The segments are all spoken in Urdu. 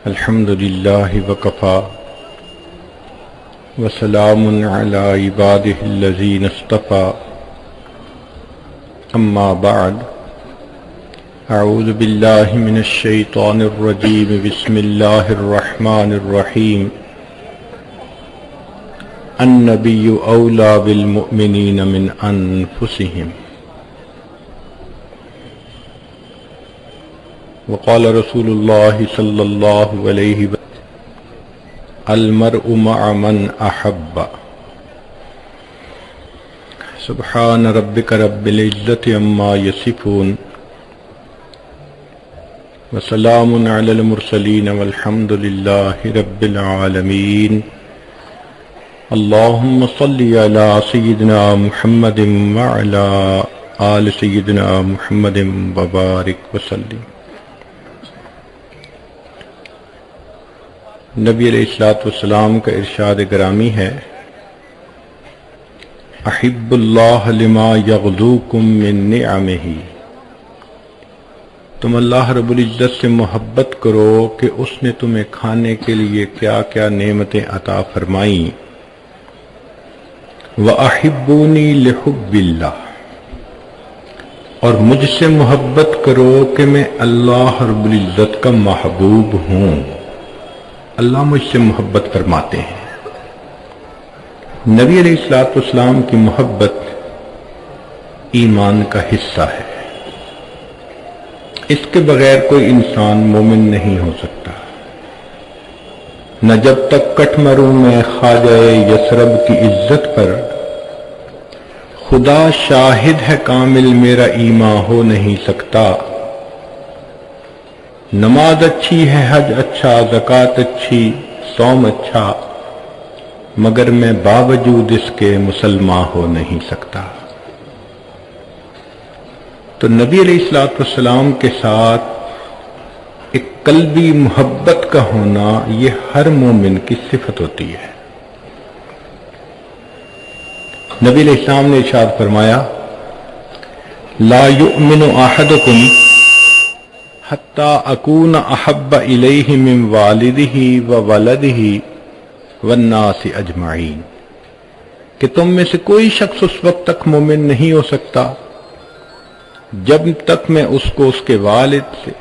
الحمد لله وكفى وسلام على عباده الذين اصطفى أما بعد أعوذ بالله من الشيطان الرجيم بسم الله الرحمن الرحيم النبي أولى بالمؤمنين من أنفسهم وقال رسول الله صلى الله عليه وسلم المرء مع من أحب سبحان ربك رب العزة عما يصفون وسلام على المرسلين والحمد لله رب العالمين اللهم صل على سيدنا محمد وعلى آل سيدنا محمد وبارك وسلم۔ نبی علیہ الصلوۃ والسلام کا ارشاد گرامی ہے، احب اللہ لما یغدوکم من نعمہ، تم اللہ رب العزت سے محبت کرو کہ اس نے تمہیں کھانے کے لیے کیا کیا نعمتیں عطا فرمائیں۔ وَأَحِبُّونِي لِحُبِّ اللَّهِ، اور مجھ سے محبت کرو کہ میں اللہ رب العزت کا محبوب ہوں، اللہ مجھ سے محبت فرماتے ہیں۔ نبی علیہ الصلوۃ والسلام کی محبت ایمان کا حصہ ہے، اس کے بغیر کوئی انسان مومن نہیں ہو سکتا۔ نہ جب تک کٹ مروں میں خواجہ یثرب کی عزت پر، خدا شاہد ہے کامل میرا ایمان ہو نہیں سکتا۔ نماز اچھی ہے، حج اچھا، زکوٰۃ اچھی، صوم اچھا، مگر میں باوجود اس کے مسلمان ہو نہیں سکتا۔ تو نبی علیہ الصلوۃ والسلام کے ساتھ ایک قلبی محبت کا ہونا یہ ہر مومن کی صفت ہوتی ہے۔ نبی علیہ السلام نے ارشاد فرمایا، لا یؤمن احدکم حتی اکون احب الیہ من والدہ وولدہ والناس اجمعین، کہ تم میں سے کوئی شخص اس وقت تک مومن نہیں ہو سکتا جب تک میں اس کو اس کے والد سے،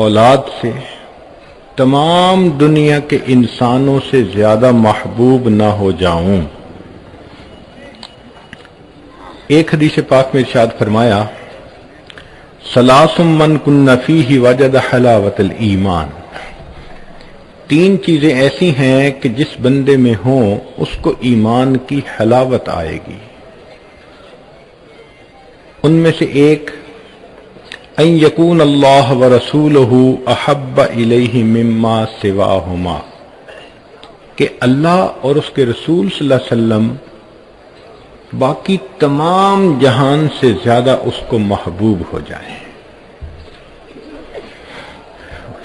اولاد سے، تمام دنیا کے انسانوں سے زیادہ محبوب نہ ہو جاؤں۔ ایک حدیث پاک میں ارشاد فرمایا، ثلاث من کن فیہ وجد حلاوت الایمان، تین چیزیں ایسی ہیں کہ جس بندے میں ہوں اس کو ایمان کی حلاوت آئے گی۔ ان میں سے ایک، ان یکون اللہ ورسولہ احب الیہ مما سواہما، کہ اللہ اور اس کے رسول صلی اللہ علیہ وسلم باقی تمام جہان سے زیادہ اس کو محبوب ہو جائیں۔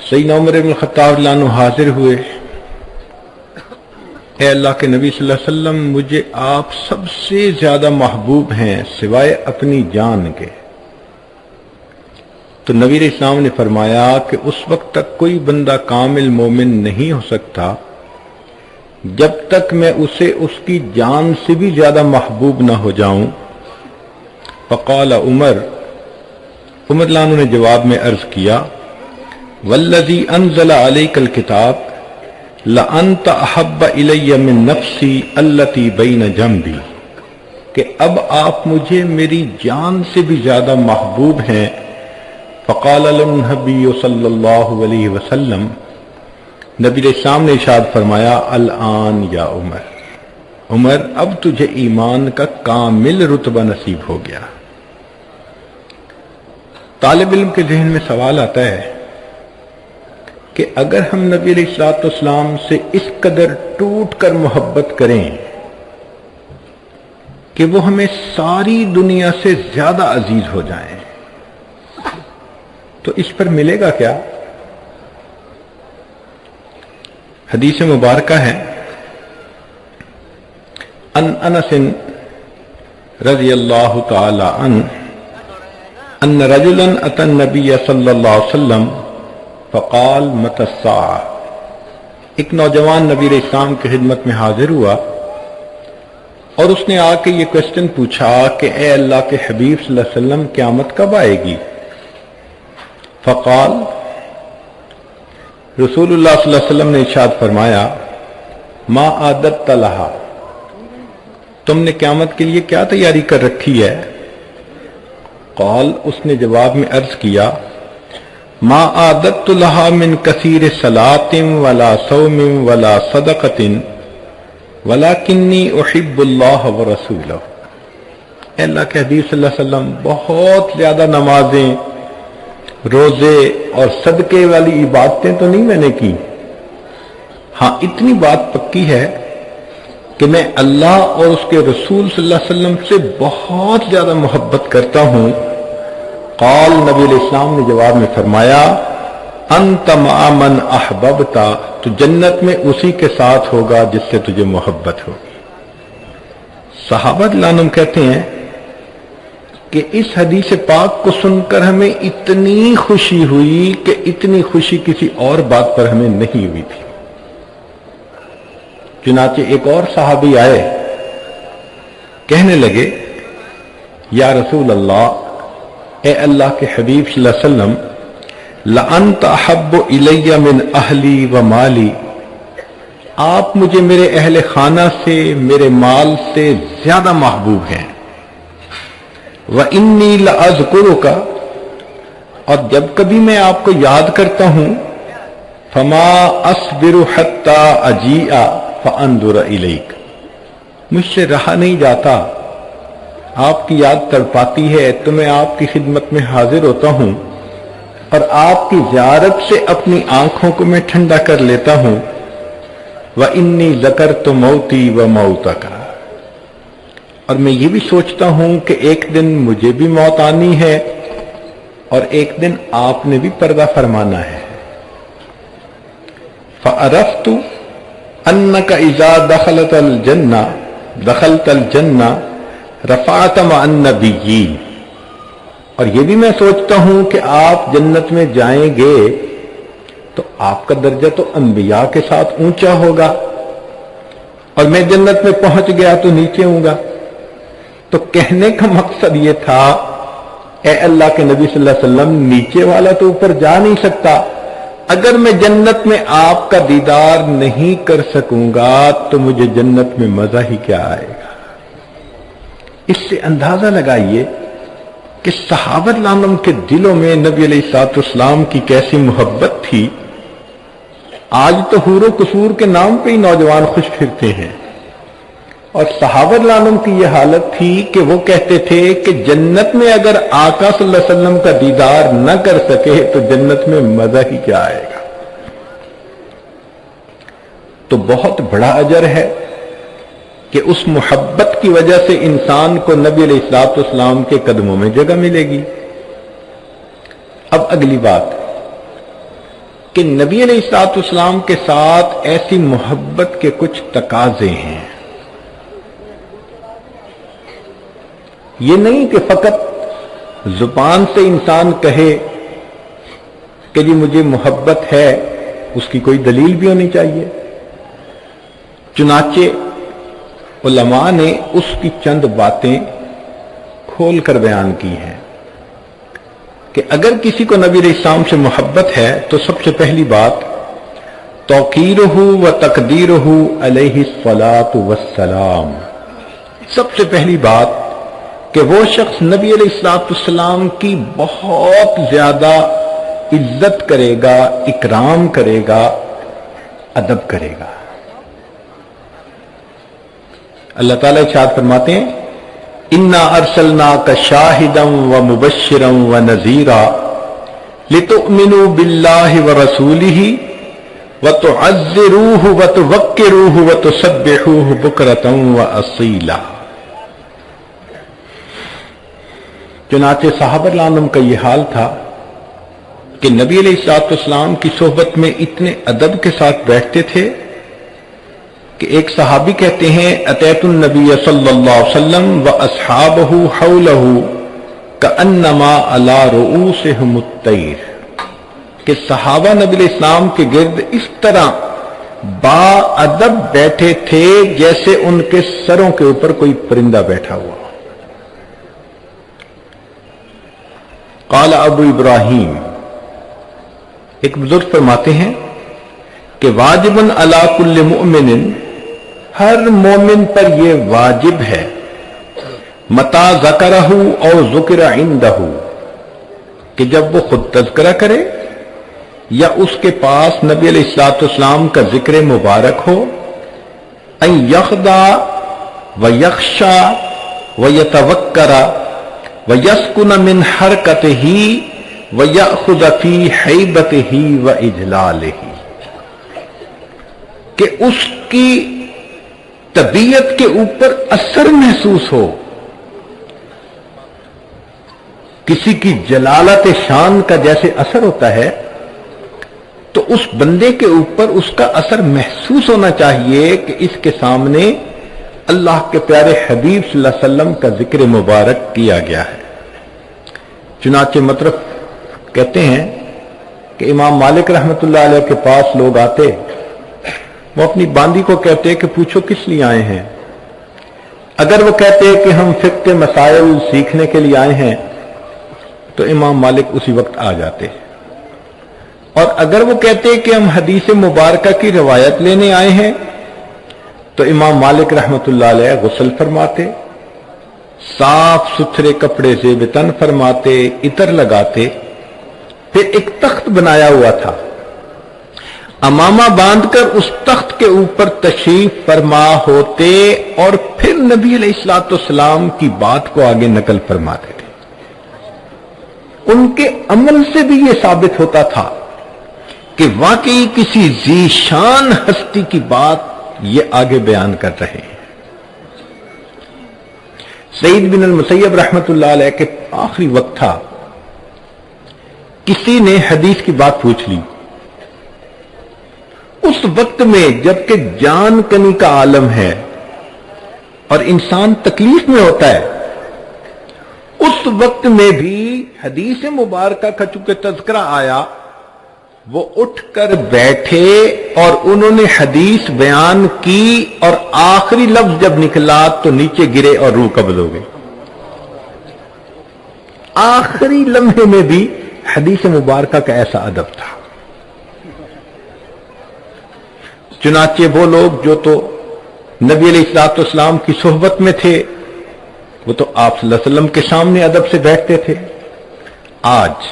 سیدنا عمر بن الخطاب رضی اللہ عنہ حاضر ہوئے، اے اللہ کے نبی صلی اللہ علیہ وسلم، مجھے آپ سب سے زیادہ محبوب ہیں سوائے اپنی جان کے۔ تو نبی علیہ السلام نے فرمایا کہ اس وقت تک کوئی بندہ کامل مومن نہیں ہو سکتا جب تک میں اسے اس کی جان سے بھی زیادہ محبوب نہ ہو جاؤں۔ فقال عمر رضی اللہ عنہ نے جواب میں عرض کیا، والذی انزل علیک الکتاب لانت احب الی من نفسی التی بین جنبی، کہ اب آپ مجھے میری جان سے بھی زیادہ محبوب ہیں۔ فقال النبی صلی اللہ علیہ وسلم، نبی علیہ السلام نے ارشاد فرمایا، الآن یا عمر، عمر اب تجھے ایمان کا کامل رتبہ نصیب ہو گیا۔ طالب علم کے ذہن میں سوال آتا ہے کہ اگر ہم نبی علیہ الصلوۃ والسلام سے اس قدر ٹوٹ کر محبت کریں کہ وہ ہمیں ساری دنیا سے زیادہ عزیز ہو جائیں، تو اس پر ملے گا کیا؟ حدیث مبارکہ ہے، ان انس رضی اللہ تعالی عنہ ان رجلا اتى النبي صلی اللہ علیہ وسلم فقال متی الساعة، ایک نوجوان نبی علیہ السلام کی خدمت میں حاضر ہوا اور اس نے آ کے یہ کوشچن پوچھا کہ اے اللہ کے حبیب صلی اللہ علیہ وسلم قیامت کب آئے گی؟ فقال، رسول اللہ صلی اللہ علیہ وسلم نے ارشاد فرمایا ما عادت لہا، تم نے قیامت کے لیے کیا تیاری کر رکھی ہے؟ قال، اس نے جواب میں عرض کیا ما عادت لہا من کثیر صلاۃ ولا صوم ولا صدقۃ ولکنی احب اللہ ورسولہ، اے اللہ کے حبیب صلی اللہ علیہ وسلم بہت زیادہ نمازیں، روزے اور صدقے والی عبادتیں تو نہیں میں نے کی، ہاں اتنی بات پکی ہے کہ میں اللہ اور اس کے رسول صلی اللہ علیہ وسلم سے بہت زیادہ محبت کرتا ہوں۔ قال، نبی علیہ السلام نے جواب میں فرمایا انت مع من احببتا، تو جنت میں اسی کے ساتھ ہوگا جس سے تجھے محبت ہوگی۔ صحابہ رضی اللہ عنہم کہتے ہیں کہ اس حدیث پاک کو سن کر ہمیں اتنی خوشی ہوئی کہ اتنی خوشی کسی اور بات پر ہمیں نہیں ہوئی تھی۔ چنانچہ ایک اور صحابی آئے، کہنے لگے یا رسول اللہ، اے اللہ کے حبیب صلی اللہ علیہ وسلم، لأنت احب الی من اہلی و مالی، آپ مجھے میرے اہل خانہ سے، میرے مال سے زیادہ محبوب ہیں۔ وانی لأذکرک، اور جب کبھی میں آپ کو یاد کرتا ہوں، فما اصبر حتی اجیء فانظر الیک، مجھ سے رہا نہیں جاتا، آپ کی یاد تڑپاتی ہے تو میں آپ کی خدمت میں حاضر ہوتا ہوں اور آپ کی زیارت سے اپنی آنکھوں کو میں ٹھنڈا کر لیتا ہوں۔ وانی ذکرت موتی و موتک، اور میں یہ بھی سوچتا ہوں کہ ایک دن مجھے بھی موت آنی ہے اور ایک دن آپ نے بھی پردہ فرمانا ہے۔ فعرفت انک اذا دخلت الجنہ رفعت مع النبیین، اور یہ بھی میں سوچتا ہوں کہ آپ جنت میں جائیں گے تو آپ کا درجہ تو انبیاء کے ساتھ اونچا ہوگا، اور میں جنت میں پہنچ گیا تو نیچے ہوں گا۔ تو کہنے کا مقصد یہ تھا، اے اللہ کے نبی صلی اللہ علیہ وسلم، نیچے والا تو اوپر جا نہیں سکتا، اگر میں جنت میں آپ کا دیدار نہیں کر سکوں گا تو مجھے جنت میں مزہ ہی کیا آئے گا۔ اس سے اندازہ لگائیے کہ صحابہ رضی اللہ عنہم کے دلوں میں نبی علیہ الصلوۃ والسلام کی کیسی محبت تھی۔ آج تو حور و قصور کے نام پہ ہی نوجوان خوش پھرتے ہیں، اور صحابہ رضی اللہ عنہم کی یہ حالت تھی کہ وہ کہتے تھے کہ جنت میں اگر آقا صلی اللہ علیہ وسلم کا دیدار نہ کر سکے تو جنت میں مزہ ہی کیا آئے گا۔ تو بہت بڑا اجر ہے کہ اس محبت کی وجہ سے انسان کو نبی علیہ الصلوۃ والسلام کے قدموں میں جگہ ملے گی۔ اب اگلی بات کہ نبی علیہ الصلوۃ والسلام کے ساتھ ایسی محبت کے کچھ تقاضے ہیں۔ یہ نہیں کہ فقط زبان سے انسان کہے کہ جی مجھے محبت ہے، اس کی کوئی دلیل بھی ہونی چاہیے۔ چنانچہ علماء نے اس کی چند باتیں کھول کر بیان کی ہیں کہ اگر کسی کو نبی علیہ السلام سے محبت ہے تو سب سے پہلی بات توقیرہ و تقدیرہ علیہ الصلاۃ والسلام، سب سے پہلی بات کہ وہ شخص نبی علیہ الصلوۃ والسلام کی بہت زیادہ عزت کرے گا، اکرام کرے گا، ادب کرے گا۔ اللہ تعالیٰ ارشاد فرماتے ہیں انا ارسلناک شاہدا ومبشرا ونذیرا لتؤمنوا باللہ ورسولہ وتعزروہ وتوقروہ وتسبحوہ بکرۃ واصیلا۔ چنانچہ صحابہ رضی اللہ عنہم کا یہ حال تھا کہ نبی علیہ الصلوۃ والسلام کی صحبت میں اتنے ادب کے ساتھ بیٹھتے تھے کہ ایک صحابی کہتے ہیں اتیت النبی صلی اللہ علیہ وسلم واصحابہ حولہ کانما علی رؤوسہم الطیر، کہ صحابہ نبی علیہ السلام کے گرد اس طرح باادب بیٹھے تھے جیسے ان کے سروں کے اوپر کوئی پرندہ بیٹھا ہوا. قال ابو ابراہیم، ایک بزرگ فرماتے ہیں کہ واجب علی کل مؤمن، ہر مومن پر یہ واجب ہے، متا ذکرہ او ذکر عندہ، کہ جب وہ خود تذکرہ کرے یا اس کے پاس نبی علیہ الصلوۃ والسلام کا ذکر مبارک ہو، ان یخضع ویخشع ویتوکر ویسکن من حرکتہ ویأخذ فی ہیبتہ واجلالہ، کہ اس کی طبیعت کے اوپر اثر محسوس ہو، کسی کی جلالت شان کا جیسے اثر ہوتا ہے تو اس بندے کے اوپر اس کا اثر محسوس ہونا چاہیے کہ اس کے سامنے اللہ کے پیارے حبیب صلی اللہ علیہ وسلم کا ذکر مبارک کیا گیا ہے. چنانچہ مطرف کہتے ہیں کہ امام مالک رحمت اللہ علیہ کے پاس لوگ آتے، وہ اپنی باندی کو کہتے کہ پوچھو کس لیے آئے ہیں. اگر وہ کہتے کہ ہم فقہ کے مسائل سیکھنے کے لیے آئے ہیں تو امام مالک اسی وقت آ جاتے، اور اگر وہ کہتے کہ ہم حدیث مبارکہ کی روایت لینے آئے ہیں تو امام مالک رحمت اللہ علیہ غسل فرماتے، صاف ستھرے کپڑے زیب تن فرماتے، عطر لگاتے، پھر ایک تخت بنایا ہوا تھا، امامہ باندھ کر اس تخت کے اوپر تشریف فرما ہوتے اور پھر نبی علیہ الصلوۃ والسلام کی بات کو آگے نقل فرماتے تھے. ان کے عمل سے بھی یہ ثابت ہوتا تھا کہ واقعی کسی ذی شان ہستی کی بات یہ آگے بیان کر رہے ہیں. سعید بن المسیب رحمت اللہ علیہ کے آخری وقت تھا، کسی نے حدیث کی بات پوچھ لی. اس وقت میں جبکہ جان کنی کا عالم ہے اور انسان تکلیف میں ہوتا ہے، اس وقت میں بھی حدیث مبارکہ کا چونکہ تذکرہ آیا، وہ اٹھ کر بیٹھے اور انہوں نے حدیث بیان کی، اور آخری لفظ جب نکلا تو نیچے گرے اور روح قبض ہو گئی. آخری لمحے میں بھی حدیث مبارکہ کا ایسا ادب تھا. چنانچہ وہ لوگ جو تو نبی علیہ الصلوۃ والسلام کی صحبت میں تھے وہ تو آپ صلی اللہ علیہ وسلم کے سامنے ادب سے بیٹھتے تھے. آج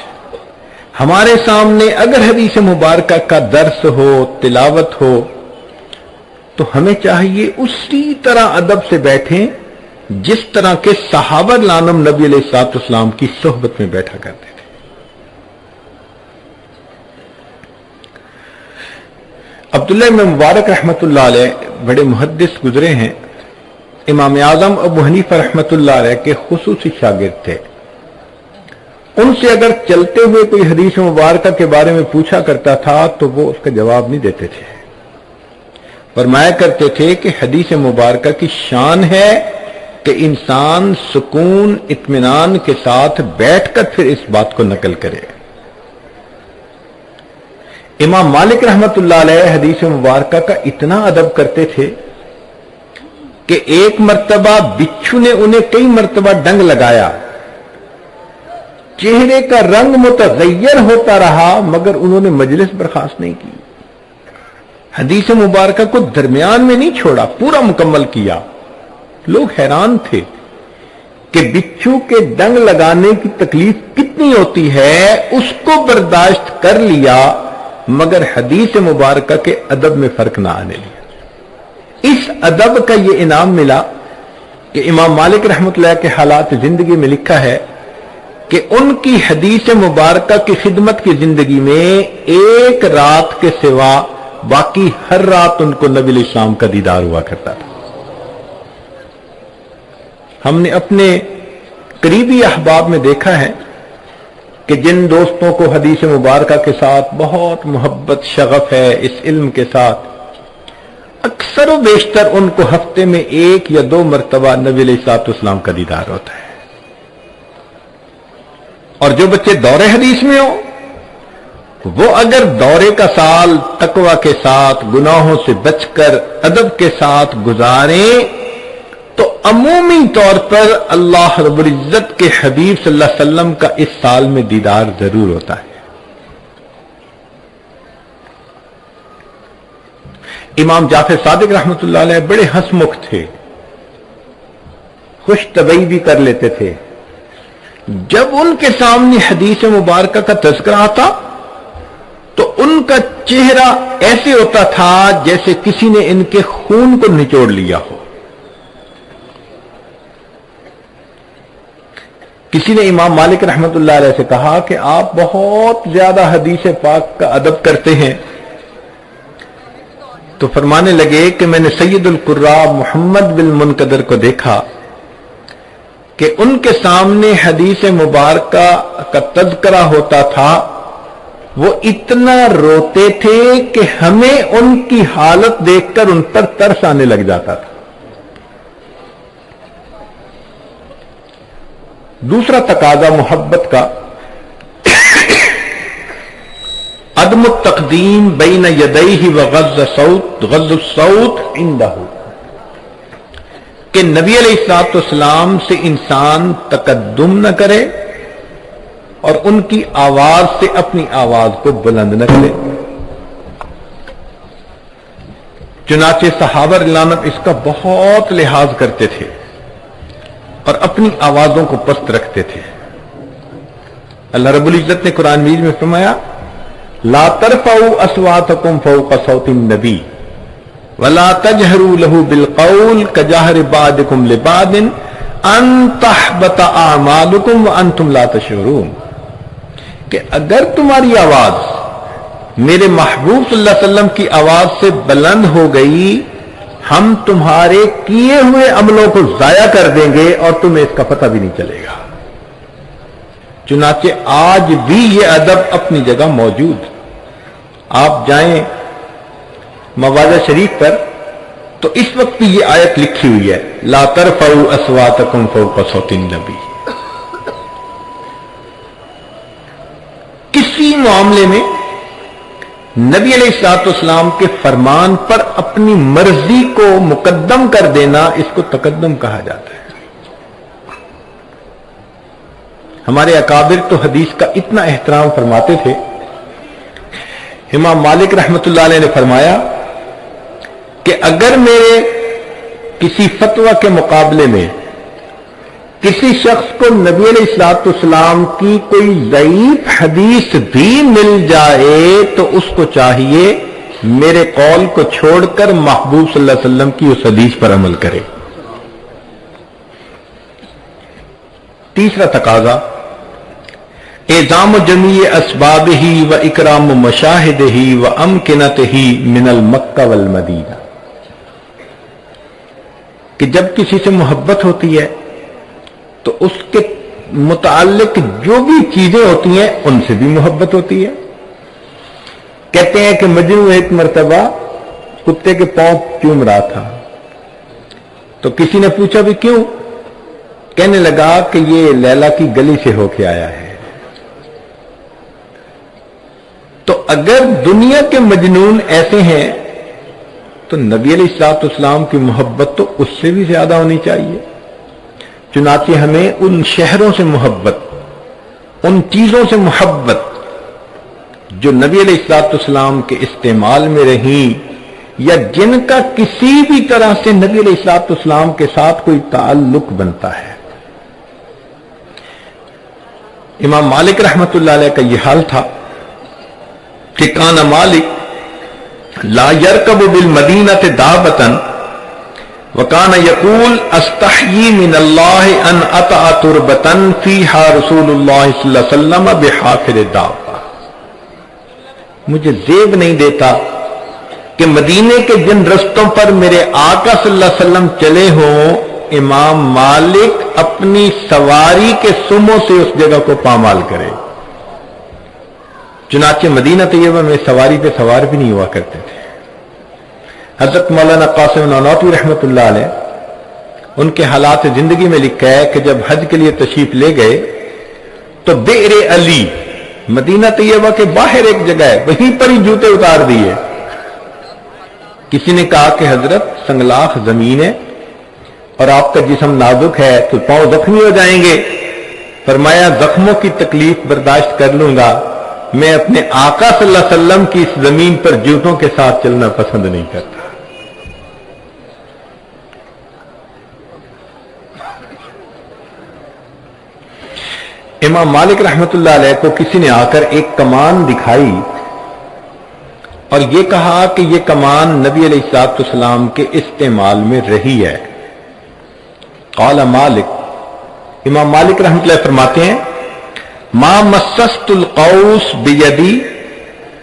ہمارے سامنے اگر حدیث مبارکہ کا درس ہو، تلاوت ہو، تو ہمیں چاہیے اسی طرح ادب سے بیٹھیں جس طرح کے صحابہ رضوان نبی علیہ الصلوۃ والسلام کی صحبت میں بیٹھا کرتے تھے. عبداللہ بن مبارک رحمت اللہ علیہ بڑے محدث گزرے ہیں، امام اعظم ابو حنیفہ رحمت اللہ علیہ کے خصوصی شاگرد تھے. ان سے اگر چلتے ہوئے کوئی حدیث مبارکہ کے بارے میں پوچھا کرتا تھا تو وہ اس کا جواب نہیں دیتے تھے. فرمایا کرتے تھے کہ حدیث مبارکہ کی شان ہے کہ انسان سکون اطمینان کے ساتھ بیٹھ کر پھر اس بات کو نقل کرے. امام مالک رحمت اللہ علیہ حدیث مبارکہ کا اتنا ادب کرتے تھے کہ ایک مرتبہ بچھو نے انہیں کئی مرتبہ ڈنگ لگایا، چہرے کا رنگ متغیر ہوتا رہا مگر انہوں نے مجلس برخاست نہیں کی. حدیث مبارکہ کو درمیان میں نہیں چھوڑا، پورا مکمل کیا. لوگ حیران تھے کہ بچھو کے ڈنگ لگانے کی تکلیف کتنی ہوتی ہے، اس کو برداشت کر لیا مگر حدیث مبارکہ کے ادب میں فرق نہ آنے لیا. اس ادب کا یہ انعام ملا کہ امام مالک رحمۃ اللہ کے حالات زندگی میں لکھا ہے کہ ان کی حدیث مبارکہ کی خدمت کی زندگی میں ایک رات کے سوا باقی ہر رات ان کو نبی علیہ السلام کا دیدار ہوا کرتا تھا. ہم نے اپنے قریبی احباب میں دیکھا ہے کہ جن دوستوں کو حدیث مبارکہ کے ساتھ بہت محبت شغف ہے، اس علم کے ساتھ، اکثر و بیشتر ان کو ہفتے میں 1 یا 2 مرتبہ نبی علیہ الصلوۃ والسلام کا دیدار ہوتا ہے. اور جو بچے دور حدیث میں ہوں وہ اگر دورے کا سال تقوی کے ساتھ گناہوں سے بچ کر ادب کے ساتھ گزاریں تو عمومی طور پر اللہ رب العزت کے حبیب صلی اللہ علیہ وسلم کا اس سال میں دیدار ضرور ہوتا ہے۔ امام جعفر صادق رحمۃ اللہ علیہ بڑے ہنسمکھ تھے، خوش طبعی بھی کر لیتے تھے۔ جب ان کے سامنے حدیث مبارکہ کا تذکرہ آتا تو ان کا چہرہ ایسے ہوتا تھا جیسے کسی نے ان کے خون کو نچوڑ لیا ہو۔ کسی نے امام مالک رحمۃ اللہ علیہ سے کہا کہ آپ بہت زیادہ حدیث پاک کا ادب کرتے ہیں، تو فرمانے لگے کہ میں نے سید القراء محمد بن منقدر کو دیکھا کہ ان کے سامنے حدیث مبارکہ کا تذکرہ ہوتا تھا، وہ اتنا روتے تھے کہ ہمیں ان کی حالت دیکھ کر ان پر ترس آنے لگ جاتا تھا۔ دوسرا تقاضا محبت کا، عدم التقدیم بین یدیہ وغض الصوت عندہ، کہ نبی علیہ الصلوۃ والسلام سے انسان تقدم نہ کرے اور ان کی آواز سے اپنی آواز کو بلند نہ کرے۔ چنانچہ صحابہ رضی اللہ عنہم اس کا بہت لحاظ کرتے تھے اور اپنی آوازوں کو پست رکھتے تھے۔ اللہ رب العزت نے قرآن مجید میں فرمایا لا ترفعوا اصواتکم فوق صوت النبی ولا تجہروا له بالقول كجہر بعضکم لبعض ان تحبط اعمالکم وانتم لا تشعرون، کہ اگر تمہاری آواز میرے محبوب صلی اللہ علیہ وسلم کی آواز سے بلند ہو گئی، ہم تمہارے کیے ہوئے عملوں کو ضائع کر دیں گے اور تمہیں اس کا پتہ بھی نہیں چلے گا۔ چنانچہ آج بھی یہ ادب اپنی جگہ موجود۔ آپ جائیں مواضع شریف پر تو اس وقت بھی یہ آیت لکھی ہوئی ہے لا ترفعوا اصواتکم فوق صوت النبی۔ کسی معاملے میں نبی علیہ الصلوۃ والسلام کے فرمان پر اپنی مرضی کو مقدم کر دینا، اس کو تقدم کہا جاتا ہے۔ ہمارے اکابر تو حدیث کا اتنا احترام فرماتے تھے۔ امام مالک رحمۃ اللہ علیہ نے فرمایا کہ اگر میرے کسی فتویٰ کے مقابلے میں کسی شخص کو نبی علیہ الصلوۃ والسلام کی کوئی ضعیف حدیث بھی مل جائے تو اس کو چاہیے میرے قول کو چھوڑ کر محبوب صلی اللہ علیہ وسلم کی اس حدیث پر عمل کرے۔ تیسرا تقاضا اعظام جمیع اسبابہ و اکرام مشاہدہ و امکنتہ من المکہ والمدینہ، کہ جب کسی سے محبت ہوتی ہے تو اس کے متعلق جو بھی چیزیں ہوتی ہیں ان سے بھی محبت ہوتی ہے۔ کہتے ہیں کہ مجنو ایک مرتبہ کتے کے پاؤں چوم رہا تھا تو کسی نے پوچھا بھی کیوں؟ کہنے لگا کہ یہ لیلا کی گلی سے ہو کے آیا ہے۔ تو اگر دنیا کے مجنون ایسے ہیں تو نبی علیہ الصلوۃ والسلام کی محبت تو اس سے بھی زیادہ ہونی چاہیے۔ چنانچہ ہمیں ان شہروں سے محبت، ان چیزوں سے محبت جو نبی علیہ الصلوۃ والسلام کے استعمال میں رہیں یا جن کا کسی بھی طرح سے نبی علیہ الصلوۃ والسلام کے ساتھ کوئی تعلق بنتا ہے۔ امام مالک رحمۃ اللہ علیہ کا یہ حال تھا کہ کان مالک لا یرکب بالمدینۃ دابۃ وکان یقول استحیی من اللہ ان اطع تربۃ فیہا رسول اللہ صلی اللہ علیہ وسلم بحافر الدابہ، مجھے زیب نہیں دیتا کہ مدینے کے جن رستوں پر میرے آقا صلی اللہ علیہ وسلم چلے ہوں امام مالک اپنی سواری کے سموں سے اس جگہ کو پامال کرے۔ چنانچہ مدینہ طیبہ میں سواری پہ سوار بھی نہیں ہوا کرتے تھے۔ حضرت مولانا قاسم نانوتوی رحمۃ اللہ علیہ ان کے حالات زندگی میں لکھا ہے کہ جب حج کے لیے تشریف لے گئے تو بئر علی مدینہ طیبہ کے باہر ایک جگہ ہے، وہیں پر ہی جوتے اتار دیے۔ کسی نے کہا کہ حضرت سنگلاخ زمین ہے اور آپ کا جسم نازک ہے تو پاؤں زخمی ہو جائیں گے۔ فرمایا زخموں کی تکلیف برداشت کر لوں گا، میں اپنے آقا صلی اللہ علیہ وسلم کی اس زمین پر جوتوں کے ساتھ چلنا پسند نہیں کرتا۔ امام مالک رحمت اللہ علیہ کو کسی نے آ کر ایک کمان دکھائی اور یہ کہا کہ یہ کمان نبی علیہ الصلوۃ والسلام کے استعمال میں رہی ہے۔ قال مالک، امام مالک رحمت اللہ فرماتے ہیں ما مسست القوس بیدی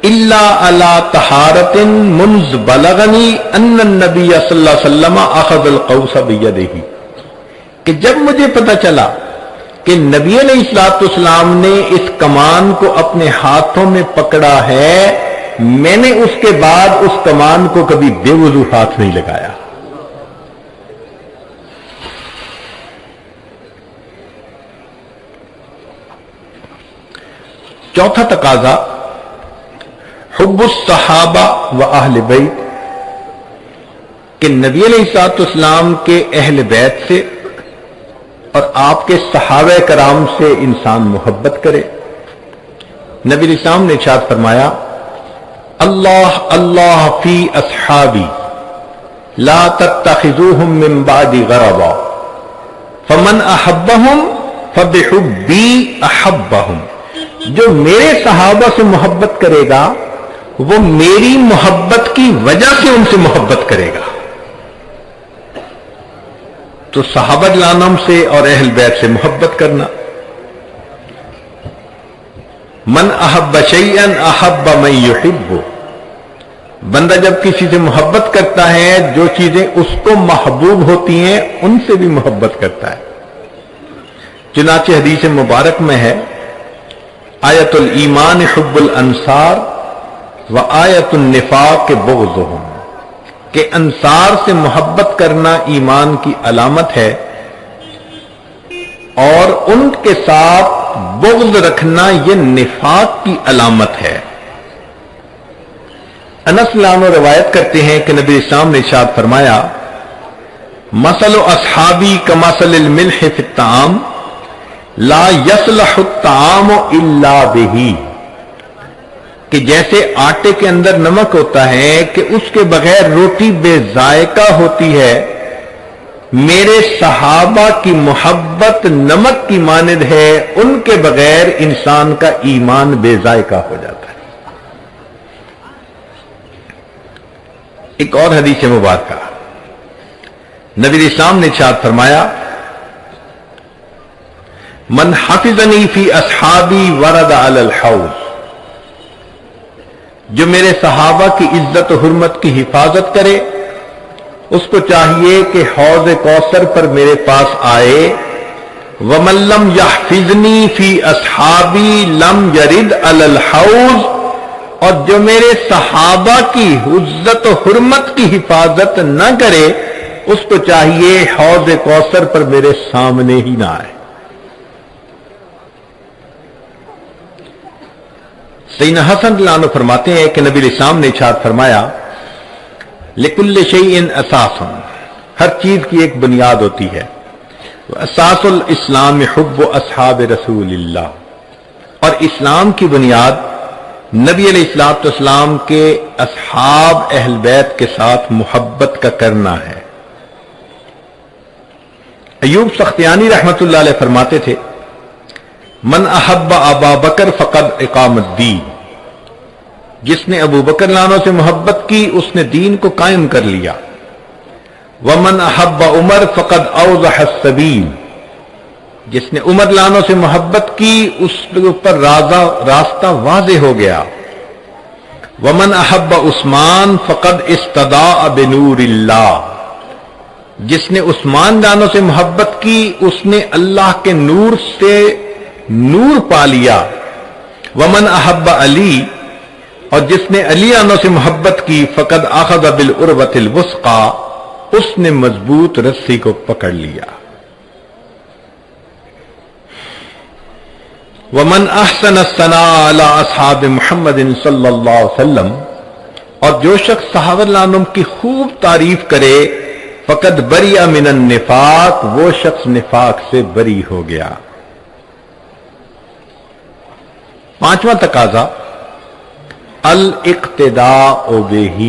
الا علی طہارۃ منذ بلغنی ان النبی صلی اللہ علیہ وسلم اخذ القوس بیدہ، کہ جب مجھے پتہ چلا کہ نبی علیہ الصلوۃ والسلام نے اس کمان کو اپنے ہاتھوں میں پکڑا ہے، میں نے اس کے بعد اس کمان کو کبھی بے وضو ہاتھ نہیں لگایا۔ چوتھا تقاضا حب الصحابہ و اہل بیت، کہ نبی علیہ الصلوۃ والسلام کے اہل بیت سے اور آپ کے صحابہ کرام سے انسان محبت کرے۔ نبی علیہ السلام نے ارشاد فرمایا اللہ اللہ فی اصحابی لا تتخذوهم من بعد غرضا فمن احبهم فبحبی احبهم، جو میرے صحابہ سے محبت کرے گا وہ میری محبت کی وجہ سے ان سے محبت کرے گا۔ تو صحابہ کرام سے اور اہل بیت سے محبت کرنا۔ من احب شیئا احب من یحب، بندہ جب کسی سے محبت کرتا ہے جو چیزیں اس کو محبوب ہوتی ہیں ان سے بھی محبت کرتا ہے۔ چنانچہ حدیث مبارک میں ہے آیت الایمان حب الانصار و آیت النفاق بغضهم، کہ انصار سے محبت کرنا ایمان کی علامت ہے اور ان کے ساتھ بغض رکھنا یہ نفاق کی علامت ہے۔ انس عنہ روایت کرتے ہیں کہ نبی اسلام نے ارشاد فرمایا مثل اصحابی کمثل الملح فی الطعام لا یصلح الطعام الا بہ، کہ جیسے آٹے کے اندر نمک ہوتا ہے کہ اس کے بغیر روٹی بے ذائقہ ہوتی ہے، میرے صحابہ کی محبت نمک کی مانند ہے، ان کے بغیر انسان کا ایمان بے ذائقہ ہو جاتا ہے۔ ایک اور حدیث مبارکہ نبی اسلام نے ارشاد فرمایا من حفظنی فی اصحابی ورد علی الحوض، جو میرے صحابہ کی عزت و حرمت کی حفاظت کرے اس کو چاہیے کہ حوض کوثر پر میرے پاس آئے۔ وَمَن لَّمْ يَحْفِظْنِي فِي أَصْحَابِي لَمْ يَرِدْ عَلَى الْحَوْضِ، اور جو میرے صحابہ کی عزت و حرمت کی حفاظت نہ کرے اس کو چاہیے حوض کوثر پر میرے سامنے ہی نہ آئے۔ سیدنا حسن رضی اللہ عنہ فرماتے ہیں کہ نبی علیہ السلام نے ارشاد فرمایا لِكُلِّ شَيْءٍ أَسَاسٌ، ہر چیز کی ایک بنیاد ہوتی ہے۔ اساس الاسلام حب اصحاب رسول اللہ، اور اسلام کی بنیاد نبی علیہ الصلوۃ والسلام کے اصحاب اہل بیت کے ساتھ محبت کا کرنا ہے۔ ایوب سختیانی رحمت اللہ علیہ فرماتے تھے من احب ابا بکر فقد اقام الدین، جس نے ابو بکر لانوں سے محبت کی اس نے دین کو قائم کر لیا۔ ومن احب عمر فقد اوضح السبیل، جس نے عمر لانوں سے محبت کی اس کے اوپر راستہ واضح ہو گیا۔ ومن احب عثمان فقد استضاء بنور اللہ، جس نے عثمان لانوں سے محبت کی اس نے اللہ کے نور سے نور پا لیا۔ ومن احب علی، اور جس نے علی عنہ سے محبت کی فقد اخذ بالعروۃ الوثقی، اس نے مضبوط رسی کو پکڑ لیا۔ ومن احسن الثناء علی اصحاب محمد صلی اللہ علیہ وسلم، اور جو شخص صحابہ رضی اللہ عنہم کی خوب تعریف کرے، فقد بری من النفاق، وہ شخص نفاق سے بری ہو گیا۔ پانچواں تقاضا الاقتداء بہ،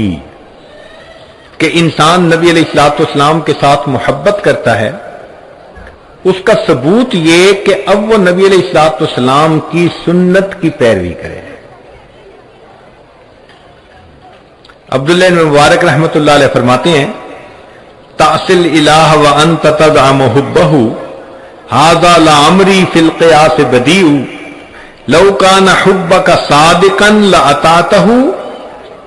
کہ انسان نبی علیہ الصلوۃ والسلام کے ساتھ محبت کرتا ہے، اس کا ثبوت یہ کہ اب وہ نبی علیہ الصلوۃ والسلام کی سنت کی پیروی کرے۔ عبداللہ بن مبارک رحمۃ اللہ علیہ فرماتے ہیں، تعصل الہ وانت تدعم حبہ، ھذا لعمری فی القیاس بدیع، لو کان حبک صادقا لاطعتہ،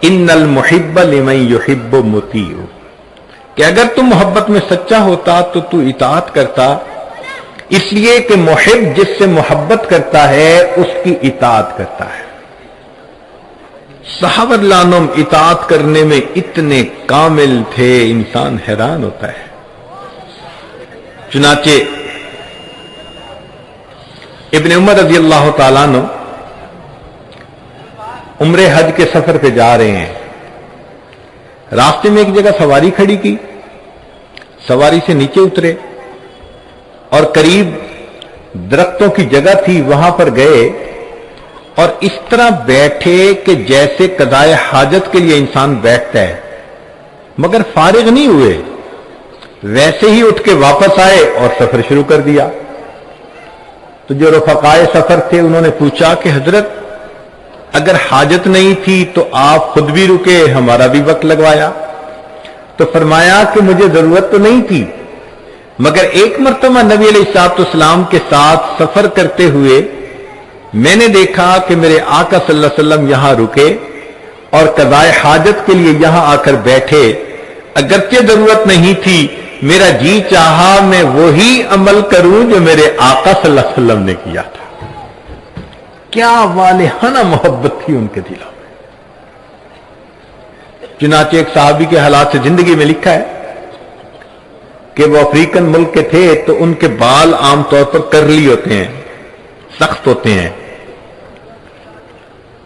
ان المحب لمن یحب مطیع، کہ اگر تم محبت میں سچا ہوتا تو اطاعت کرتا، اس لیے کہ محب جس سے محبت کرتا ہے اس کی اطاعت کرتا ہے۔ صحابہ رضی اللہ عنہم اطاعت کرنے میں اتنے کامل تھے، انسان حیران ہوتا ہے۔ چنانچہ ابن عمر رضی اللہ تعالیٰ عنہ عمرہ حج کے سفر پہ جا رہے ہیں، راستے میں ایک جگہ سواری کھڑی کی، سواری سے نیچے اترے اور قریب درختوں کی جگہ تھی، وہاں پر گئے اور اس طرح بیٹھے کہ جیسے قضائے حاجت کے لیے انسان بیٹھتا ہے، مگر فارغ نہیں ہوئے، ویسے ہی اٹھ کے واپس آئے اور سفر شروع کر دیا۔ تو جو رفقائے سفر تھے انہوں نے پوچھا کہ حضرت اگر حاجت نہیں تھی تو آپ خود بھی رکے، ہمارا بھی وقت لگوایا؟ تو فرمایا کہ مجھے ضرورت تو نہیں تھی، مگر ایک مرتبہ نبی علیہ الصلوۃ والسلام کے ساتھ سفر کرتے ہوئے میں نے دیکھا کہ میرے آقا صلی اللہ علیہ وسلم یہاں رکے اور قضائے حاجت کے لیے یہاں آ کر بیٹھے، اگرچہ ضرورت نہیں تھی، میرا جی چاہا میں وہی عمل کروں جو میرے آقا صلی اللہ علیہ وسلم نے کیا تھا۔ کیا والہانہ محبت تھی ان کے دلوں میں۔ چنانچہ ایک صحابی کے حالات سے زندگی میں لکھا ہے کہ وہ افریقن ملک کے تھے، تو ان کے بال عام طور پر کرلی ہوتے ہیں، سخت ہوتے ہیں،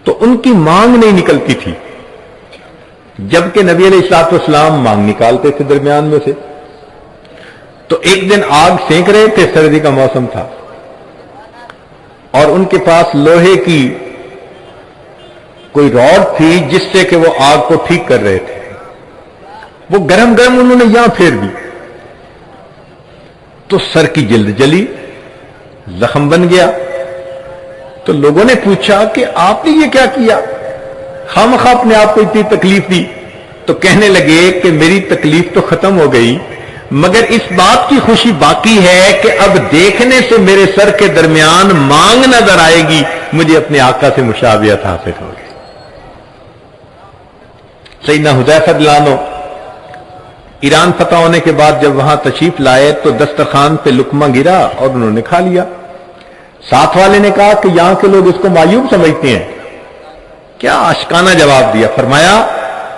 تو ان کی مانگ نہیں نکلتی تھی، جبکہ نبی علیہ الصلوۃ والسلام مانگ نکالتے تھے درمیان میں سے۔ تو ایک دن آگ سینک رہے تھے، سردی کا موسم تھا، اور ان کے پاس لوہے کی کوئی راڈ تھی جس سے کہ وہ آگ کو ٹھیک کر رہے تھے، وہ گرم گرم انہوں نے یہاں پھیر دی تو سر کی جلد جلی، زخم بن گیا۔ تو لوگوں نے پوچھا کہ آپ نے یہ کیا کیا، خامخواہ اپنے آپ کو اتنی تکلیف دی؟ تو کہنے لگے کہ میری تکلیف تو ختم ہو گئی، مگر اس بات کی خوشی باقی ہے کہ اب دیکھنے سے میرے سر کے درمیان مانگ نظر آئے گی، مجھے اپنے آقا سے مشابہت حاصل ہوگی۔ سیدنا حذیفہ رضی اللہ عنہ ایران فتح ہونے کے بعد جب وہاں تشریف لائے تو دسترخوان پہ لقمہ گرا اور انہوں نے کھا لیا۔ ساتھ والے نے کہا کہ یہاں کے لوگ اس کو معیوب سمجھتے ہیں۔ کیا عاشقانہ جواب دیا، فرمایا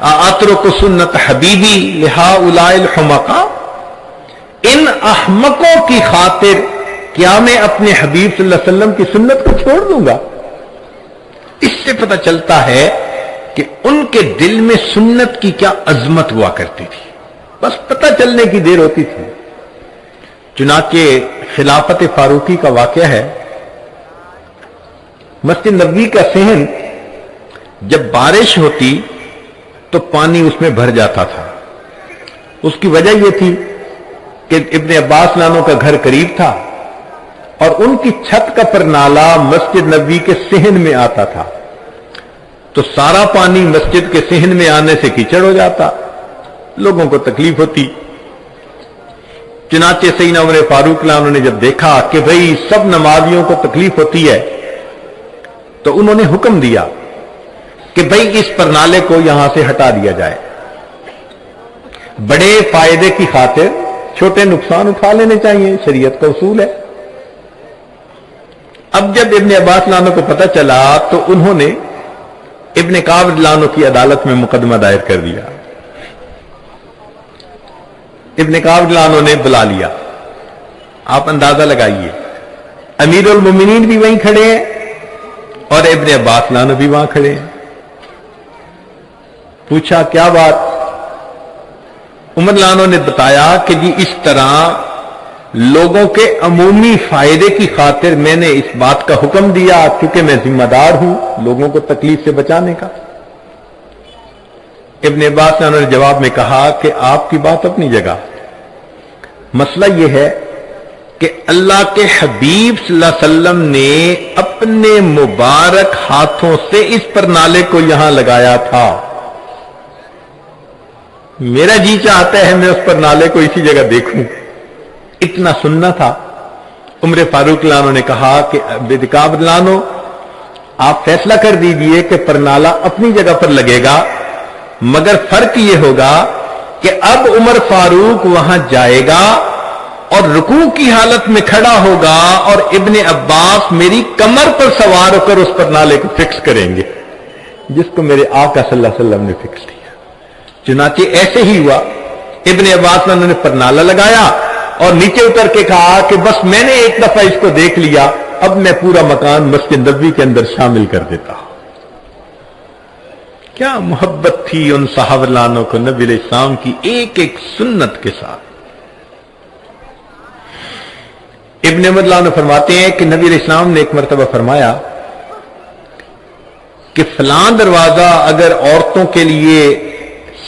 اترک سنت حبیبی لہؤلاء الحمقاء، ان احمقوں کی خاطر کیا میں اپنے حبیب صلی اللہ علیہ وسلم کی سنت کو چھوڑ دوں گا؟ اس سے پتہ چلتا ہے کہ ان کے دل میں سنت کی کیا عظمت ہوا کرتی تھی، بس پتہ چلنے کی دیر ہوتی تھی۔ چنانچہ خلافت فاروقی کا واقعہ ہے، مسجد نبوی کا صحن جب بارش ہوتی تو پانی اس میں بھر جاتا تھا۔ اس کی وجہ یہ تھی کہ ابن عباس لانوں کا گھر قریب تھا اور ان کی چھت کا پرنالہ مسجد نبوی کے صحن میں آتا تھا، تو سارا پانی مسجد کے صحن میں آنے سے کیچڑ ہو جاتا، لوگوں کو تکلیف ہوتی۔ چنانچہ سیدنا عمر فاروق لانوں نے جب دیکھا کہ بھئی سب نمازیوں کو تکلیف ہوتی ہے تو انہوں نے حکم دیا کہ بھئی اس پرنالے کو یہاں سے ہٹا دیا جائے، بڑے فائدے کی خاطر چھوٹے نقصان اٹھا لینے چاہیے، شریعت کا اصول ہے۔ اب جب ابن عباس لانوں کو پتہ چلا تو انہوں نے ابن کعب لانوں کی عدالت میں مقدمہ دائر کر دیا۔ ابن کعب لانوں نے بلا لیا، آپ اندازہ لگائیے امیر المومنین بھی وہیں کھڑے ہیں اور ابن عباس لانو بھی وہاں کھڑے ہیں. پوچھا کیا بات؟ عمر لانو نے بتایا کہ جی اس طرح لوگوں کے عمومی فائدے کی خاطر میں نے اس بات کا حکم دیا کیونکہ میں ذمہ دار ہوں لوگوں کو تکلیف سے بچانے کا. ابن عباس نے انہوں نے جواب میں کہا کہ آپ کی بات اپنی جگہ، مسئلہ یہ ہے کہ اللہ کے حبیب صلی اللہ علیہ وسلم نے اپنے مبارک ہاتھوں سے اس پرنالے کو یہاں لگایا تھا. میرا جی چاہتا ہے میں اس پرنالے کو اسی جگہ دیکھوں، اتنا سننا تھا. عمر فاروق لانو نے کہا کہ بدکاب لانو آپ فیصلہ کر دیجئے کہ پرنالہ اپنی جگہ پر لگے گا، مگر فرق یہ ہوگا کہ اب عمر فاروق وہاں جائے گا اور رکوع کی حالت میں کھڑا ہوگا اور ابن عباس میری کمر پر سوار ہو کر اس پرنالے کو فکس کریں گے جس کو میرے آقا صلی اللہ علیہ وسلم نے فکس کیا. چنانچہ ایسے ہی ہوا. ابن عباس نے انہوں نے پرنالہ لگایا اور نیچے اتر کے کہا کہ بس میں نے ایک دفعہ اس کو دیکھ لیا، اب میں پورا مکان مسجد نبوی کے اندر شامل کر دیتا ہوں. کیا محبت تھی ان صحابہ لانوں کو نبی علیہ السلام کی ایک ایک سنت کے ساتھ. ابن عمر لانو فرماتے ہیں کہ نبی علیہ السلام نے ایک مرتبہ فرمایا کہ فلاں دروازہ اگر عورتوں کے لیے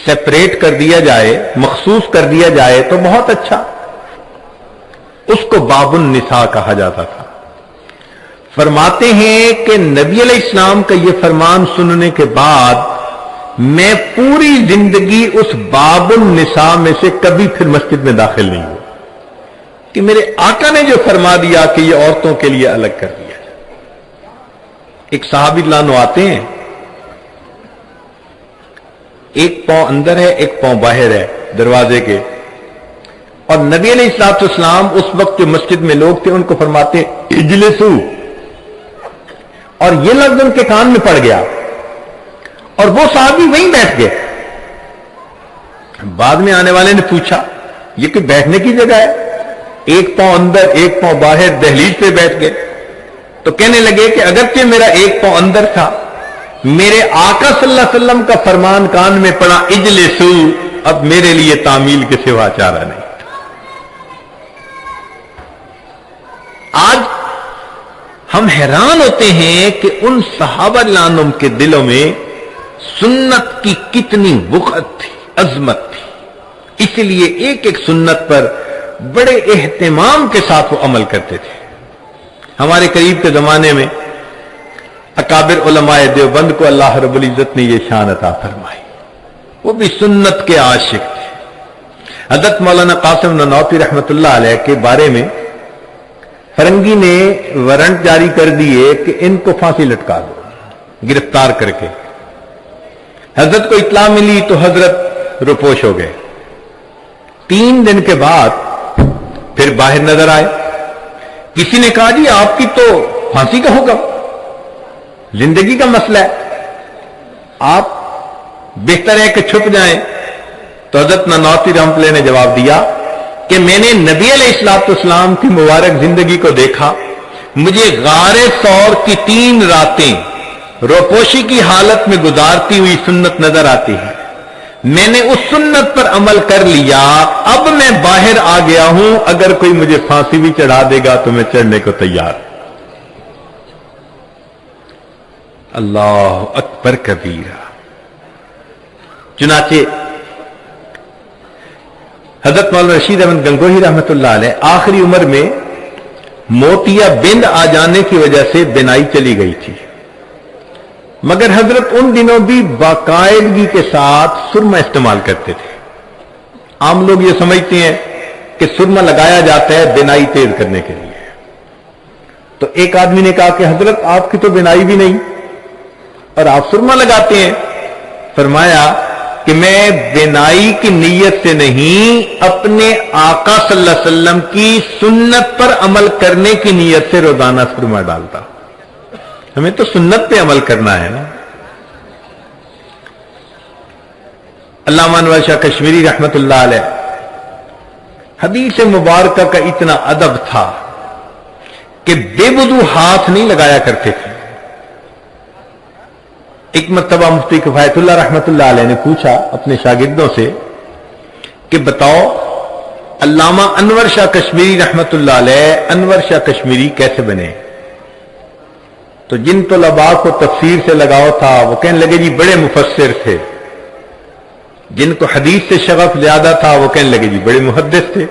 سیپریٹ کر دیا جائے، مخصوص کر دیا جائے تو بہت اچھا. اس کو باب النساء کہا جاتا تھا. فرماتے ہیں کہ نبی علیہ السلام کا یہ فرمان سننے کے بعد میں پوری زندگی اس باب النساء میں سے کبھی پھر مسجد میں داخل نہیں ہوا کہ میرے آقا نے جو فرما دیا کہ یہ عورتوں کے لیے الگ کر دیا. ایک صحابی لانو آتے ہیں، ایک پاؤں اندر ہے ایک پاؤں باہر ہے دروازے کے، اور نبی علیہ الصلوۃ والسلام اس وقت جو مسجد میں لوگ تھے ان کو فرماتے اجلسو، اور یہ لفظ ان کے کان میں پڑ گیا اور وہ صحابی وہیں بیٹھ گئے. بعد میں آنے والے نے پوچھا یہ کوئی بیٹھنے کی جگہ ہے؟ ایک پاؤں اندر ایک پاؤں باہر، دہلیز پہ بیٹھ گئے. تو کہنے لگے کہ اگرچہ میرا ایک پاؤں اندر تھا، میرے آقا صلی اللہ علیہ وسلم کا فرمان کان میں پڑا اجلسو، اب میرے لیے تعمیل کے سوا چارہ نہیں. آج ہم حیران ہوتے ہیں کہ ان صحابہ لانم کے دلوں میں سنت کی کتنی وقت تھی، عظمت تھی. اسی لیے ایک ایک سنت پر بڑے اہتمام کے ساتھ وہ عمل کرتے تھے. ہمارے قریب کے زمانے میں اکابر علماء دیوبند کو اللہ رب العزت نے یہ شان عطا فرمائی، وہ بھی سنت کے عاشق تھے. حضرت مولانا قاسم نانوتوی رحمۃ اللہ علیہ کے بارے میں فرنگی نے وارنٹ جاری کر دیے کہ ان کو پھانسی لٹکا دو، گرفتار کر کے. حضرت کو اطلاع ملی تو حضرت روپوش ہو گئے. 3 دن کے بعد پھر باہر نظر آئے. کسی نے کہا جی آپ کی تو پھانسی کا حکم، زندگی کا مسئلہ ہے، آپ بہتر ہے کہ چھپ جائیں. تو حضرت نانوتوی رحمۃ اللہ نے جواب دیا کہ میں نے نبی علیہ الصلوۃ والسلام کی مبارک زندگی کو دیکھا، مجھے غار ثور کی 3 راتیں روپوشی کی حالت میں گزارتی ہوئی سنت نظر آتی ہے. میں نے اس سنت پر عمل کر لیا، اب میں باہر آ گیا ہوں، اگر کوئی مجھے پھانسی بھی چڑھا دے گا تو میں چڑھنے کو تیار. اللہ اکبر کبیرہ. چنانچہ حضرت مولانا رشید احمد گنگوہی رحمۃ اللہ علیہ آخری عمر میں موتیا بند آ جانے کی وجہ سے بینائی چلی گئی تھی، مگر حضرت ان دنوں بھی باقاعدگی کے ساتھ سرما استعمال کرتے تھے. عام لوگ یہ سمجھتے ہیں کہ سرما لگایا جاتا ہے بینائی تیز کرنے کے لیے. تو ایک آدمی نے کہا کہ حضرت آپ کی تو بینائی بھی نہیں اور آپ سرما لگاتے ہیں. فرمایا کہ میں بینائی کی نیت سے نہیں، اپنے آقا صلی اللہ علیہ وسلم کی سنت پر عمل کرنے کی نیت سے روزانہ سرما ڈالتا. ہمیں تو سنت پہ عمل کرنا ہے نا. علامہ انور شاہ کشمیری رحمت اللہ علیہ حدیث مبارکہ کا اتنا ادب تھا کہ بے وضو ہاتھ نہیں لگایا کرتے تھے۔ ایک مرتبہ مفتی کفایت اللہ رحمت اللہ علیہ نے پوچھا اپنے شاگردوں سے کہ بتاؤ علامہ انور شاہ کشمیری رحمت اللہ علیہ انور شاہ کشمیری کیسے بنے؟ تو جن طلباء کو تفسیر سے لگاؤ تھا وہ کہنے لگے جی بڑے مفسر تھے، جن کو حدیث سے شغف زیادہ تھا وہ کہنے لگے جی بڑے محدث تھے،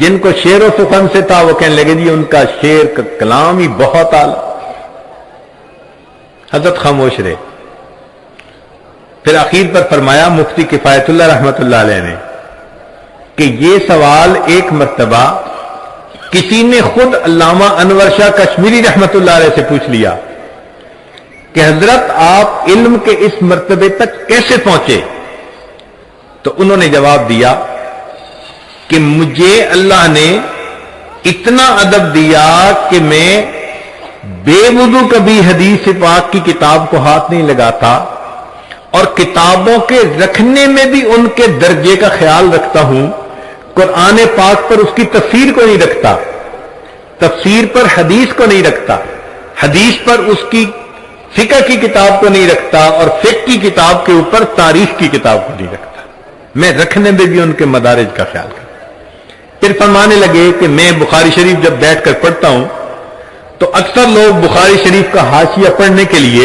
جن کو شعر و سخن سے تھا وہ کہنے لگے جی ان کا شعر کا کلام ہی بہت اعلیٰ۔ حضرت خاموش رہے۔ پھر آخر پر فرمایا مفتی کفایت اللہ رحمت اللہ علیہ نے کہ یہ سوال ایک مرتبہ کسی نے خود علامہ انور شاہ کشمیری رحمت اللہ علیہ سے پوچھ لیا کہ حضرت آپ علم کے اس مرتبے تک کیسے پہنچے؟ تو انہوں نے جواب دیا کہ مجھے اللہ نے اتنا ادب دیا کہ میں بے وضو کبھی حدیث پاک کی کتاب کو ہاتھ نہیں لگاتا، اور کتابوں کے رکھنے میں بھی ان کے درجے کا خیال رکھتا ہوں۔ قرآن پاک پر اس کی تفسیر کو نہیں رکھتا، تفسیر پر حدیث کو نہیں رکھتا، حدیث پر اس کی فقہ کی کتاب کو نہیں رکھتا، اور فقہ کی کتاب کے اوپر تاریخ کی کتاب کو نہیں رکھتا۔ میں رکھنے میں بھی ان کے مدارج کا خیال کرتا۔ پھر فرمانے لگے کہ میں بخاری شریف جب بیٹھ کر پڑھتا ہوں تو اکثر لوگ بخاری شریف کا حاشیہ پڑھنے کے لیے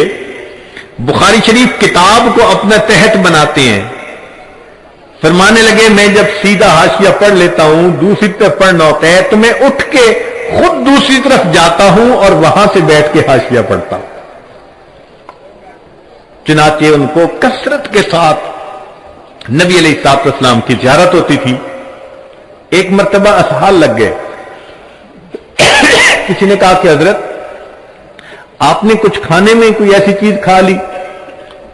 بخاری شریف کتاب کو اپنا تحت بناتے ہیں۔ فرمانے لگے میں جب سیدھا حاشیہ پڑھ لیتا ہوں، دوسری طرف پڑھنا ہوتا ہے تو میں اٹھ کے خود دوسری طرف جاتا ہوں اور وہاں سے بیٹھ کے حاشیہ پڑھتا ہوں۔ چنانچہ ان کو کثرت کے ساتھ نبی علیہ الصلوۃ والسلام کی زیارت ہوتی تھی۔ ایک مرتبہ اسحال لگ گئے، کسی نے کہا کہ حضرت آپ نے کچھ کھانے میں کوئی ایسی چیز کھا لی؟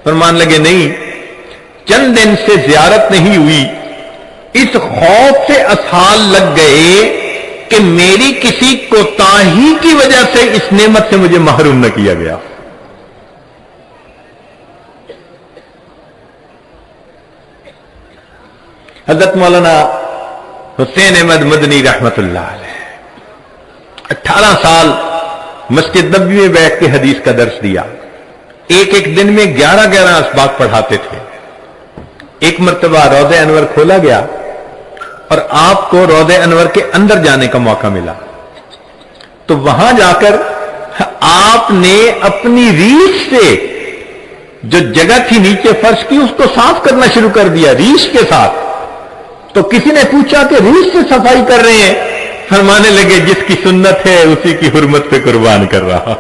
فرمان لگے نہیں، چند دن سے زیارت نہیں ہوئی، اس خوف سے اسحال لگ گئے کہ میری کسی کوتاہی کی وجہ سے اس نعمت سے مجھے محروم نہ کیا گیا۔ حضرت مولانا حسین احمد مدنی رحمت اللہ علیہ 18 سال مسجد نبوی میں بیٹھ کے حدیث کا درس دیا، ایک ایک دن میں 11 اسباق پڑھاتے تھے۔ ایک مرتبہ روضہ انور کھولا گیا اور آپ کو روضہ انور کے اندر جانے کا موقع ملا، تو وہاں جا کر آپ نے اپنی ریش سے جو جگہ تھی نیچے فرش کی اس کو صاف کرنا شروع کر دیا ریش کے ساتھ۔ تو کسی نے پوچھا کہ ریش سے صفائی کر رہے ہیں؟ فرمانے لگے جس کی سنت ہے اسی کی حرمت پہ قربان کر رہا۔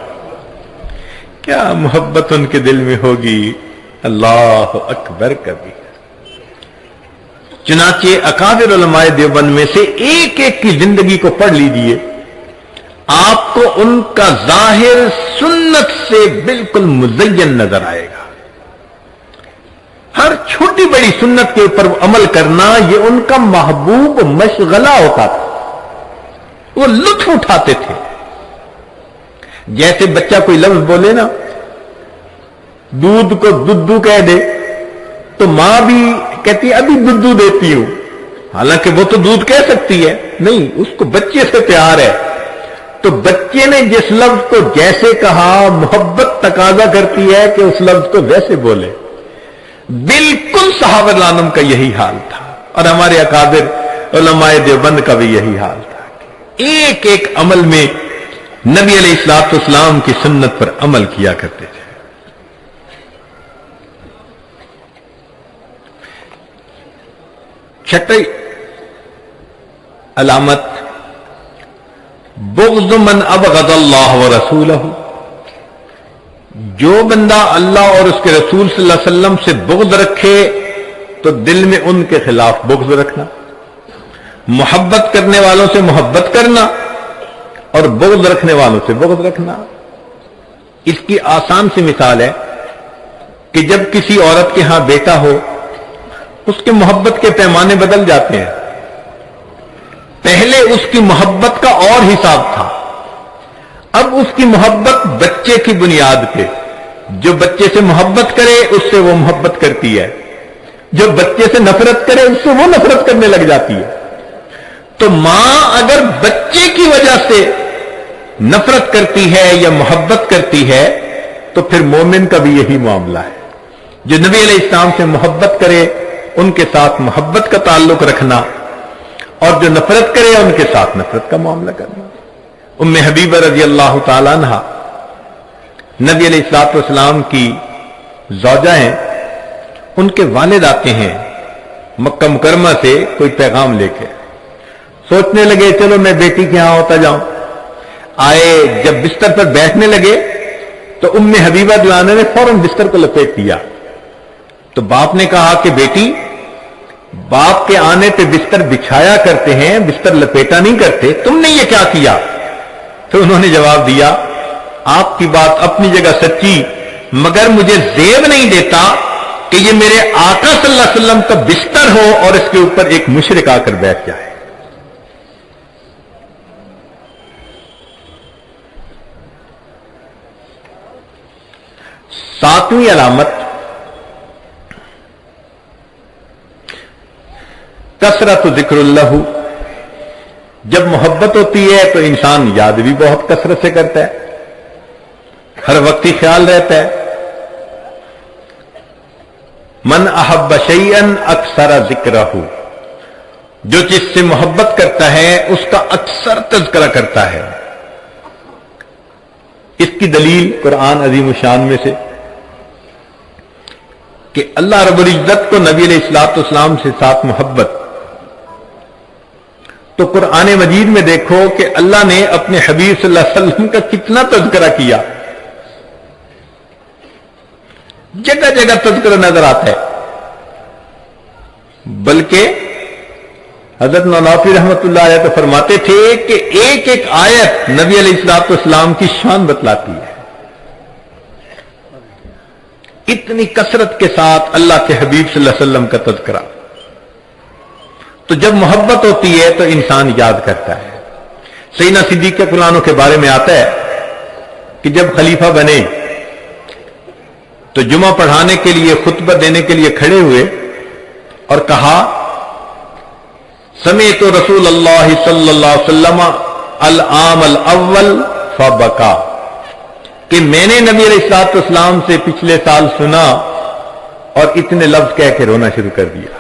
کیا محبت ان کے دل میں ہوگی، اللہ اکبر کبھی۔ چنانچہ اکابر علماء دیوبند میں سے ایک ایک کی زندگی کو پڑھ لیجئے، آپ کو ان کا ظاہر سنت سے بالکل مزین نظر آئے گا۔ ہر چھوٹی بڑی سنت کے اوپر عمل کرنا یہ ان کا محبوب مشغلہ ہوتا تھا، وہ لطف اٹھاتے تھے۔ جیسے بچہ کوئی لفظ بولے نا، دودھ کو دودھو کہہ دے تو ماں بھی کہتی ہے ابھی دودھو دیتی ہوں، حالانکہ وہ تو دودھ کہہ سکتی ہے، نہیں، اس کو بچے سے پیار ہے۔ تو بچے نے جس لفظ کو جیسے کہا، محبت تقاضا کرتی ہے کہ اس لفظ کو ویسے بولے۔ بالکل صحابہ رضوان کا یہی حال تھا، اور ہمارے اکابر علماء دیوبند کا بھی یہی حال تھا۔ ایک ایک عمل میں نبی علیہ الصلوۃ والسلام کی سنت پر عمل کیا کرتے تھے۔ چھٹی علامت بغض من ابغض اللہ ورسولہ، جو بندہ اللہ اور اس کے رسول صلی اللہ علیہ وسلم سے بغض رکھے تو دل میں ان کے خلاف بغض رکھنا، محبت کرنے والوں سے محبت کرنا اور بغض رکھنے والوں سے بغض رکھنا۔ اس کی آسان سی مثال ہے کہ جب کسی عورت کے ہاں بیٹا ہو، اس کے محبت کے پیمانے بدل جاتے ہیں۔ پہلے اس کی محبت کا اور حساب تھا، اب اس کی محبت بچے کی بنیاد پہ، جو بچے سے محبت کرے اس سے وہ محبت کرتی ہے، جو بچے سے نفرت کرے اس سے وہ نفرت کرنے لگ جاتی ہے۔ تو ماں اگر بچے کی وجہ سے نفرت کرتی ہے یا محبت کرتی ہے تو پھر مومن کا بھی یہی معاملہ ہے. جو نبی علیہ السلام سے محبت کرے ان کے ساتھ محبت کا تعلق رکھنا, اور جو نفرت کرے ان کے ساتھ نفرت کا معاملہ کرنا. ام حبیبہ رضی اللہ تعالیٰ عنہ نبی علیہ الصلوۃ والسلام کی زوجہ ہیں. ان کے والد آتے ہیں مکہ مکرمہ سے کوئی پیغام لے کے, سوچنے لگے چلو میں بیٹی کے ہاں ہوتا جاؤں. آئے, جب بستر پر بیٹھنے لگے تو ام حبیبہ دلانہ نے فوراً بستر کو لپیٹ دیا. تو باپ نے کہا کہ بیٹی, باپ کے آنے پہ بستر بچھایا کرتے ہیں, بستر لپیٹا نہیں کرتے, تم نے یہ کیا کیا؟ تو انہوں نے جواب دیا, آپ کی بات اپنی جگہ سچی, مگر مجھے زیب نہیں دیتا کہ یہ میرے آقا صلی اللہ علیہ وسلم کا بستر ہو اور اس کے اوپر ایک مشرک آ کر بیٹھ جائے. ساتویں علامت کثرت ذکر اللہ. جب محبت ہوتی ہے تو انسان یاد بھی بہت کثرت سے کرتا ہے, ہر وقت ہی خیال رہتا ہے. من احب شیئا اکثر ذکرہ, جو جس سے محبت کرتا ہے اس کا اکثر تذکرہ کرتا ہے. اس کی دلیل قرآن عظیم الشان میں سے کہ اللہ رب العزت کو نبی علیہ الصلوۃ والسلام سے ساتھ محبت, تو قرآن مجید میں دیکھو کہ اللہ نے اپنے حبیب صلی اللہ علیہ وسلم کا کتنا تذکرہ کیا. جگہ جگہ تذکرہ نظر آتا ہے. بلکہ حضرت نانوتوی رحمۃ اللہ علیہ تو فرماتے تھے کہ ایک ایک آیت نبی علیہ الصلوۃ والسلام کی شان بتلاتی ہے. اتنی کثرت کے ساتھ اللہ کے حبیب صلی اللہ علیہ وسلم کا تذکرہ. تو جب محبت ہوتی ہے تو انسان یاد کرتا ہے. سیدنا صدیق اکبر عنہ کے بارے میں آتا ہے کہ جب خلیفہ بنے تو جمعہ پڑھانے کے لیے, خطبہ دینے کے لیے کھڑے ہوئے اور کہا, سمعت رسول اللہ صلی اللہ علیہ وسلم العام الاول فبکا, کہ میں نے نبی علیہ الصلوۃ والسلام سے پچھلے سال سنا اور اتنے لفظ کہہ کے رونا شروع کر دیا.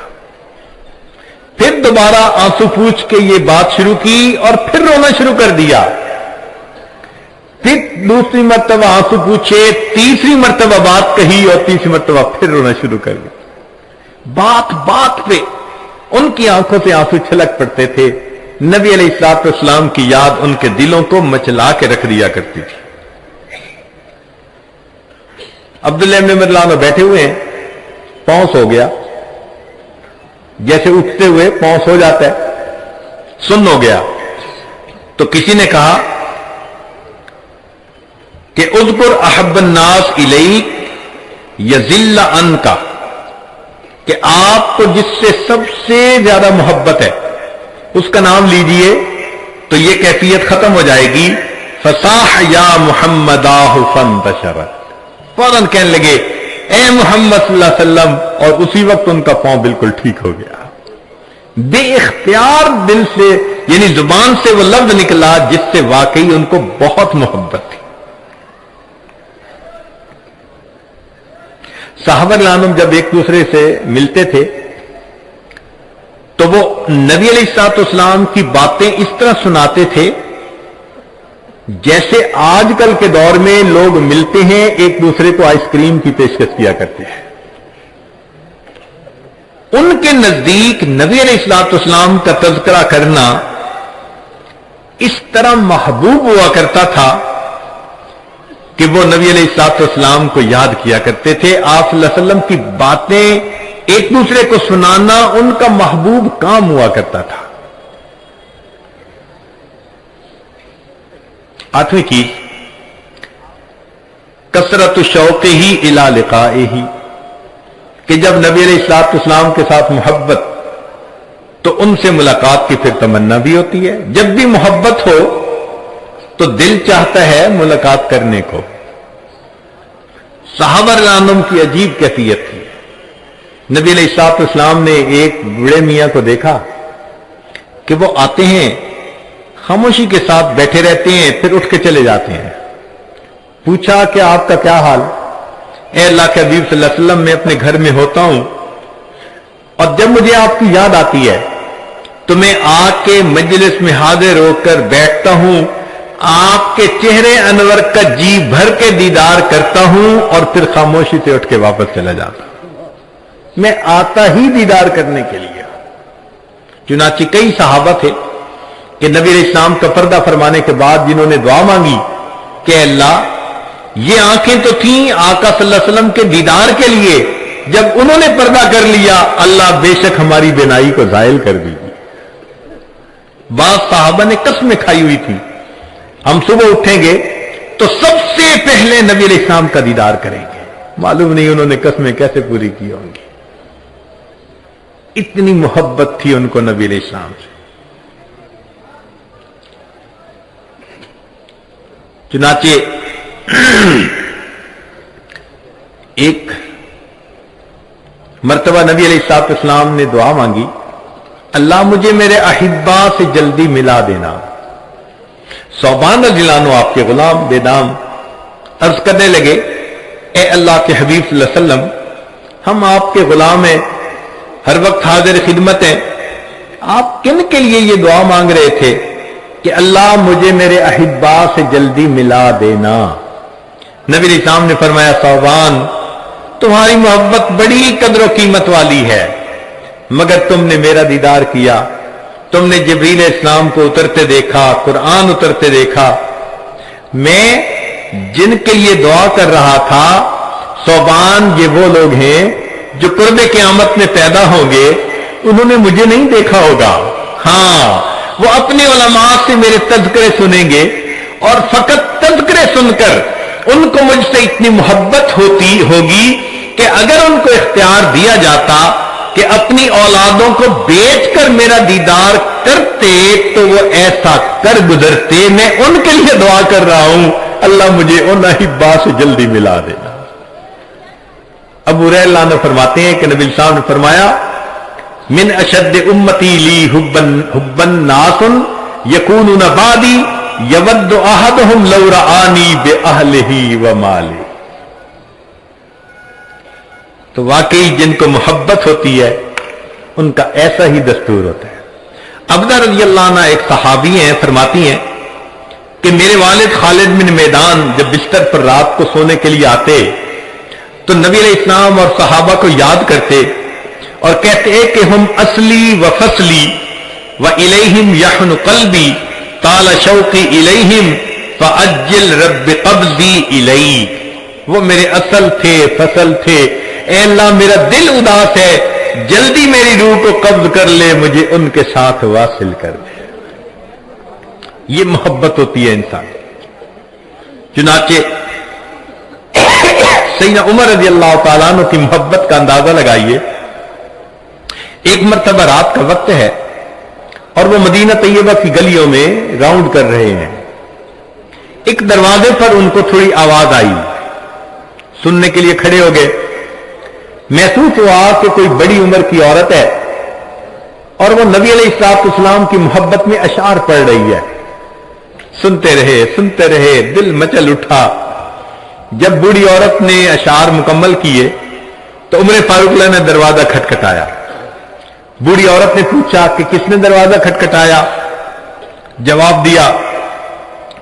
پھر دوبارہ آنسو پوچھ کے یہ بات شروع کی اور پھر رونا شروع کر دیا. پھر دوسری مرتبہ آنسو پوچھے, تیسری مرتبہ بات کہی اور تیسری مرتبہ پھر رونا شروع کر دیا. بات بات پہ ان کی آنکھوں سے آنسو چھلک پڑتے تھے. نبی علیہ الصلوۃ والسلام کی یاد ان کے دلوں کو مچلا کے رکھ دیا کرتی تھی. عبداللہ ابن عمر بیٹھے ہوئے ہیں, پاؤں سو گیا, جیسے اٹھتے ہوئے پاؤں سو جاتا ہے, سن ہو گیا. تو کسی نے کہا کہ اذکر احب الناس الیک یذل عنک, کہ آپ کو جس سے سب سے زیادہ محبت ہے اس کا نام لیجئے تو یہ کیفیت ختم ہو جائے گی. فصاح یا محمداہ فانتشرت, فوراً کہنے لگے اے محمد صلی اللہ علیہ وسلم, اور اسی وقت ان کا پاؤں بالکل ٹھیک ہو گیا. بے اختیار دل سے, یعنی زبان سے وہ لفظ نکلا جس سے واقعی ان کو بہت محبت تھی. صحابہ کرام جب ایک دوسرے سے ملتے تھے تو وہ نبی علیہ الصلوۃ والسلام کی باتیں اس طرح سناتے تھے جیسے آج کل کے دور میں لوگ ملتے ہیں ایک دوسرے کو آئس کریم کی پیشکش کیا کرتے ہیں. ان کے نزدیک نبی علیہ الصلوۃ والسلام کا تذکرہ کرنا اس طرح محبوب ہوا کرتا تھا کہ وہ نبی علیہ الصلوۃ والسلام کو یاد کیا کرتے تھے. آپ صلی اللہ علیہ وسلم کی باتیں ایک دوسرے کو سنانا ان کا محبوب کام ہوا کرتا تھا. آٹھویں چیز کثرت شوق ہی الی لقائہ, کہ جب نبی علیہ الصلوۃ والسلام کے ساتھ محبت تو ان سے ملاقات کی پھر تمنا بھی ہوتی ہے. جب بھی محبت ہو تو دل چاہتا ہے ملاقات کرنے کو. صحابہ رضوان عنہم کی عجیب کیفیت تھی. نبی علیہ الصلوۃ والسلام نے ایک بوڑھے میاں کو دیکھا کہ وہ آتے ہیں خاموشی کے ساتھ بیٹھے رہتے ہیں، پھر اٹھ کے چلے جاتے ہیں۔ پوچھا کہ آپ کا کیا حال؟ اے اللہ کے حبیب صلی اللہ علیہ وسلم، میں اپنے گھر میں ہوتا ہوں اور جب مجھے آپ کی یاد آتی ہے تو میں آ کے مجلس میں حاضر ہو کر بیٹھتا ہوں، آپ کے چہرے انور کا جی بھر کے دیدار کرتا ہوں اور پھر خاموشی سے اٹھ کے واپس چلا جاتا ہوں۔ میں آتا ہی دیدار کرنے کے لیے۔ چنانچہ کئی صحابہ تھے کہ نبی علیہ السلام کا پردہ فرمانے کے بعد جنہوں نے دعا مانگی کہ اللہ، یہ آنکھیں تو تھیں آقا صلی اللہ علیہ وسلم کے دیدار کے لیے، جب انہوں نے پردہ کر لیا اللہ بے شک ہماری بینائی کو زائل کر دیجیے۔ بعض صحابہ نے قسمیں کھائی ہوئی تھی، ہم صبح اٹھیں گے تو سب سے پہلے نبی علیہ السلام کا دیدار کریں گے۔ معلوم نہیں انہوں نے قسمیں کیسے پوری کی ہوں گی، اتنی محبت تھی ان کو نبی علیہ السلام سے۔ چنانچہ ایک مرتبہ نبی علیہ السلام نے دعا مانگی، اللہ مجھے میرے احبا سے جلدی ملا دینا۔ صوبان رضی اللہ عنہ آپ کے غلام بے نام عرض کرنے لگے، اے اللہ کے حبیب صلی اللہ علیہ وسلم، ہم آپ کے غلام ہیں، ہر وقت حاضر خدمت ہیں، آپ کن کے لیے یہ دعا مانگ رہے تھے کہ اللہ مجھے میرے احبا سے جلدی ملا دینا؟ نبی علیہ السلام نے فرمایا، صوبان، تمہاری محبت بڑی قدر و قیمت والی ہے، مگر تم نے میرا دیدار کیا، تم نے جبریل علیہ السلام کو اترتے دیکھا، قرآن اترتے دیکھا۔ میں جن کے لیے دعا کر رہا تھا، صوبان یہ وہ لوگ ہیں جو قرب قیامت میں پیدا ہوں گے، انہوں نے مجھے نہیں دیکھا ہوگا، ہاں وہ اپنے علماء سے میرے تذکرے سنیں گے، اور فقط تذکرے سن کر ان کو مجھ سے اتنی محبت ہوگی کہ اگر ان کو اختیار دیا جاتا کہ اپنی اولادوں کو بیچ کر میرا دیدار کرتے تو وہ ایسا کر گزرتے۔ میں ان کے لیے دعا کر رہا ہوں، اللہ مجھے ان احبا سے جلدی ملا دینا۔ ابو ہریرہ اللہ عنہ فرماتے ہیں کہ نبی صلی اللہ علیہ وسلم نے فرمایا، من اشد امتی لی حبا ناس یکونون بعدی یود احدہم لو رآنی باہلہ ومالہ۔ تو واقعی جن کو محبت ہوتی ہے ان کا ایسا ہی دستور ہوتا ہے۔ عبدہ رضی اللہ عنہ ایک صحابی ہیں، فرماتی ہیں کہ میرے والد خالد بن میدان جب بستر پر رات کو سونے کے لیے آتے تو نبی علیہ السلام اور صحابہ کو یاد کرتے اور کہتے کہ ہم اصلی و فصلی و الیہم یحن قلبی طال شوقی الیہم فاجل رب قبضی الیک۔ وہ میرے اصل تھے، فصل تھے، اے اللہ میرا دل اداس ہے، جلدی میری روح کو قبض کر لے، مجھے ان کے ساتھ واصل کر دے۔ یہ محبت ہوتی ہے انسان۔ چنانچہ سیدنا عمر رضی اللہ تعالیٰ عنہ کی محبت کا اندازہ لگائیے۔ ایک مرتبہ رات کا وقت ہے اور وہ مدینہ طیبہ کی گلیوں میں راؤنڈ کر رہے ہیں، ایک دروازے پر ان کو تھوڑی آواز آئی، سننے کے لیے کھڑے ہو گئے۔ محسوس ہوا کہ کوئی بڑی عمر کی عورت ہے اور وہ نبی علیہ السلام کی محبت میں اشعار پڑھ رہی ہے۔ سنتے رہے، دل مچل اٹھا۔ جب بوڑھی عورت نے اشعار مکمل کیے تو عمر فاروق نے دروازہ کھٹکھٹایا۔ بوڑھی عورت نے پوچھا کہ کس نے دروازہ کھٹکھٹایا؟ جواب دیا،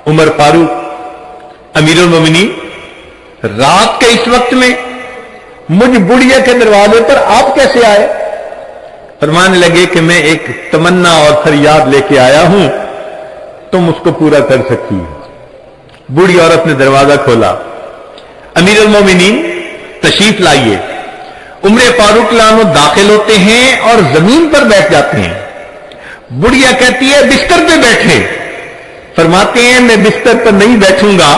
عمر فاروق امیر المومنین، رات کے اس وقت میں مجھ بڑھیا کے دروازے پر آپ کیسے آئے؟ فرمانے لگے کہ میں ایک تمنا اور فریاد لے کے آیا ہوں، تم اس کو پورا کر سکتی ہو۔ بوڑھی عورت نے دروازہ کھولا، امیر المومنین تشریف لائیے۔ عمر فاروق عنہ داخل ہوتے ہیں اور زمین پر بیٹھ جاتے ہیں۔ بڑھیا کہتی ہے بستر پہ بیٹھے۔ فرماتے ہیں میں بستر پر نہیں بیٹھوں گا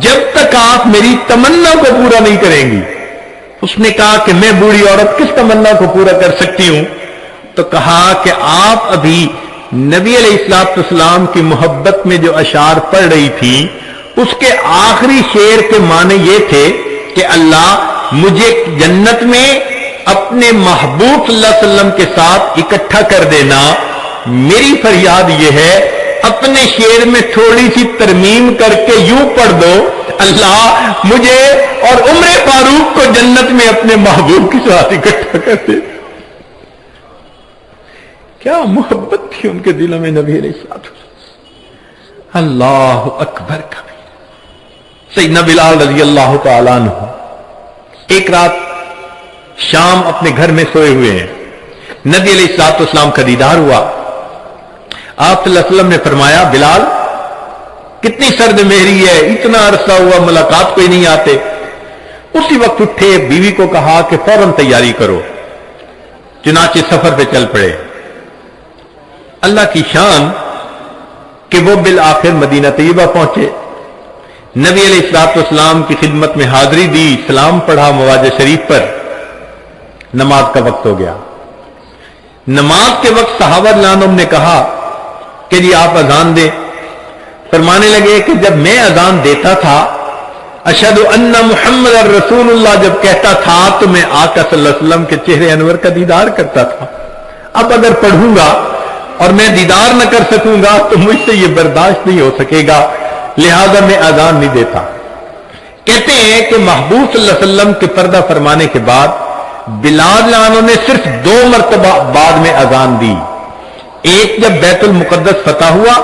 جب تک آپ میری تمنا کو پورا نہیں کریں گی۔ اس نے کہا کہ میں بوڑھی عورت کس تمنا کو پورا کر سکتی ہوں؟ تو کہا کہ آپ ابھی نبی علیہ السلام کی محبت میں جو اشعار پڑھ رہی تھی اس کے آخری شعر کے معنی یہ تھے کہ اللہ مجھے جنت میں اپنے محبوب صلی اللہ علیہ وسلم کے ساتھ اکٹھا کر دینا۔ میری فریاد یہ ہے اپنے شعر میں تھوڑی سی ترمیم کر کے یوں پڑھ دو، اللہ مجھے اور عمر فاروق کو جنت میں اپنے محبوب کے ساتھ اکٹھا کر دے۔ کیا محبت تھی ان کے دلوں میں نبی علیہ الصلوۃ والسلام۔ اللہ اکبر کبیر۔ سیدنا بلال رضی اللہ تعالیٰ عنہ ایک رات شام اپنے گھر میں سوئے ہوئے ہیں، نبی علیہ الصلوۃ والسلام کا دیدار ہوا۔ آپ صلی اللہ علیہ وسلم نے فرمایا، بلال کتنی سرد مہری ہے، اتنا عرصہ ہوا ملاقات کوئی نہیں آتے۔ اسی وقت اٹھے، بیوی کو کہا کہ فوراً تیاری کرو، چنانچہ سفر پہ چل پڑے۔ اللہ کی شان کہ وہ بالآخر مدینہ طیبہ پہنچے، نبی علیہ الصلوۃ والسلام کی خدمت میں حاضری دی، سلام پڑھا مواج شریف پر، نماز کا وقت ہو گیا۔ نماز کے وقت صحابہ رضوان نے کہا کہ جی آپ اذان دیں۔ فرمانے لگے کہ جب میں اذان دیتا تھا اشہد ان محمد رسول اللہ جب کہتا تھا تو میں آقا صلی اللہ علیہ وسلم کے چہرے انور کا دیدار کرتا تھا، اب اگر پڑھوں گا اور میں دیدار نہ کر سکوں گا تو مجھ سے یہ برداشت نہیں ہو سکے گا، لہذا میں اذان نہیں دیتا۔ کہتے ہیں کہ محبوب صلی اللہ علیہ وسلم کے پردہ فرمانے کے بعد بلال عنہ نے صرف 2 مرتبہ بعد میں اذان دی۔ ایک جب بیت المقدس فتح ہوا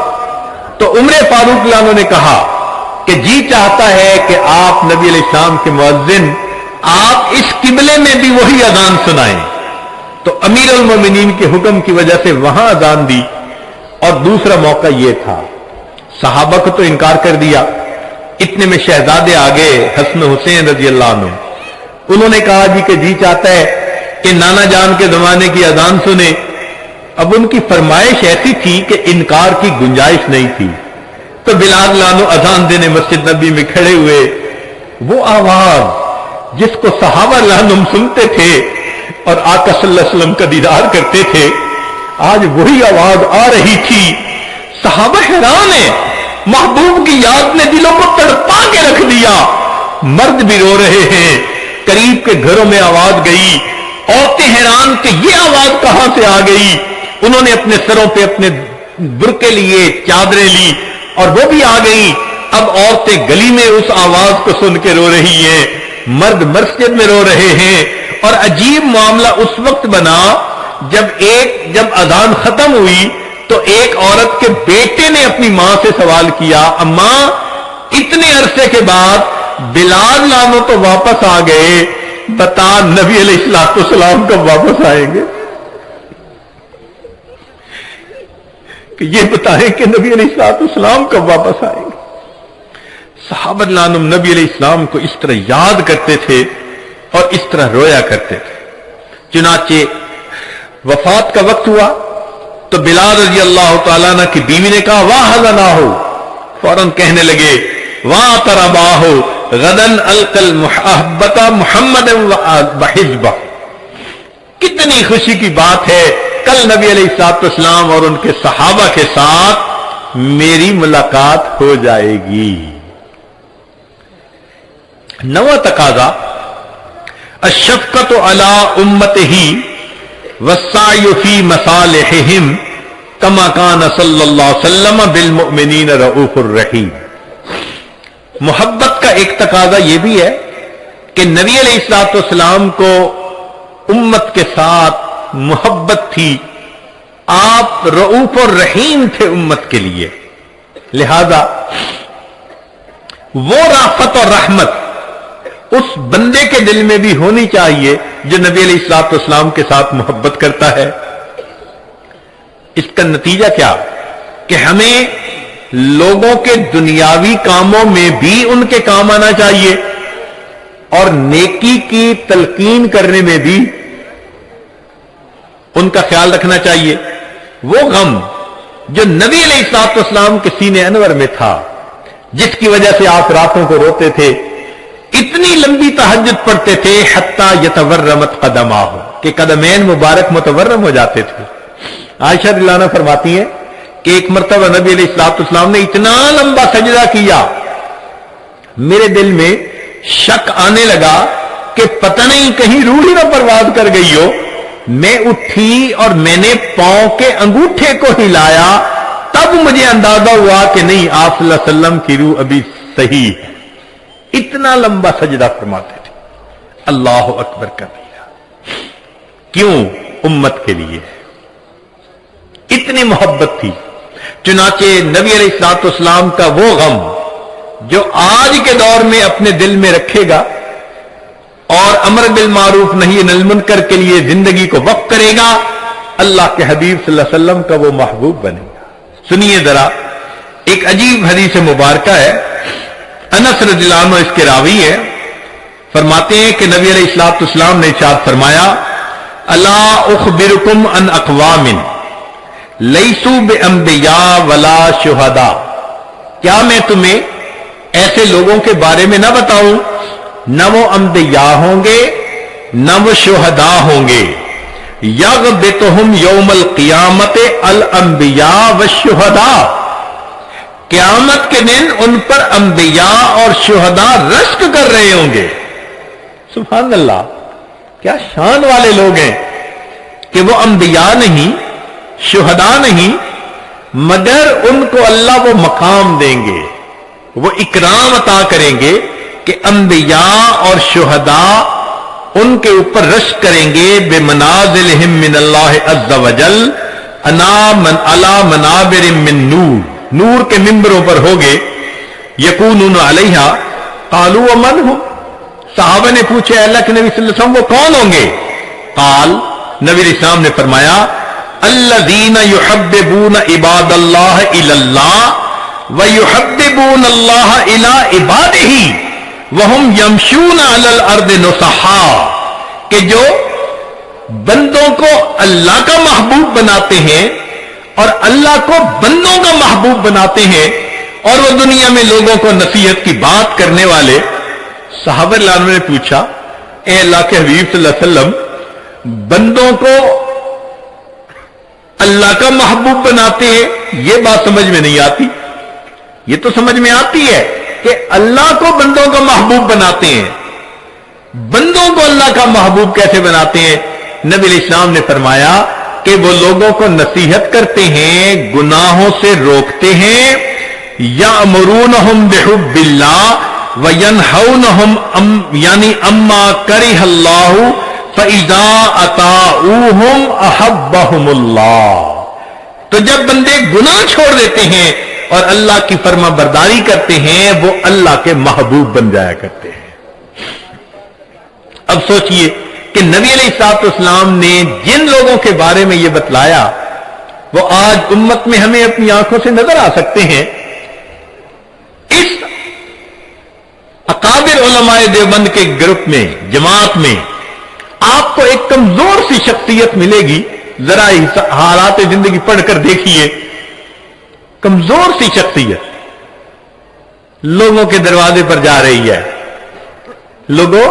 تو عمر فاروق عنہ نے کہا کہ جی چاہتا ہے کہ آپ نبی علیہ السلام کے مؤذن، آپ اس قبلے میں بھی وہی اذان سنائیں، تو امیر المومنین کے حکم کی وجہ سے وہاں اذان دی۔ اور دوسرا موقع یہ تھا، صحابہ کو تو انکار کر دیا، اتنے میں شہزادے آگے حسن حسین رضی اللہ عنہ، انہوں نے کہا جی کہ جی چاہتا ہے کہ نانا جان کے زمانے کی اذان سنے۔ اب ان کی فرمائش ایسی تھی کہ انکار کی گنجائش نہیں تھی، تو بلال لانو اذان دینے مسجد نبی میں کھڑے ہوئے، وہ آواز جس کو صحابہ لانم سنتے تھے اور آقا صلی اللہ علیہ وسلم کا دیدار کرتے تھے، آج وہی آواز آ رہی تھی۔ صحابہ حیران ہیں، محبوب کی یاد نے دلوں کو تڑپا کے رکھ دیا، مرد بھی رو رہے ہیں، قریب کے گھروں میں آواز گئی، عورتیں حیران کہ یہ آواز کہاں سے آ گئی۔ انہوں نے اپنے سروں پہ اپنے برقعے لیے، چادریں لی اور وہ بھی آ گئی۔ اب عورتیں گلی میں اس آواز کو سن کے رو رہی ہیں، مرد مسجد میں رو رہے ہیں۔ اور عجیب معاملہ اس وقت بنا جب اذان ختم ہوئی تو ایک عورت کے بیٹے نے اپنی ماں سے سوال کیا، اماں اتنے عرصے کے بعد بلال لانو تو واپس آ گئے، بتا نبی علیہ الصلوۃ والسلام کب واپس آئیں گے؟ کہ یہ بتائیں کہ نبی علیہ الصلوۃ والسلام کب واپس آئیں گے؟ صحابہ لانم نبی علیہ السلام کو اس طرح یاد کرتے تھے اور اس طرح رویا کرتے تھے۔ چنانچہ وفات کا وقت ہوا تو بلال رضی اللہ تعالیٰ عنہ کی بیوی نے کہا واہ حزنا ہو، فوراً کہنے لگے واہ تربا ہو غدن القل محبت محمد وحزبہ، کتنی خوشی کی بات ہے، کل نبی علیہ الصلوۃ والسلام اور ان کے صحابہ کے ساتھ میری ملاقات ہو جائے گی۔ نواں تقاضا الشفقۃ علی امتہ والسعی فی مصالحہم کما کان صلی اللہ علیہ وسلم بالمؤمنین رؤوف الرحیم۔ محبت کا ایک تقاضا یہ بھی ہے کہ نبی علیہ الصلوۃ والسلام کو امت کے ساتھ محبت تھی، آپ رؤوف الرحیم تھے امت کے لیے، لہذا وہ رافت اور رحمت اس بندے کے دل میں بھی ہونی چاہیے جو نبی علیہ الصلوۃ والسلام کے ساتھ محبت کرتا ہے۔ اس کا نتیجہ کیا کہ ہمیں لوگوں کے دنیاوی کاموں میں بھی ان کے کام آنا چاہیے اور نیکی کی تلقین کرنے میں بھی ان کا خیال رکھنا چاہیے۔ وہ غم جو نبی علیہ الصلوۃ والسلام کے سینے انور میں تھا، جس کی وجہ سے آپ راتوں کو روتے تھے، اتنی لمبی تہجد پڑھتے تھے حتیٰ یتورمت قدماہ، کہ قدمین مبارک متورم ہو جاتے تھے۔ عائشہ رضی اللہ عنہا فرماتی ہیں کہ ایک مرتبہ نبی علیہ الصلوۃ والسلام نے اتنا لمبا سجدہ کیا، میرے دل میں شک آنے لگا کہ پتہ نہیں کہیں روح ہی نہ پرواز کر گئی ہو۔ میں اٹھی اور میں نے پاؤں کے انگوٹھے کو ہلایا، تب مجھے اندازہ ہوا کہ نہیں، آپ صلی اللہ علیہ وسلم کی روح ابھی صحیح ہے. اتنا لمبا سجدہ فرماتے تھے. اللہ اکبر کبیرہ. کیوں؟ امت کے لیے اتنی محبت تھی. چنانچہ نبی علیہ الصلوۃ والسلام کا وہ غم جو آج کے دور میں اپنے دل میں رکھے گا اور امر بالمعروف نہی عن المنکر کے لیے زندگی کو وقف کرے گا، اللہ کے حبیب صلی اللہ علیہ وسلم کا وہ محبوب بنے گا. سنیے ذرا، ایک عجیب حدیث مبارکہ ہے. انس رضی اللہ عنہ اس کے راوی ہے. فرماتے ہیں کہ نبی علیہ الصلوۃ والسلام نے ارشاد فرمایا، الا اخبرکم عن اقوام لیسوا بانبیاء ولا شہداء. کیا میں تمہیں ایسے لوگوں کے بارے میں نہ بتاؤں، نہ وہ انبیاء ہوں گے نہ وہ شہداء ہوں گے. یغبطہم یوم القیامت الانبیاء والشہداء. قیامت کے دن ان پر انبیاء اور شہداء رشک کر رہے ہوں گے. سبحان اللہ، کیا شان والے لوگ ہیں کہ وہ انبیاء نہیں، شہداء نہیں، مگر ان کو اللہ وہ مقام دیں گے، وہ اکرام عطا کریں گے کہ انبیاء اور شہداء ان کے اوپر رشک کریں گے. بمنازلہم من اللہ عز وجل علی منابر من نور. نور کے ممبروں پر ہوگے. یکونون علیہا قالوا ومن ہم. صحابہ نے پوچھے اللہ کے نبی صلی اللہ علیہ وسلم وہ کون ہوں گے؟ قال، نبی علیہ السلام نے فرمایا، الذین یحببون عباد اللہ الی اللہ ویحببون اللہ الی عبادہ وہم یمشون علی الارض نصحا. کہ جو بندوں کو اللہ کا محبوب بناتے ہیں اور اللہ کو بندوں کا محبوب بناتے ہیں اور وہ دنیا میں لوگوں کو نصیحت کی بات کرنے والے. صحابہ عنہ نے پوچھا، اے اللہ کے حبیب صلی اللہ علیہ وسلم، بندوں کو اللہ کا محبوب بناتے ہیں، یہ بات سمجھ میں نہیں آتی. یہ تو سمجھ میں آتی ہے کہ اللہ کو بندوں کا محبوب بناتے ہیں. بندوں کو اللہ کا محبوب کیسے بناتے ہیں؟ نبی علیہ السلام نے فرمایا کہ وہ لوگوں کو نصیحت کرتے ہیں، گناہوں سے روکتے ہیں. یأمرونہم بحب اللہ وینہونہم یعنی اما کرہ اللہ فَإِذَا أَطَاعُوهُمْ أَحَبَّهُمُ اللَّهُ. تو جب بندے گناہ چھوڑ دیتے ہیں اور اللہ کی فرما برداری کرتے ہیں، وہ اللہ کے محبوب بن جایا کرتے ہیں. اب سوچئے کہ نبی علیہ الصلوۃ والسلام نے جن لوگوں کے بارے میں یہ بتلایا وہ آج امت میں ہمیں اپنی آنکھوں سے نظر آ سکتے ہیں. اس اکابر علماء دیوبند کے گروپ میں، جماعت میں آپ کو ایک کمزور سی شخصیت ملے گی. ذرا حالات زندگی پڑھ کر دیکھیے. کمزور سی شخصیت لوگوں کے دروازے پر جا رہی ہے. لوگوں،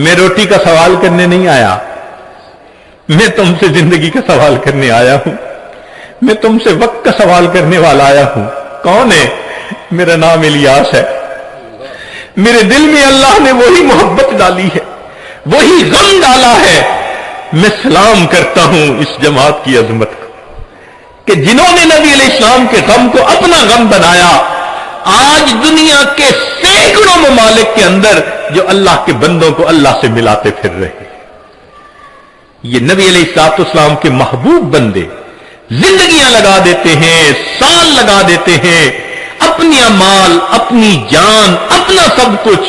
میں روٹی کا سوال کرنے نہیں آیا، میں تم سے زندگی کا سوال کرنے آیا ہوں. میں تم سے وقت کا سوال کرنے والا آیا ہوں. کون ہے؟ میرا نام الیاس ہے. میرے دل میں اللہ نے وہی محبت ڈالی ہے، وہی غم ڈالا ہے. میں سلام کرتا ہوں اس جماعت کی عظمت کو کہ جنہوں نے نبی علیہ السلام کے غم کو اپنا غم بنایا. آج دنیا کے سینکڑوں ممالک کے اندر جو اللہ کے بندوں کو اللہ سے ملاتے پھر رہے ہیں، یہ نبی علیہ الصلوۃ والسلام کے محبوب بندے زندگیاں لگا دیتے ہیں، سال لگا دیتے ہیں، اپنی مال، اپنی جان، اپنا سب کچھ.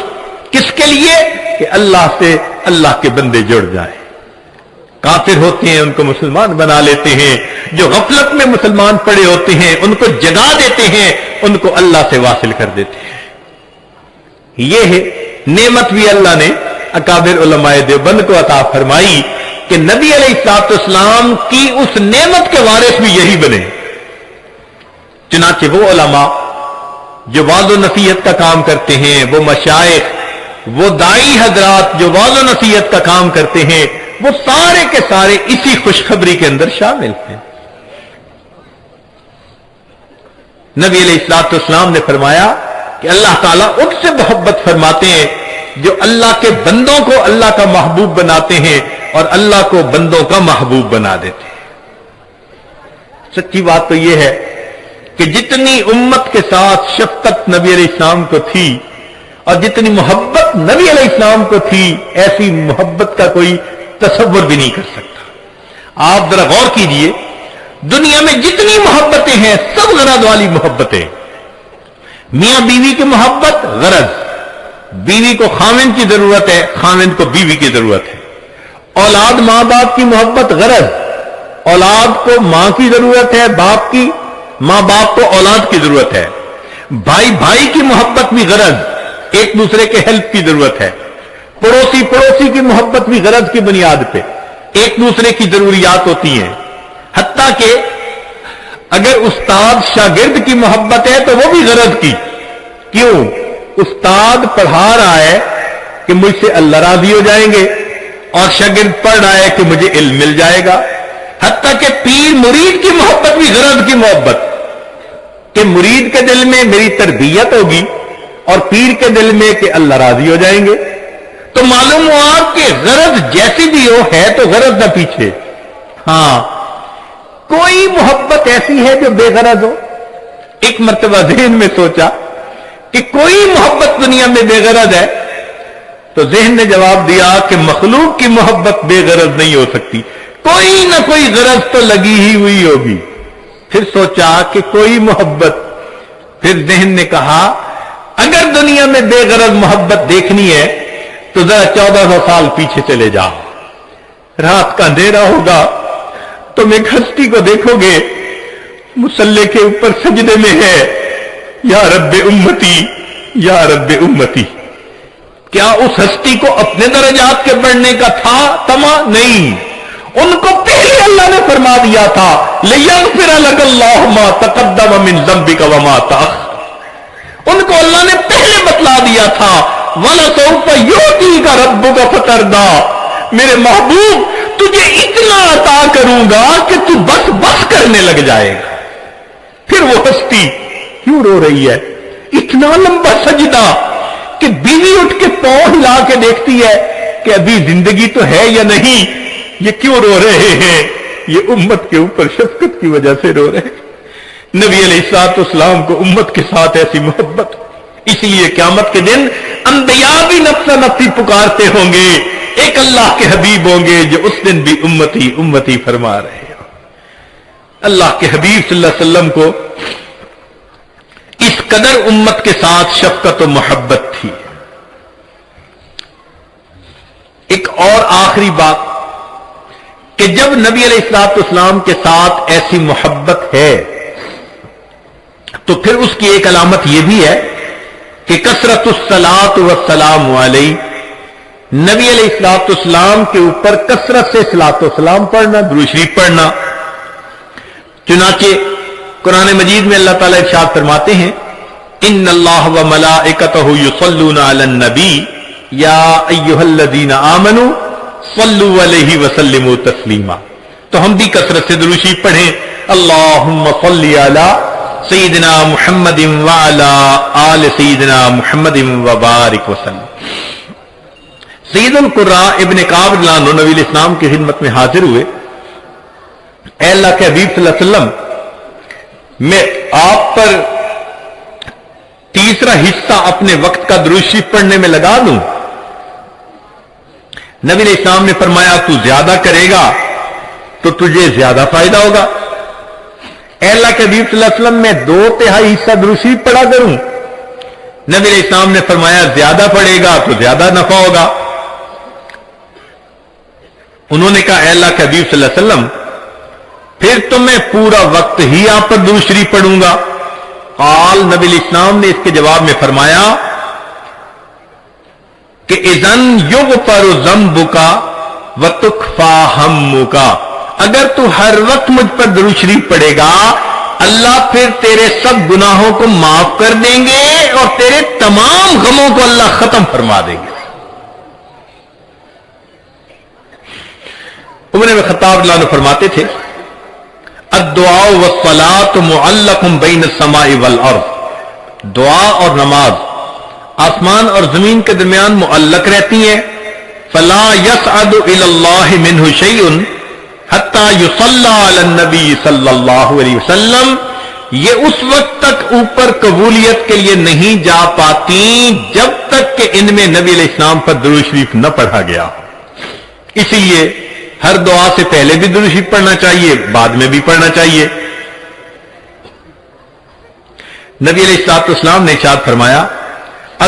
کس کے لیے؟ کہ اللہ سے اللہ کے بندے جڑ جائیں. کافر ہوتے ہیں ان کو مسلمان بنا لیتے ہیں، جو غفلت میں مسلمان پڑے ہوتے ہیں ان کو جگا دیتے ہیں، ان کو اللہ سے واصل کر دیتے ہیں. یہ ہے نعمت بھی اللہ نے اکابر علماء دیوبند کو عطا فرمائی کہ نبی علیہ الصلوۃ والسلام کی اس نعمت کے وارث بھی یہی بنے. چنانچہ وہ علماء جو وعظ و نصیحت کا کام کرتے ہیں، وہ مشائخ، وہ داعی حضرات جو وعظ و نصیحت کا کام کرتے ہیں، وہ سارے کے سارے اسی خوشخبری کے اندر شامل ہیں. نبی علیہ الصلوۃ والسلام نے فرمایا کہ اللہ تعالیٰ ان سے محبت فرماتے ہیں جو اللہ کے بندوں کو اللہ کا محبوب بناتے ہیں اور اللہ کو بندوں کا محبوب بنا دیتے ہیں. سچی بات تو یہ ہے کہ جتنی امت کے ساتھ شفقت نبی علیہ السلام کو تھی اور جتنی محبت نبی علیہ السلام کو تھی، ایسی محبت کا کوئی تصور بھی نہیں کر سکتا۔ آپ ذرا غور کیجئے، دنیا میں جتنی محبتیں ہیں سب غرض والی محبتیں، میاں بیوی کی محبت غرض، بیوی کو خاوند کی ضرورت ہے، خاوند کو بیوی کی ضرورت ہے، اولاد ماں باپ کی محبت غرض، اولاد کو ماں کی ضرورت ہے، باپ کی، ماں باپ کو اولاد کی ضرورت ہے، بھائی بھائی کی محبت بھی غرض، ایک دوسرے کے ہیلپ کی ضرورت ہے، پڑوسی پڑوسی کی محبت بھی غرض کی بنیاد پہ ایک دوسرے کی ضروریات ہوتی ہیں، حتیٰ کہ اگر استاد شاگرد کی محبت ہے تو وہ بھی غرض کی۔ کیوں؟ استاد پڑھا رہا ہے کہ مجھ سے اللہ راضی ہو جائیں گے، اور شاگرد پڑھ رہا ہے کہ مجھے علم مل جائے گا۔ حتیٰ کہ پیر مرید کی محبت بھی غرض کی محبت، کہ مرید کے دل میں میری تربیت ہوگی اور پیر کے دل میں کہ اللہ راضی ہو جائیں گے۔ تو معلوم ہوا کہ غرض جیسی بھی ہو ہے تو غرض نہ پیچھے۔ ہاں، کوئی محبت ایسی ہے جو بے غرض ہو؟ ایک مرتبہ ذہن میں سوچا کہ کوئی محبت دنیا میں بے غرض ہے، تو ذہن نے جواب دیا کہ مخلوق کی محبت بے غرض نہیں ہو سکتی، کوئی نہ کوئی غرض تو لگی ہی ہوئی ہوگی۔ پھر سوچا کہ کوئی محبت، پھر ذہن نے کہا اگر دنیا میں بے غرض محبت دیکھنی ہے تو ذرا 1400 سال پیچھے چلے جاؤ، رات کا اندھیرا ہوگا، تم ایک ہستی کو دیکھو گے مصلی کے اوپر سجدے میں ہے، یا رب امتی یا رب امتی۔ کیا اس ہستی کو اپنے درجات کے بڑھنے کا تھا تما؟ نہیں، ان کو پہلے اللہ نے فرما دیا تھا لِيَغْفِرَ لَكَ اللَّهُ مَا تَقَدَّمَ مِن ذَنبِكَ وَمَا تَأَخَّرَ۔ ان کو اللہ نے پہلے بتلا دیا تھا وَلَسَوْفَ يُعْطِيكَ رَبُّكَ فَتَرْضَىٰ، میرے محبوب تجھے اتنا عطا کروں گا کہ تو بس بس کرنے لگ جائے گا۔ پھر وہ ہستی کیوں رو رہی ہے؟ اتنا لمبا سجدہ کہ بیوی اٹھ کے پاؤں ہلا کے دیکھتی ہے کہ ابھی زندگی تو ہے یا نہیں، یہ کیوں رو رہے ہیں؟ یہ امت کے اوپر شفقت کی وجہ سے رو رہے ہیں۔ نبی علیہ الصلوۃ والسلام کو امت کے ساتھ ایسی محبت، اس لیے قیامت کے دن انبیاء بھی نفسا نفسی پکارتے ہوں گے، ایک اللہ کے حبیب ہوں گے جو اس دن بھی امتی امتی فرما رہے ہیں۔ اللہ کے حبیب صلی اللہ علیہ وسلم کو اس قدر امت کے ساتھ شفقت و محبت تھی۔ ایک اور آخری بات کہ جب نبی علیہ الصلوۃ والسلام کے ساتھ ایسی محبت ہے تو پھر اس کی ایک علامت یہ بھی ہے کہ کثرت الصلاۃ والسلام علیہ، نبی علیہ الصلوۃ والسلام کے اوپر کثرت سے صلاۃ و سلام پڑھنا، درود شریف پڑھنا۔ چنانچہ قرآن مجید میں اللہ تعالیٰ ارشاد فرماتے ہیں ان اللہ وملائکتہ یصلون علی النبی یا ایھا الذین آمنوا صلوا علیہ وسلموا تسلیما۔ تو ہم بھی کثرت سے درود شریف پڑھیں، اللہم صلی علی سیدنا محمد وعلی آل سیدنا محمد وبارک وسلم۔ سید القراء ابن کعب رضی اللہ عنہ نبی علیہ السلام کی خدمت میں حاضر ہوئے، اے اللہ کے حبیب صلی اللہ علیہ وسلم، میں آپ پر تیسرا حصہ اپنے وقت کا درود شریف پڑھنے میں لگا دوں؟ نبی علیہ السلام نے فرمایا تو زیادہ کرے گا تو تجھے زیادہ فائدہ ہوگا۔ اے اللہ کے حبیب صلی اللہ علیہ وسلم، میں 2/3 حصہ درود شریف پڑھا کروں؟ نبی علیہ السلام نے فرمایا زیادہ پڑھے گا تو زیادہ نفع ہوگا۔ انہوں نے کہا اے اللہ کے حبیب صلی اللہ علیہ وسلم، پھر تو میں پورا وقت ہی آپ پر درود شریف پڑھوں گا۔ قال، نبی علیہ السلام نے اس کے جواب میں فرمایا کہ اذن یغفر ذنبک وتکفی ہمک، اگر تو ہر وقت مجھ پر درود شریف پڑھے گا اللہ پھر تیرے سب گناہوں کو معاف کر دیں گے اور تیرے تمام غموں کو اللہ ختم فرما دیں گے۔ عمر بن خطاب رضی اللہ عنہ فرماتے تھے الدعاء والصلاۃ معلق بین السماء والارض، دعا اور نماز آسمان اور زمین کے درمیان معلق رہتی ہیں، فلا يصعد الى اللہ منہ شیء حتی یصلی علی النبی صلی اللہ علیہ وسلم، یہ اس وقت تک اوپر قبولیت کے لیے نہیں جا پاتی جب تک کہ ان میں نبی علیہ السلام پر درود شریف نہ پڑھا گیا. اسی لیے ہر دعا سے پہلے بھی درود شریف پڑھنا چاہیے، بعد میں بھی پڑھنا چاہیے. نبی علیہ السلام نے ارشاد فرمایا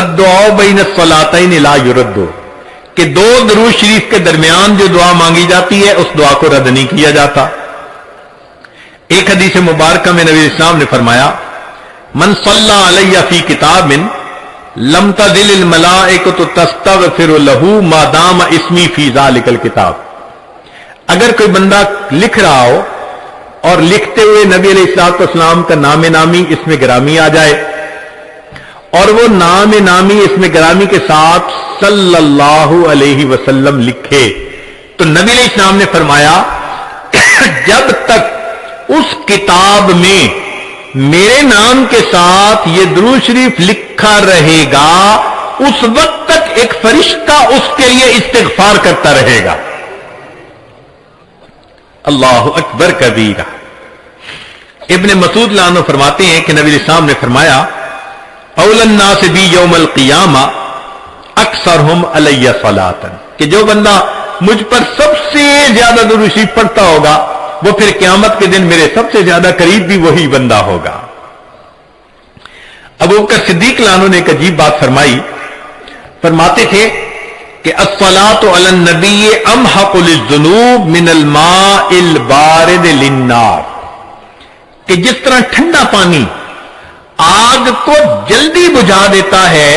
الدعاء بین الصلاتین لا یرد، کہ دو درود شریف کے درمیان جو دعا مانگی جاتی ہے اس دعا کو رد نہیں کیا جاتا. ایک حدیث مبارکہ میں نبی السلام نے فرمایا من صلی علی فی کتاب لم تزل الملائکۃ تستغفر له ما دام اسمی فی ذلک الکتاب. اگر کوئی بندہ لکھ رہا ہو اور لکھتے ہوئے نبی علیہ السلام کا نام نامی اس میں گرامی آ جائے اور وہ نام نامی اس میں گرامی کے ساتھ صلی اللہ علیہ وسلم لکھے تو نبی علیہ السلام نے فرمایا جب تک اس کتاب میں میرے نام کے ساتھ یہ درود شریف لکھا رہے گا اس وقت تک ایک فرشتہ اس کے لیے استغفار کرتا رہے گا. اللہ اکبر کبیرہ. ابن مسعود رضی اللہ عنہ فرماتے ہیں کہ نبی علیہ السلام نے فرمایا اول الناس بی یوم القیامہ اکثرہم علی صلاۃ، کہ جو بندہ مجھ پر سب سے زیادہ درود شریف پڑھتا ہوگا وہ پھر قیامت کے دن میرے سب سے زیادہ قریب بھی وہی بندہ ہوگا. ابو بکر صدیق رضی اللہ عنہ نے ایک عجیب بات فرمائی. فرماتے تھے کہ الصلاۃ علی النبی امحق للذنوب من الماء البارد للنار، کہ جس طرح ٹھنڈا پانی آگ کو جلدی بجھا دیتا ہے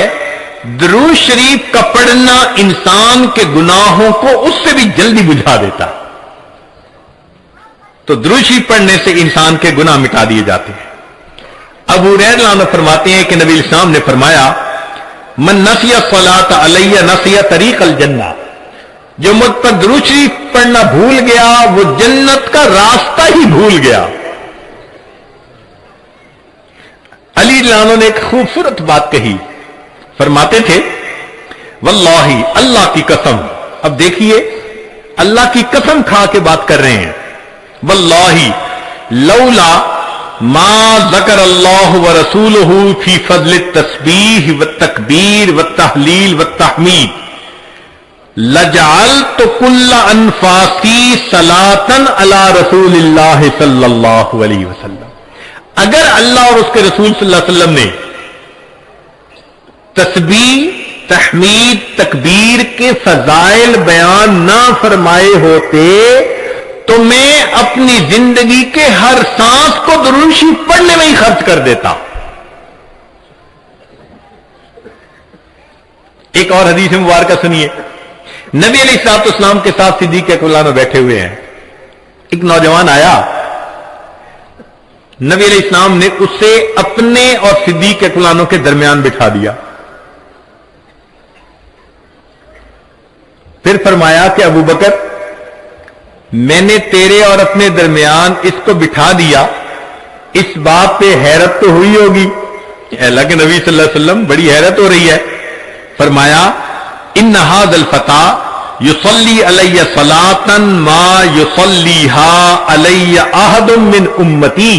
درود شریف کا پڑھنا انسان کے گناہوں کو اس سے بھی جلدی بجھا دیتا ہے. تو درود شریف پڑھنے سے انسان کے گناہ مٹا دیے جاتے ہیں. ابو ہریرہ عنہ فرماتے ہیں کہ نبی علیہ السلام نے فرمایا من نسی الصلاۃ علی نسی طریق الجنہ، جو مجھ پر درود شریف پڑھنا بھول گیا وہ جنت کا راستہ ہی بھول گیا. علی رضی اللہ عنہ نے ایک خوبصورت بات کہی. فرماتے تھے واللہ، اللہ کی قسم، اب دیکھیے اللہ کی قسم کھا کے بات کر رہے ہیں، واللہ لولا ما ذکر اللہ ورسولہ فی فضل التسبیح والتکبیر والتحلیل والتحمید لجعلت کل انفاسی صلاۃ علی رسول اللہ صلی اللہ علیہ وسلم. اگر اللہ اور اس کے رسول صلی اللہ علیہ وسلم نے تسبیح تحمید تکبیر کے فضائل بیان نہ فرمائے ہوتے تو میں اپنی زندگی کے ہر سانس کو درود شریف پڑھنے میں ہی خرچ کر دیتا. ایک اور حدیث مبارکہ سنیے. نبی علیہ الصلوۃ والسلام کے ساتھ صدیق اکبر میں بیٹھے ہوئے ہیں. ایک نوجوان آیا، نبی علیہ السلام نے اسے اپنے اور صدیق اکبر کے درمیان بٹھا دیا. پھر فرمایا کہ ابو بکر، میں نے تیرے اور اپنے درمیان اس کو بٹھا دیا، اس بات پہ حیرت تو ہوئی ہوگی. اللہ کے نبی صلی اللہ علیہ وسلم بڑی حیرت ہو رہی ہے. فرمایا ان ھذا الفتى یصلی علی صلاۃ ما یصلیھا علی احد من امتی،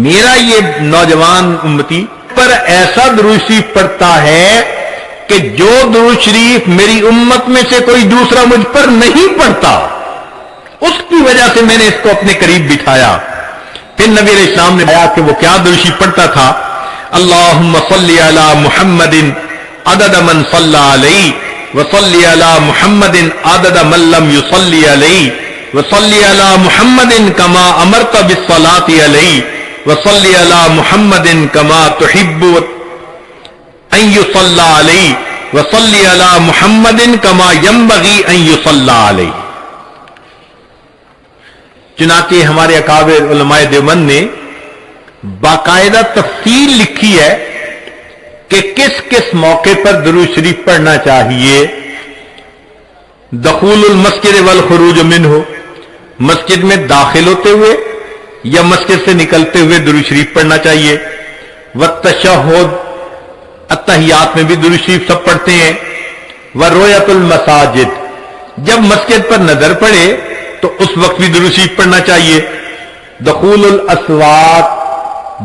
میرا یہ نوجوان امتی پر ایسا درود شریف پڑھتا ہے کہ جو درود شریف میری امت میں سے کوئی دوسرا مجھ پر نہیں پڑھتا. اس کی وجہ سے میں نے اس کو اپنے قریب بٹھایا. پھر نبی علیہ السلام نے کہا کہ وہ کیا درود شریف پڑھتا تھا؟ اللہم صلی علی محمد عدد من صلی علیہ وصلی علی محمد عدد من لم یصلی علیہ وصلی علی محمد کما امرت بالصلاۃ علیہ وصلی علی محمد کما تحب ان یصلی علیہ وصلی علی محمد کما ینبغی ان یصلی علیہ. چنانچہ ہمارے اکابر علماء دیوبند نے باقاعدہ تفصیل لکھی ہے کہ کس کس موقع پر درود شریف پڑھنا چاہیے. دخول المسجد والخروج منہ، مسجد میں داخل ہوتے ہوئے یا مسجد سے نکلتے ہوئے درود شریف پڑھنا چاہیے. والتشہد، التحیات میں بھی درود شریف سب پڑھتے ہیں. ورؤیت المساجد، جب مسجد پر نظر پڑے تو اس وقت بھی درود شریف پڑھنا چاہیے. دخول الاسواق،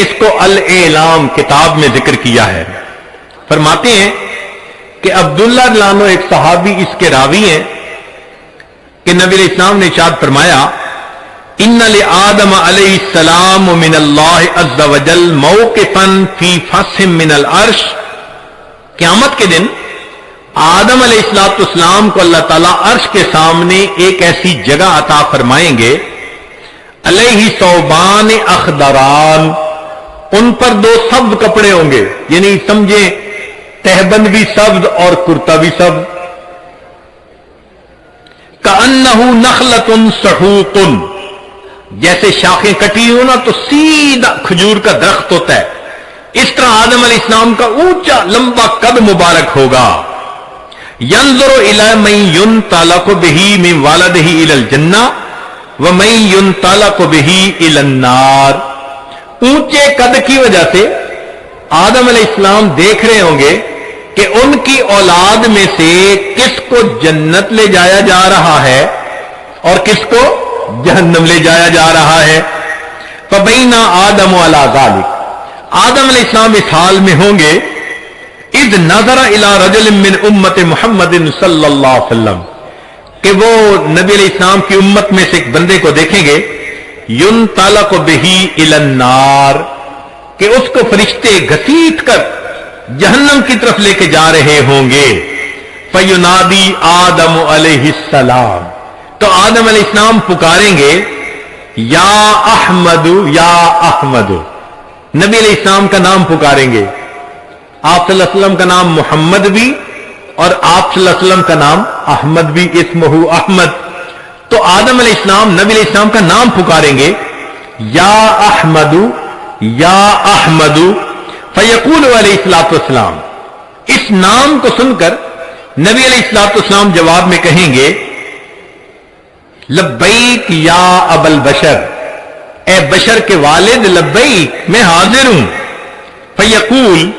اس کو الاعلام کتاب میں ذکر کیا ہے. فرماتے ہیں کہ عبداللہ لانو ایک صحابی اس کے راوی ہیں کہ نبی علیہ السلام نے ارشاد فرمایا ان لآدم علیہ السلام من اللہ عز وجل موقفا فی فصح من العرش. قیامت کے دن آدم علیہ السلام کو اللہ تعالیٰ عرش کے سامنے ایک ایسی جگہ عطا فرمائیں گے علیہ ثوبان اخضران، ان پر دو سبز کپڑے ہوں گے، یعنی سمجھیں تہبند بھی سبز اور کرتا بھی سبز. کأنہ نخلۃ سحوق، جیسے شاخیں کٹی ہو نا تو سیدھا کھجور کا درخت ہوتا ہے، اس طرح آدم علیہ السلام کا اونچا لمبا قد مبارک ہوگا. ينظر الى من ينطلق به من والده الى الجنہ ومن ينطلق به الى النار. اونچے قد کی وجہ سے آدم علیہ السلام دیکھ رہے ہوں گے کہ ان کی اولاد میں سے کس کو جنت لے جایا جا رہا ہے اور کس کو جہنم لے جایا جا رہا ہے. فبین آدم علی ذلک، آدم علیہ السلام اس حال میں ہوں گے اذ نظر الى رجل من امت محمد صلی اللہ علیہ وسلم، کہ وہ نبی علیہ السلام کی امت میں سے ایک بندے کو دیکھیں گے ينطلق به الى النار، کہ اس کو فرشتے گھسیٹ کر جہنم کی طرف لے کے جا رہے ہوں گے. فینادی آدم علیہ السلام، تو آدم علیہ السلام پکاریں گے یا احمد یا احمد، نبی علیہ السلام کا نام پکاریں گے. آپ صلی اللہ علیہ وسلم کا نام محمد بھی اور آپ صلی اللہ علیہ وسلم کا نام احمد بھی، اسمہ احمد. تو آدم علیہ السلام نبی علیہ السلام کا نام پکاریں گے یا احمد یا احمد. فیقول علیہ الصلوۃ والسلام، اس نام کو سن کر نبی علیہ الصلوۃ والسلام جواب میں کہیں گے لبیک یا ابا البشر، اے بشر کے والد لبیک، میں حاضر ہوں. فیقول،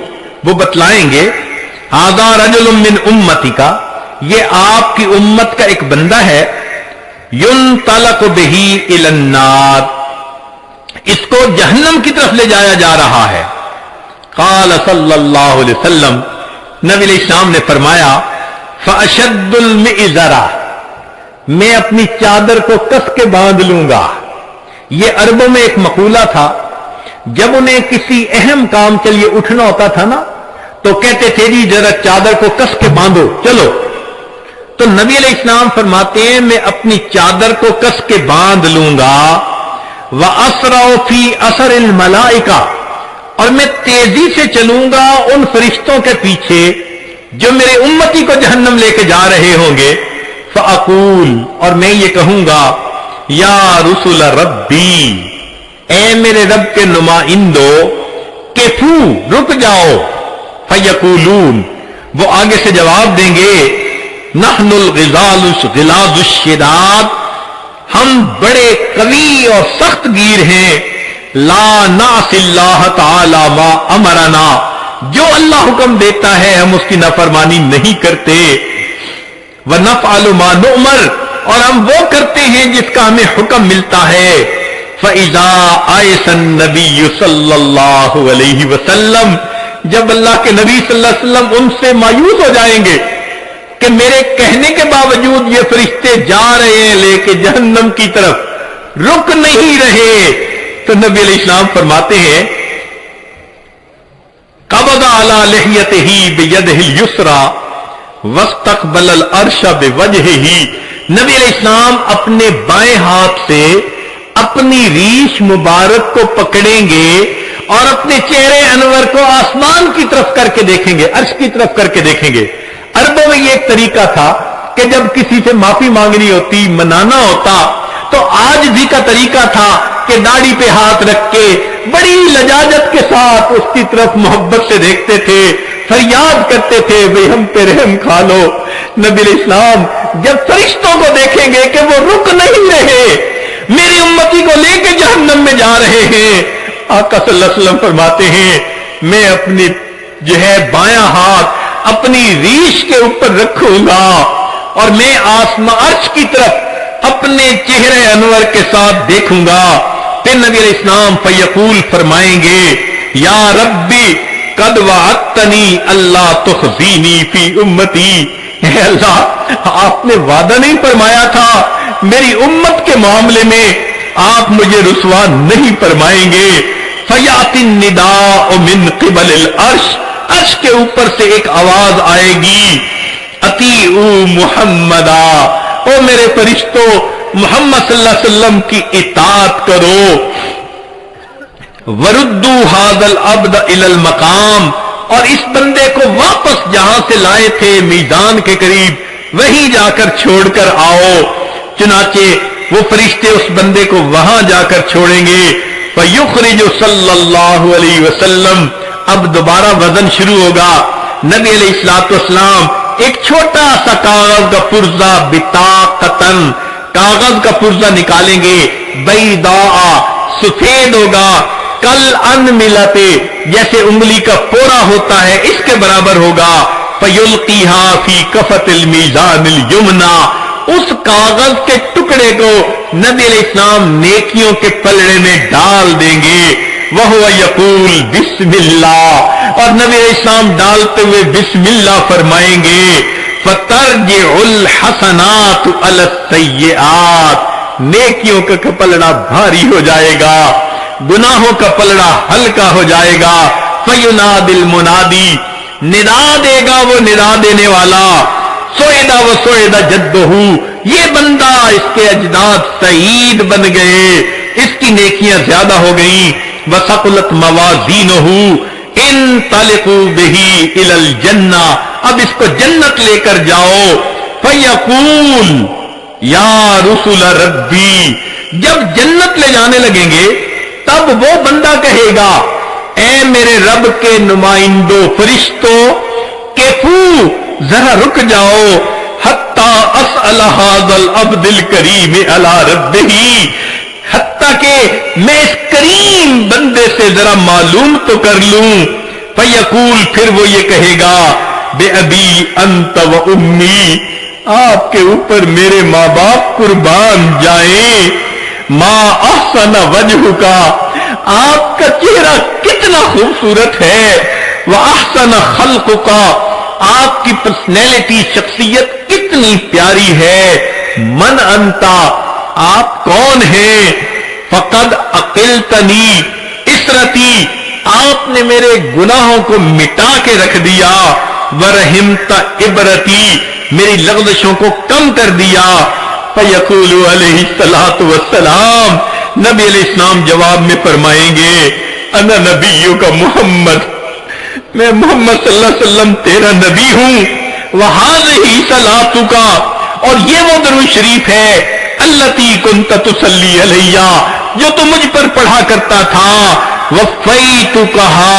وہ بتلائیں گے ھذا رجل من امتی کا، یہ آپ کی امت کا ایک بندہ ہے، ينطلق به الى النار، اس کو جہنم کی طرف لے جایا جا رہا ہے. قال صلی اللہ علیہ وسلم، نبی علیہ السلام نے فرمایا فاشد المئزرہ، میں اپنی چادر کو کس کے باندھ لوں گا. یہ عربوں میں ایک مقولہ تھا، جب انہیں کسی اہم کام کے لیے اٹھنا ہوتا تھا نا تو کہتے تھے جی ذرا چادر کو کس کے باندھو چلو. تو نبی علیہ السلام فرماتے ہیں میں اپنی چادر کو کس کے باندھ لوں گا. وَأَسْرَعُ فِي أَثَرِ الْمَلَائِكَةِ، اور میں تیزی سے چلوں گا ان فرشتوں کے پیچھے جو میرے امتی کو جہنم لے کے جا رہے ہوں گے. فَأَقُولُ، اور میں یہ کہوں گا یا رسول ربی، اے میرے رب کے نمائندو، کفو، رک جاؤ. فیقولون، وہ آگے سے جواب دیں گے نحن الغلاظ الشداد، ہم بڑے قوی اور سخت گیر ہیں. لا نعصی اللہ تعالی ما امرنا، جو اللہ حکم دیتا ہے ہم اس کی نافرمانی نہیں کرتے. ونفعل ما نؤمر، اور ہم وہ کرتے ہیں جس کا ہمیں حکم ملتا ہے. فَإِذَا آئِسَ النَّبِيُّ صلی اللہ علیہ وسلم، جب اللہ کے نبی صلی اللہ علیہ وسلم ان سے مایوس ہو جائیں گے کہ میرے کہنے کے باوجود یہ فرشتے جا رہے ہیں لے کے جہنم کی طرف، رک نہیں رہے، تو نبی علیہ السلام فرماتے ہیں قبض علی لحیتہ بیدہ الیسری واستقبل العرش بوجہہ، نبی علیہ السلام اپنے بائیں ہاتھ سے اپنی ریش مبارک کو پکڑیں گے اور اپنے چہرے انور کو آسمان کی طرف کر کے دیکھیں گے، عرش کی طرف کر کے دیکھیں گے. عربوں میں یہ ایک طریقہ تھا کہ جب کسی سے معافی مانگنی ہوتی، منانا ہوتا، تو عاجزی کا طریقہ تھا کہ داڑھی پہ ہاتھ رکھ کے بڑی لجاجت کے ساتھ اس کی طرف محبت سے دیکھتے تھے، فریاد کرتے تھے بھئی ہم پہ رحم کھا لو. نبی علیہ السلام جب فرشتوں کو دیکھیں گے کہ وہ رک نہیں رہے، میری امتی کو لے کے جہنم میں جا رہے ہیں، آقا صلی اللہ علیہ وسلم فرماتے ہیں میں اپنی جو ہے بایاں ہاتھ اپنی ریش کے اوپر رکھوں گا اور میں آسمان عرش کی طرف اپنے چہرے انور کے ساتھ دیکھوں گا پھر نبی علیہ السلام فیقول فرمائیں گے یا ربی قد وعدتنی اللہ تخزینی فی امتی، اے اللہ آپ نے وعدہ نہیں فرمایا تھا میری امت کے معاملے میں آپ مجھے رسوا نہیں فرمائیں گے۔ فیاتی النداء من قبل العرش، عرش کے اوپر سے ایک آواز آئے گی اطیعوا محمدا، او میرے فرشتوں محمد صلی اللہ علیہ وسلم کی اطاعت کرو۔ وردوا هذا العبد الى المقام، اور اس بندے کو واپس جہاں سے لائے تھے میدان کے قریب وہیں جا کر چھوڑ کر آؤ۔ چنانچہ وہ فرشتے اس بندے کو وہاں جا کر چھوڑیں گے۔ فیخرج صلی اللہ علیہ وسلم، اب دوبارہ وزن شروع ہوگا۔ نبی علیہ الصلوۃ والسلام ایک چھوٹا سا کاغذ کا پرزہ بطاقتن، کاغذ کا پرزہ نکالیں گے، بیضاء، سفید ہوگا، کل ان ملتے، جیسے انگلی کا پورا ہوتا ہے اس کے برابر ہوگا۔ فیلقیھا فی کفۃ المیزان الیمنی، اس کاغذ کے ٹکڑے کو نبی علیہ السلام نیکیوں کے پلڑے میں ڈال دیں گے۔ وَهُوَ يَقُولُ بسم اللہ، اور نبی علیہ السلام ڈالتے ہوئے بسم اللہ فرمائیں گے۔ فَتَرْجِعُ الْحَسَنَاتُ عَلَى السَّيِّئَاتِ، نیکیوں کا پلڑا بھاری ہو جائے گا، گناہوں کا پلڑا ہلکا ہو جائے گا۔ فَيُنَادِ الْمُنَادِي، ندا دے گا وہ ندا دینے والا، سوئدہ و سوئدہ جدہ، یہ بندہ اس کے اجداد سعید بن گئے، اس کی نیکیاں زیادہ ہو گئیں۔ وثقلت موازینہ، انطلقوا بہ الی الجنہ، اب اس کو جنت لے کر جاؤ۔ فیقول یا رسول ربی، جب جنت لے جانے لگیں گے تب وہ بندہ کہے گا اے میرے رب کے نمائندوں فرشتوں، کیفو ذرا رک جاؤ، حتی اسأل ھذا العبد الکریم علی ربہ، حتیٰ کہ میں اس کریم بندے سے ذرا معلوم تو کر لوں۔ فیقول، پھر وہ یہ کہے گا بے ابی انت و امی، آپ کے اوپر میرے ماں باپ قربان جائیں، ما احسن وجہ کا، آپ کا چہرہ کتنا خوبصورت ہے، واحسن خلق کا، آپ کی پرسنالٹی شخصیت کتنی پیاری ہے، من انتا، آپ کون ہیں، فقد عقلتنی اسرتی، آپ نے میرے گناہوں کو مٹا کے رکھ دیا، ورحمت عبرتی، میری لغزشوں کو کم کر دیا۔ فیقول علیہ الصلوۃ والسلام، نبی علیہ السلام جواب میں فرمائیں گے انا نبیوں کا محمد، میں محمد صلی اللہ علیہ وسلم تیرا نبی ہوں، وہذہ صلاتک، اور یہ وہ درود شریف ہے التی کنت تصلی علیہ، جو تو مجھ پر پڑھا کرتا تھا، وفیتکھا،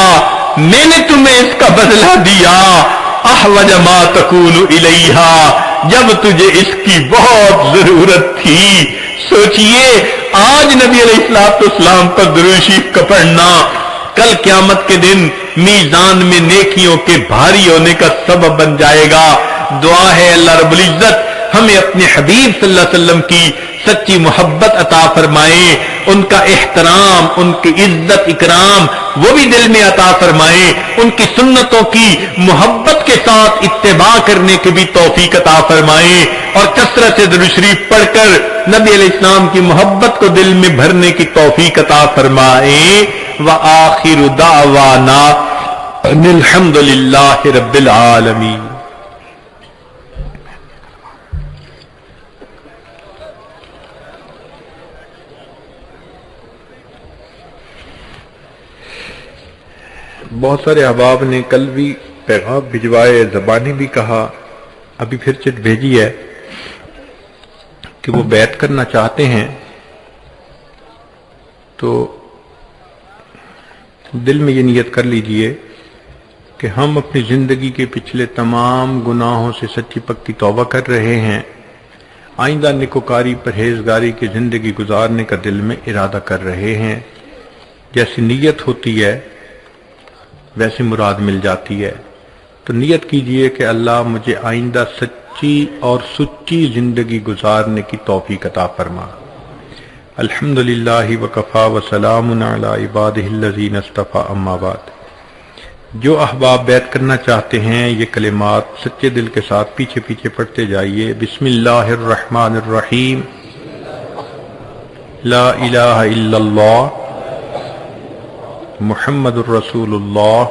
میں نے تمہیں اس کا بدلہ دیا، احوج ما تکون الیہ، جب تجھے اس کی بہت ضرورت تھی۔ سوچئے آج نبی علیہ السلام پر درود شریف کا پڑھنا کل قیامت کے دن میزان میں نیکیوں کے بھاری ہونے کا سبب بن جائے گا۔ دعا ہے اللہ رب العزت ہمیں اپنے حبیب صلی اللہ علیہ وسلم کی سچی محبت عطا فرمائے، ان کا احترام، ان کی عزت اکرام وہ بھی دل میں عطا فرمائے، ان کی سنتوں کی محبت کے ساتھ اتباع کرنے کی بھی توفیق عطا فرمائے، اور کثرت سے درود شریف پڑھ کر نبی علیہ السلام کی محبت کو دل میں بھرنے کی توفیق عطا فرمائے۔ وآخر دعوانا ان الحمد للہ رب العالمین۔ بہت سارے احباب نے کل بھی پیغام بھجوائے، زبانی بھی کہا، ابھی پھر چٹ بھیجی ہے کہ وہ بیعت کرنا چاہتے ہیں، تو دل میں یہ نیت کر لیجئے کہ ہم اپنی زندگی کے پچھلے تمام گناہوں سے سچی پکی توبہ کر رہے ہیں، آئندہ نیکوکاری پرہیزگاری کی زندگی گزارنے کا دل میں ارادہ کر رہے ہیں۔ جیسی نیت ہوتی ہے ویسی مراد مل جاتی ہے، تو نیت کیجئے کہ اللہ مجھے آئندہ سچی اور سچی زندگی گزارنے کی توفیق عطا فرما۔ الحمدللہ وکفا وسلام علی عبادہ الذین اصطفی اما بعد۔ جو احباب بیعت کرنا چاہتے ہیں یہ کلمات سچے دل کے ساتھ پیچھے پیچھے پڑھتے جائیے۔ بسم اللہ الرحمن الرحیم، لا الہ الا اللہ محمد الرسول اللہ،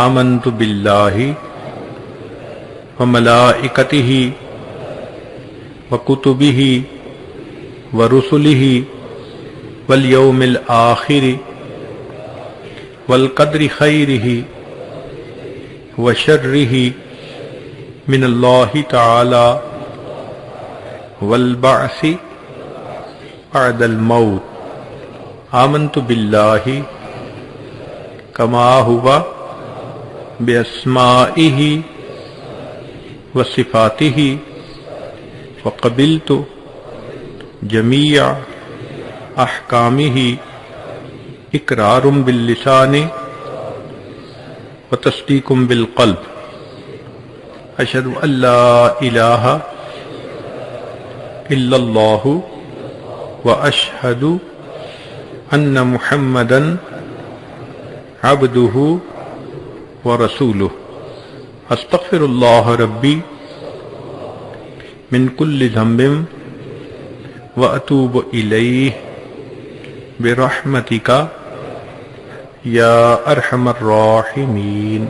آمنت باللہ وملائکتہ وکتبہ ورسلہ والیوم الآخر والقدر خیرہ وشرہ من اللہ تعالی والبعث بعد الموت۔ آمنت باللہ کما ہوا باسمائہ وصفاتہ وقبلت جمیع احکامہ اقرار باللسان وتصدیق بالقلب۔ اشہد ان لا الہ الا اللہ واشہد ان محمدا عبدہ ورسولہ۔ استغفر اللہ ربی من کل ذنب واتوب الیہ برحمتک یا ارحم الراحمین۔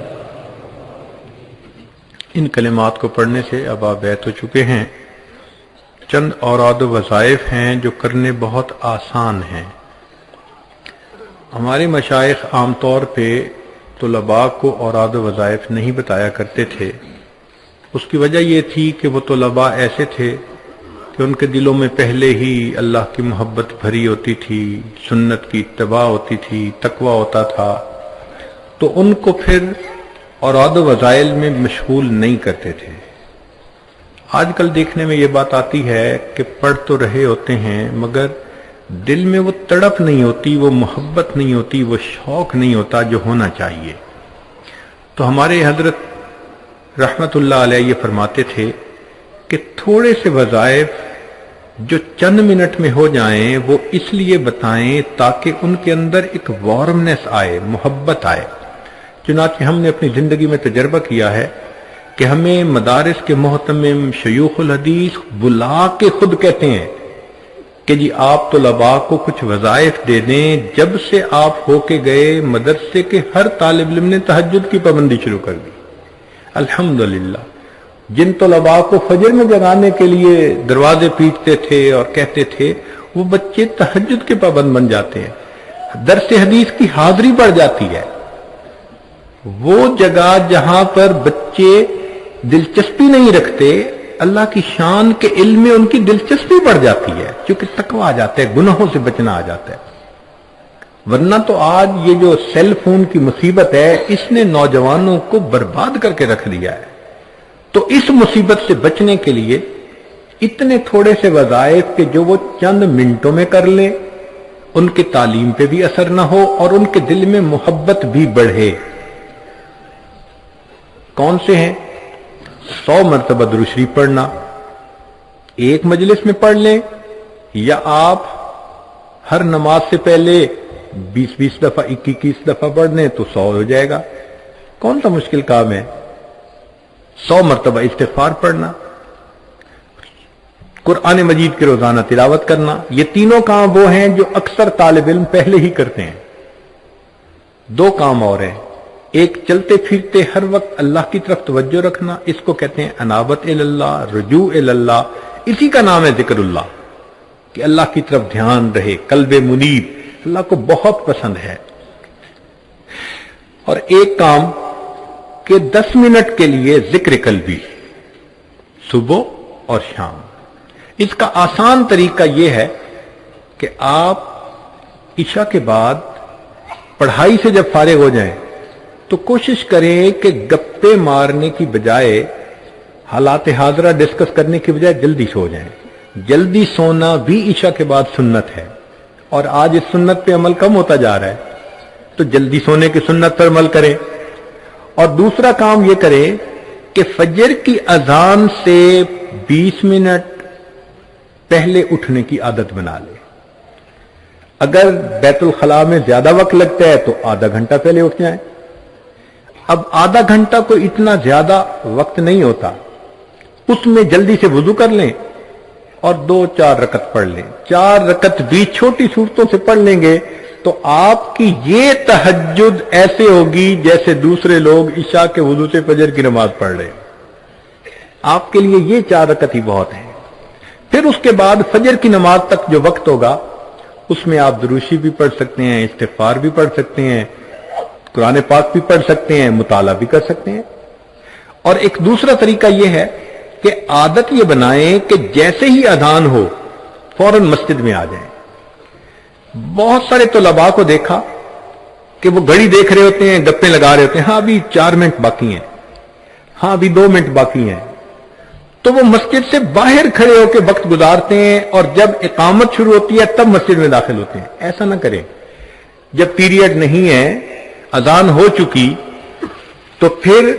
ان کلمات کو پڑھنے سے اب آپ بیعت ہو چکے ہیں۔ چند اوراد و وظائف ہیں جو کرنے بہت آسان ہیں۔ ہمارے مشائخ عام طور پہ طلباء کو اوراد و وظائف نہیں بتایا کرتے تھے۔ اس کی وجہ یہ تھی کہ وہ طلباء ایسے تھے کہ ان کے دلوں میں پہلے ہی اللہ کی محبت بھری ہوتی تھی، سنت کی اتباع ہوتی تھی، تقوی ہوتا تھا، تو ان کو پھر اوراد و وظائف میں مشغول نہیں کرتے تھے۔ آج کل دیکھنے میں یہ بات آتی ہے کہ پڑھ تو رہے ہوتے ہیں مگر دل میں وہ تڑپ نہیں ہوتی، وہ محبت نہیں ہوتی، وہ شوق نہیں ہوتا جو ہونا چاہیے۔ تو ہمارے حضرت رحمت اللہ علیہ یہ فرماتے تھے کہ تھوڑے سے وظائف جو چند منٹ میں ہو جائیں وہ اس لیے بتائیں تاکہ ان کے اندر ایک وارمنس آئے، محبت آئے۔ چنانچہ ہم نے اپنی زندگی میں تجربہ کیا ہے کہ ہمیں مدارس کے محتمم شیوخ الحدیث بلا کے خود کہتے ہیں کہ جی آپ طلباء کو کچھ وظائف دے دیں۔ جب سے آپ ہو کے گئے مدرسے کے ہر طالب علم نے تہجد کی پابندی شروع کر دی۔ الحمدللہ جن طلباء کو فجر میں جگانے کے لیے دروازے پیٹتے تھے اور کہتے تھے وہ بچے تہجد کے پابند بن جاتے ہیں، درس حدیث کی حاضری بڑھ جاتی ہے۔ وہ جگہ جہاں پر بچے دلچسپی نہیں رکھتے، اللہ کی شان کے علم میں ان کی دلچسپی بڑھ جاتی ہے کیونکہ تقویٰ آ جاتا ہے، گناہوں سے بچنا آ جاتا ہے۔ ورنہ تو آج یہ جو سیل فون کی مصیبت ہے اس نے نوجوانوں کو برباد کر کے رکھ دیا ہے۔ تو اس مصیبت سے بچنے کے لیے اتنے تھوڑے سے وظائف کہ جو وہ چند منٹوں میں کر لیں، ان کی تعلیم پہ بھی اثر نہ ہو اور ان کے دل میں محبت بھی بڑھے۔ کون سے ہیں؟ 100 مرتبہ درود شریف پڑھنا، ایک مجلس میں پڑھ لیں، یا آپ ہر نماز سے پہلے 20 دفعہ 21 دفعہ پڑھ لیں تو 100 ہو جائے گا۔ کون سا مشکل کام ہے؟ 100 مرتبہ استغفار پڑھنا، قرآن مجید کی روزانہ تلاوت کرنا، یہ تینوں کام وہ ہیں جو اکثر طالب علم پہلے ہی کرتے ہیں۔ 2 کام اور ہیں، ایک چلتے پھرتے ہر وقت اللہ کی طرف توجہ رکھنا، اس کو کہتے ہیں انابت اللہ، رجوع اللہ، اسی کا نام ہے ذکر اللہ، کہ اللہ کی طرف دھیان رہے، قلب منیب، اللہ کو بہت پسند ہے۔ اور ایک کام کہ 10 منٹ کے لیے ذکر قلبی، صبح اور شام۔ اس کا آسان طریقہ یہ ہے کہ آپ عشاء کے بعد پڑھائی سے جب فارغ ہو جائیں تو کوشش کریں کہ گپے مارنے کی بجائے، حالات حاضرہ ڈسکس کرنے کی بجائے جلدی سو جائیں۔ جلدی سونا بھی عشاء کے بعد سنت ہے، اور آج اس سنت پہ عمل کم ہوتا جا رہا ہے، تو جلدی سونے کی سنت پر عمل کریں۔ اور دوسرا کام یہ کریں کہ فجر کی اذان سے 20 منٹ پہلے اٹھنے کی عادت بنا لے. اگر بیت الخلاء میں زیادہ وقت لگتا ہے تو آدھا گھنٹہ پہلے اٹھ جائیں. اب آدھا گھنٹہ کو اتنا زیادہ وقت نہیں ہوتا، اس میں جلدی سے وضو کر لیں اور 2-4 رکعت پڑھ لیں. 4 رکعت بھی چھوٹی صورتوں سے پڑھ لیں گے تو آپ کی یہ تہجد ایسے ہوگی جیسے دوسرے لوگ عشاء کے وضو سے فجر کی نماز پڑھ رہے. آپ کے لیے یہ 4 رکعت ہی بہت ہیں. پھر اس کے بعد فجر کی نماز تک جو وقت ہوگا اس میں آپ دروشی بھی پڑھ سکتے ہیں، استغفار بھی پڑھ سکتے ہیں، قرآن پاک بھی پڑھ سکتے ہیں، مطالعہ بھی کر سکتے ہیں. اور ایک دوسرا طریقہ یہ ہے کہ عادت یہ بنائیں کہ جیسے ہی اذان ہو فوراً مسجد میں آ جائیں. بہت سارے طلباء کو دیکھا کہ وہ گھڑی دیکھ رہے ہوتے ہیں، گپے لگا رہے ہوتے ہیں، ہاں ابھی 4 منٹ باقی ہیں، ہاں ابھی 2 منٹ باقی ہیں، تو وہ مسجد سے باہر کھڑے ہو کے وقت گزارتے ہیں اور جب اقامت شروع ہوتی ہے تب مسجد میں داخل ہوتے ہیں. ایسا نہ کریں. جب پیریڈ نہیں ہے، اذان ہو چکی، تو پھر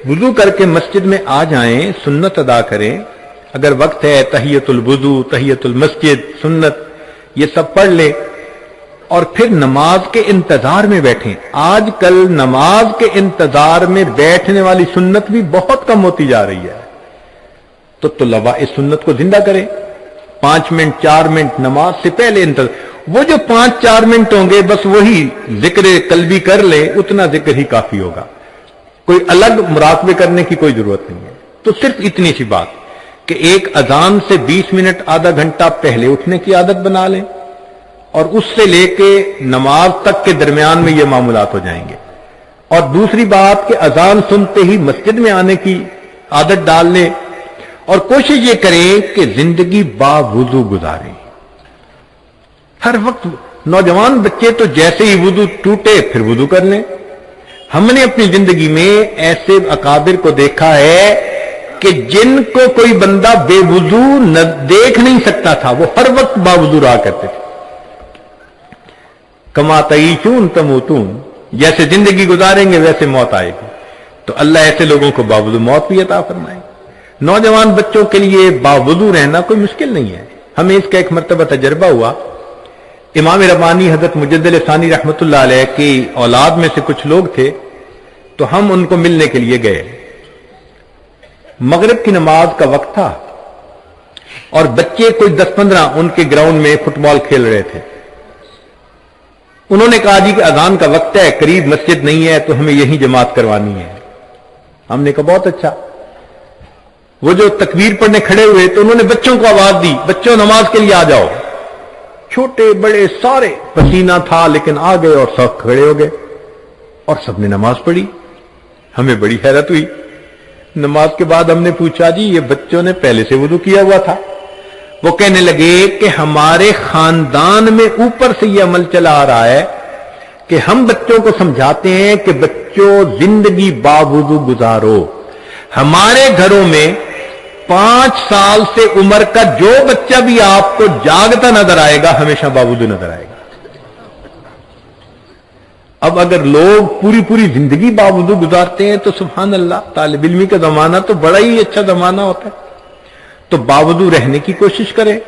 وضو کر کے مسجد میں آ جائیں، سنت ادا کریں. اگر وقت ہے تحیت الوضو، تحیت المسجد، سنت، یہ سب پڑھ لیں اور پھر نماز کے انتظار میں بیٹھیں. آج کل نماز کے انتظار میں بیٹھنے والی سنت بھی بہت کم ہوتی جا رہی ہے. تو طلباء اس سنت کو زندہ کریں. 5 منٹ 4 منٹ نماز سے پہلے وہ جو 5-4 منٹ ہوں گے بس وہی ذکر قلبی کر لیں، اتنا ذکر ہی کافی ہوگا. کوئی الگ مراقبے کرنے کی کوئی ضرورت نہیں ہے. تو صرف اتنی سی بات کہ ایک اذان سے 20 منٹ آدھا گھنٹہ پہلے اٹھنے کی عادت بنا لیں اور اس سے لے کے نماز تک کے درمیان میں یہ معاملات ہو جائیں گے. اور دوسری بات کہ اذان سنتے ہی مسجد میں آنے کی عادت ڈال لیں اور کوشش یہ کریں کہ زندگی باوضو گزاریں. ہر وقت نوجوان بچے تو جیسے ہی وضو ٹوٹے پھر وضو کر لیں. ہم نے اپنی زندگی میں ایسے اکابر کو دیکھا ہے کہ جن کو کوئی بندہ بے وضو دیکھ نہیں سکتا تھا، وہ ہر وقت باوضو رہا کرتے تھے. کما تعیشون تموتون، جیسے زندگی گزاریں گے ویسے موت آئے گی. تو اللہ ایسے لوگوں کو باوضو موت بھی عطا فرمائے. نوجوان بچوں کے لیے باوضو رہنا کوئی مشکل نہیں ہے. ہمیں اس کا ایک مرتبہ تجربہ ہوا. امام ربانی حضرت مجدد ثانی رحمت اللہ علیہ کی اولاد میں سے کچھ لوگ تھے، تو ہم ان کو ملنے کے لیے گئے. مغرب کی نماز کا وقت تھا اور بچے کوئی 10-15 ان کے گراؤنڈ میں فٹ بال کھیل رہے تھے. انہوں نے کہا جی کہ اذان کا وقت ہے، قریب مسجد نہیں ہے تو ہمیں یہیں جماعت کروانی ہے. ہم نے کہا بہت اچھا. وہ جو تکبیر پڑھنے کھڑے ہوئے تو انہوں نے بچوں کو آواز دی، بچوں نماز کے لیے آ جاؤ. چھوٹے بڑے سارے، پسینہ تھا لیکن آ گئے اور سب کھڑے ہو گئے اور سب نے نماز پڑھی. ہمیں بڑی حیرت ہوئی. نماز کے بعد ہم نے پوچھا جی یہ بچوں نے پہلے سے وضو کیا ہوا تھا؟ وہ کہنے لگے کہ ہمارے خاندان میں اوپر سے یہ عمل چلا آ رہا ہے کہ ہم بچوں کو سمجھاتے ہیں کہ بچوں زندگی باوضو گزارو. ہمارے گھروں میں 5 سال سے عمر کا جو بچہ بھی آپ کو جاگتا نظر آئے گا ہمیشہ باوضو نظر آئے گا. اب اگر لوگ پوری زندگی باوضو گزارتے ہیں تو سبحان اللہ، طالب علمی کا زمانہ تو بڑا ہی اچھا زمانہ ہوتا ہے. تو باوضو رہنے کی کوشش کریں.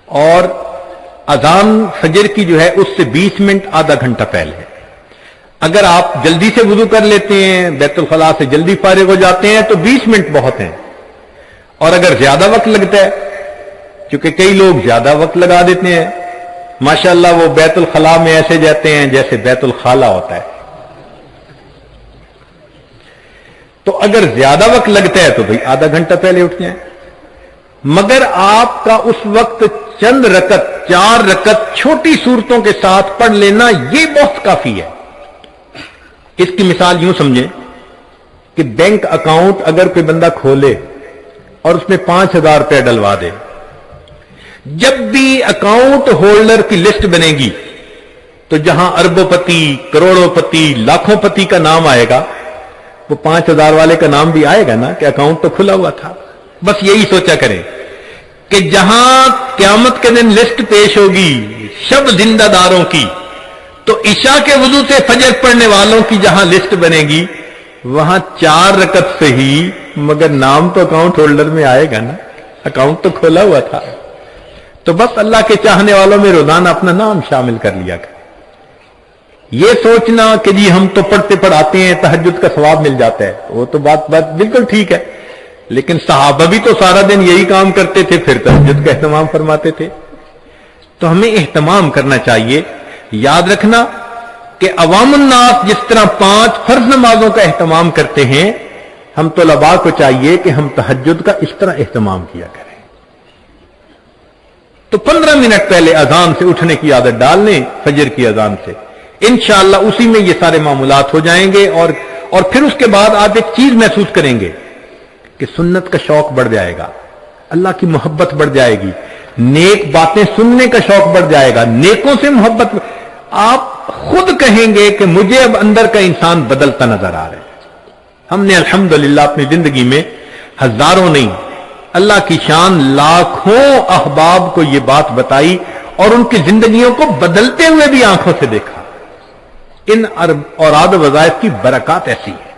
اور اذان فجر کی جو ہے اس سے 20 منٹ آدھا گھنٹہ پہلے. اگر آپ جلدی سے وضو کر لیتے ہیں، بیت الخلاء سے جلدی فارغ ہو جاتے ہیں تو 20 منٹ بہت ہیں. اور اگر زیادہ وقت لگتا ہے، کیونکہ کئی لوگ زیادہ وقت لگا دیتے ہیں، ماشاءاللہ وہ بیت الخلاء میں ایسے جاتے ہیں جیسے بیت الخالہ ہوتا ہے. تو اگر زیادہ وقت لگتا ہے تو بھئی آدھا گھنٹہ پہلے اٹھ جائیں. مگر آپ کا اس وقت چند رکعت 4 رکعت چھوٹی صورتوں کے ساتھ پڑھ لینا یہ بہت کافی ہے. اس کی مثال یوں سمجھیں کہ بینک اکاؤنٹ اگر کوئی بندہ کھولے اور اس میں 5000 روپے ڈلوا دے، جب بھی اکاؤنٹ ہولڈر کی لسٹ بنے گی تو جہاں اربوں پتی، کروڑوں پتی، لاکھوں پتی کا نام آئے گا وہ 5000 والے کا نام بھی آئے گا نا کہ اکاؤنٹ تو کھلا ہوا تھا. بس یہی سوچا کریں کہ جہاں قیامت کے دن لسٹ پیش ہوگی شب زندہ داروں کی، تو عشاء کے وضو سے فجر پڑھنے والوں کی جہاں لسٹ بنے گی وہاں 4 رکعت سے ہی مگر نام تو اکاؤنٹ ہولڈر میں آئے گا نا. اکاؤنٹ تو کھولا ہوا تھا. تو بس اللہ کے چاہنے والوں میں روزانہ اپنا نام شامل کر لیا کریں. یہ سوچنا کہ جی ہم تو پڑھتے پڑھاتے ہیں تہجد کا ثواب مل جاتا ہے، وہ تو بات بالکل ٹھیک ہے، لیکن صحابہ بھی تو سارا دن یہی کام کرتے تھے، پھر تہجد کا اہتمام فرماتے تھے. تو ہمیں اہتمام کرنا چاہیے. یاد رکھنا کہ عوام الناس جس طرح 5 فرض نمازوں کا اہتمام کرتے ہیں، ہم طلباء کو چاہیے کہ ہم تہجد کا اس طرح اہتمام کیا کریں. تو 15 منٹ پہلے اذان سے اٹھنے کی عادت ڈال لیں، فجر کی اذان سے، انشاءاللہ اسی میں یہ سارے معاملات ہو جائیں گے. اور پھر اس کے بعد آپ ایک چیز محسوس کریں گے کہ سنت کا شوق بڑھ جائے گا، اللہ کی محبت بڑھ جائے گی، نیک باتیں سننے کا شوق بڑھ جائے گا، نیکوں سے محبت. آپ خود کہیں گے کہ مجھے اب اندر کا انسان بدلتا نظر آ رہا ہے. ہم نے الحمدللہ اپنی زندگی میں ہزاروں نہیں، اللہ کی شان لاکھوں احباب کو یہ بات بتائی اور ان کی زندگیوں کو بدلتے ہوئے بھی آنکھوں سے دیکھا. ان اوراد وظائف کی برکات ایسی ہے.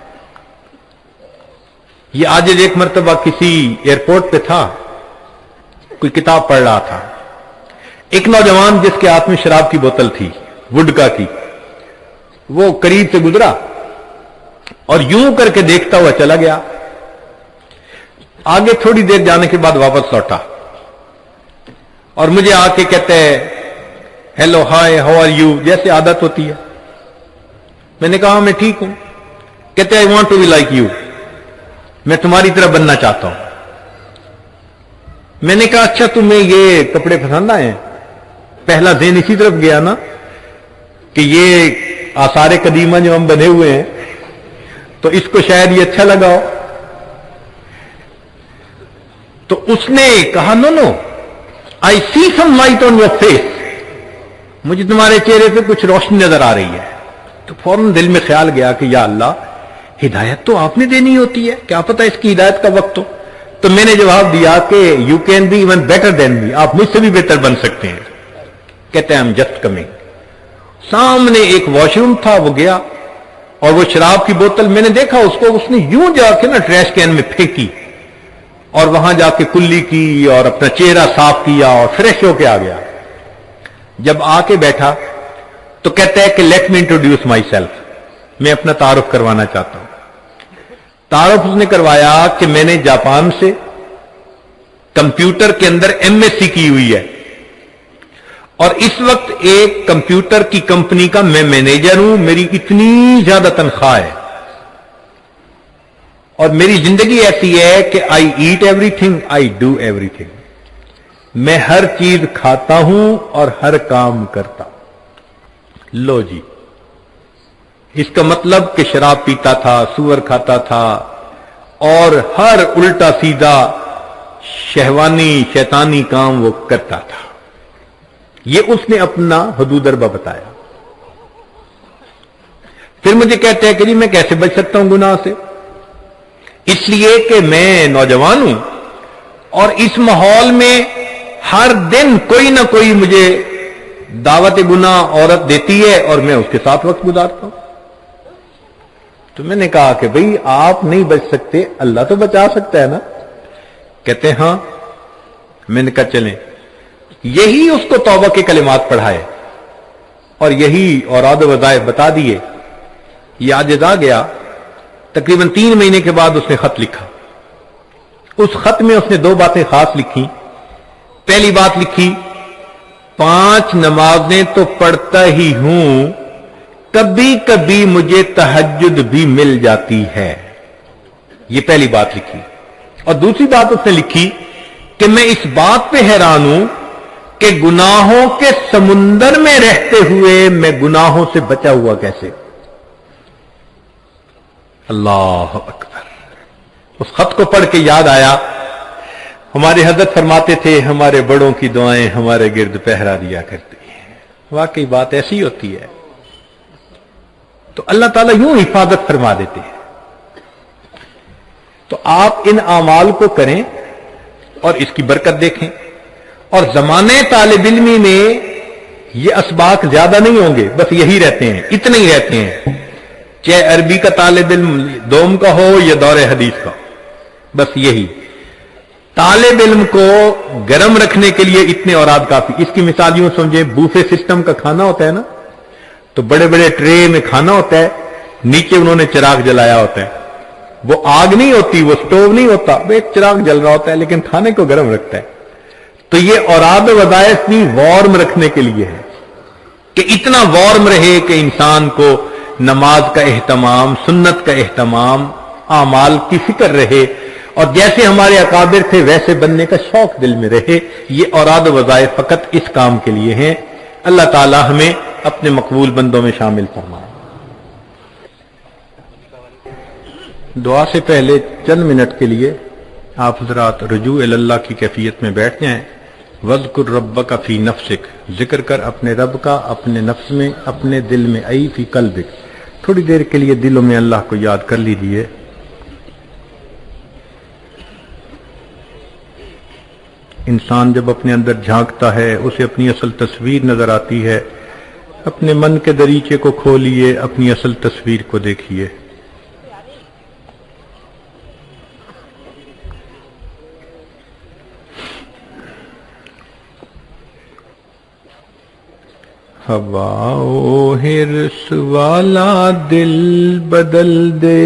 یہ آج ایک مرتبہ کسی ایئرپورٹ پہ تھا، کوئی کتاب پڑھ رہا تھا. ایک نوجوان جس کے ہاتھ میں شراب کی بوتل تھی، وڈکا کی، وہ قریب سے گزرا اور یوں کر کے دیکھتا ہوا چلا گیا. آگے تھوڑی دیر جانے کے بعد واپس لوٹا اور مجھے آ کے کہتے ہیں hello hi how are you, جیسے عادت ہوتی ہے. میں نے کہا میں ٹھیک ہوں. کہتے I want to be like you, میں تمہاری طرح بننا چاہتا ہوں. میں نے کہا اچھا تمہیں یہ کپڑے پسند آئے ہیں؟ پہلا ذہن اسی طرف گیا نا کہ یہ آثار قدیمہ جو ہم بنے ہوئے ہیں تو اس کو شاید یہ اچھا لگا ہو. تو اس نے کہا no no I see some light on your face, مجھے تمہارے چہرے پہ کچھ روشنی نظر آ رہی ہے. تو فوراً دل میں خیال گیا کہ یا اللہ ہدایت تو آپ نے دینی ہوتی ہے، کیا پتہ اس کی ہدایت کا وقت ہو. تو میں نے جواب دیا کہ you can be even better than me, آپ مجھ سے بھی بہتر بن سکتے ہیں. کہتے ہیں آئی ایم جسٹ کمنگ. سامنے ایک واش روم تھا، وہ گیا اور وہ شراب کی بوتل میں نے دیکھا اس کو، اس نے یوں جا کے نا ٹریش کین میں پھینکی اور وہاں جا کے کلی کی اور اپنا چہرہ صاف کیا اور فریش ہو کے آ گیا. جب آ کے بیٹھا تو کہتا ہے کہ let me introduce my self, میں اپنا تعارف کروانا چاہتا ہوں. تعارف اس نے کروایا کہ میں نے جاپان سے کمپیوٹر کے اندر ایم ایس سی کی ہوئی ہے اور اس وقت ایک کمپیوٹر کی کمپنی کا میں مینیجر ہوں، میری اتنی زیادہ تنخواہ ہے اور میری زندگی ایسی ہے کہ I eat everything, I do everything. میں ہر چیز کھاتا ہوں اور ہر کام کرتا ہوں. لو جی، اس کا مطلب کہ شراب پیتا تھا، سور کھاتا تھا اور ہر الٹا سیدھا شہوانی شیطانی کام وہ کرتا تھا. یہ اس نے اپنا حدود اربہ بتایا. پھر مجھے کہتے ہیں کہ جی میں کیسے بچ سکتا ہوں گناہ سے؟ اس لیے کہ میں نوجوان ہوں اور اس ماحول میں ہر دن کوئی نہ کوئی مجھے دعوت گناہ عورت دیتی ہے اور میں اس کے ساتھ وقت گزارتا ہوں. تو میں نے کہا کہ بھئی آپ نہیں بچ سکتے، اللہ تو بچا سکتا ہے نا. کہتے ہیں ہاں. میں نے کہا چلیں. یہی اس کو توبہ کے کلمات پڑھائے اور یہی اوراد و وظائف بتا دیے. یہ عاجز آ گیا. تقریباً 3 مہینے کے بعد اس نے خط لکھا. اس خط میں اس نے 2 باتیں خاص لکھی. پہلی بات لکھی 5 نمازیں تو پڑھتا ہی ہوں، کبھی کبھی مجھے تہجد بھی مل جاتی ہے. یہ پہلی بات لکھی. اور دوسری بات اس نے لکھی کہ میں اس بات پہ حیران ہوں کہ گناہوں کے سمندر میں رہتے ہوئے میں گناہوں سے بچا ہوا کیسے. اللہ اکبر. اس خط کو پڑھ کے یاد آیا ہمارے حضرت فرماتے تھے ہمارے بڑوں کی دعائیں ہمارے گرد پہرا دیا کرتی ہیں. واقعی بات ایسی ہوتی ہے. تو اللہ تعالیٰ یوں حفاظت فرما دیتے ہیں. تو آپ ان اعمال کو کریں اور اس کی برکت دیکھیں. اور زمانے طالب علمی میں یہ اسباق زیادہ نہیں ہوں گے، بس یہی رہتے ہیں، اتنے ہی رہتے ہیں، چاہے عربی کا طالب علم دوم کا ہو یا دور حدیث کا، بس یہی. طالب علم کو گرم رکھنے کے لیے اتنے اوراد کافی. اس کی مثال یوں سمجھے، بوفے سسٹم کا کھانا ہوتا ہے نا، تو بڑے بڑے ٹرے میں کھانا ہوتا ہے، نیچے انہوں نے چراغ جلایا ہوتا ہے. وہ آگ نہیں ہوتی، وہ سٹوو نہیں ہوتا، وہ ایک چراغ جل رہا ہوتا ہے لیکن کھانے کو گرم رکھتا ہے. تو یہ اوراد و وظائف بھی وارم رکھنے کے لیے ہے کہ اتنا وارم رہے کہ انسان کو نماز کا اہتمام، سنت کا اہتمام، اعمال کی فکر رہے، اور جیسے ہمارے اکابر تھے ویسے بننے کا شوق دل میں رہے. یہ اوراد و وظائف فقط اس کام کے لیے ہیں. اللہ تعالی ہمیں اپنے مقبول بندوں میں شامل فرمائے. دعا سے پہلے چند منٹ کے لیے آپ حضرات رجوع اللہ کی کیفیت میں بیٹھ جائیں. وَاذْكُرْ رَبَّكَ فِي نَفْسِكَ، ذکر کر اپنے رب کا اپنے نفس میں، اپنے دل میں. ای فی قلبک، تھوڑی دیر کے لیے دلوں میں اللہ کو یاد کر لیجئے. انسان جب اپنے اندر جھانکتا ہے اسے اپنی اصل تصویر نظر آتی ہے. اپنے من کے دریچے کو کھولیے، اپنی اصل تصویر کو دیکھیے. ہوا و حرص والا دل بدل دے،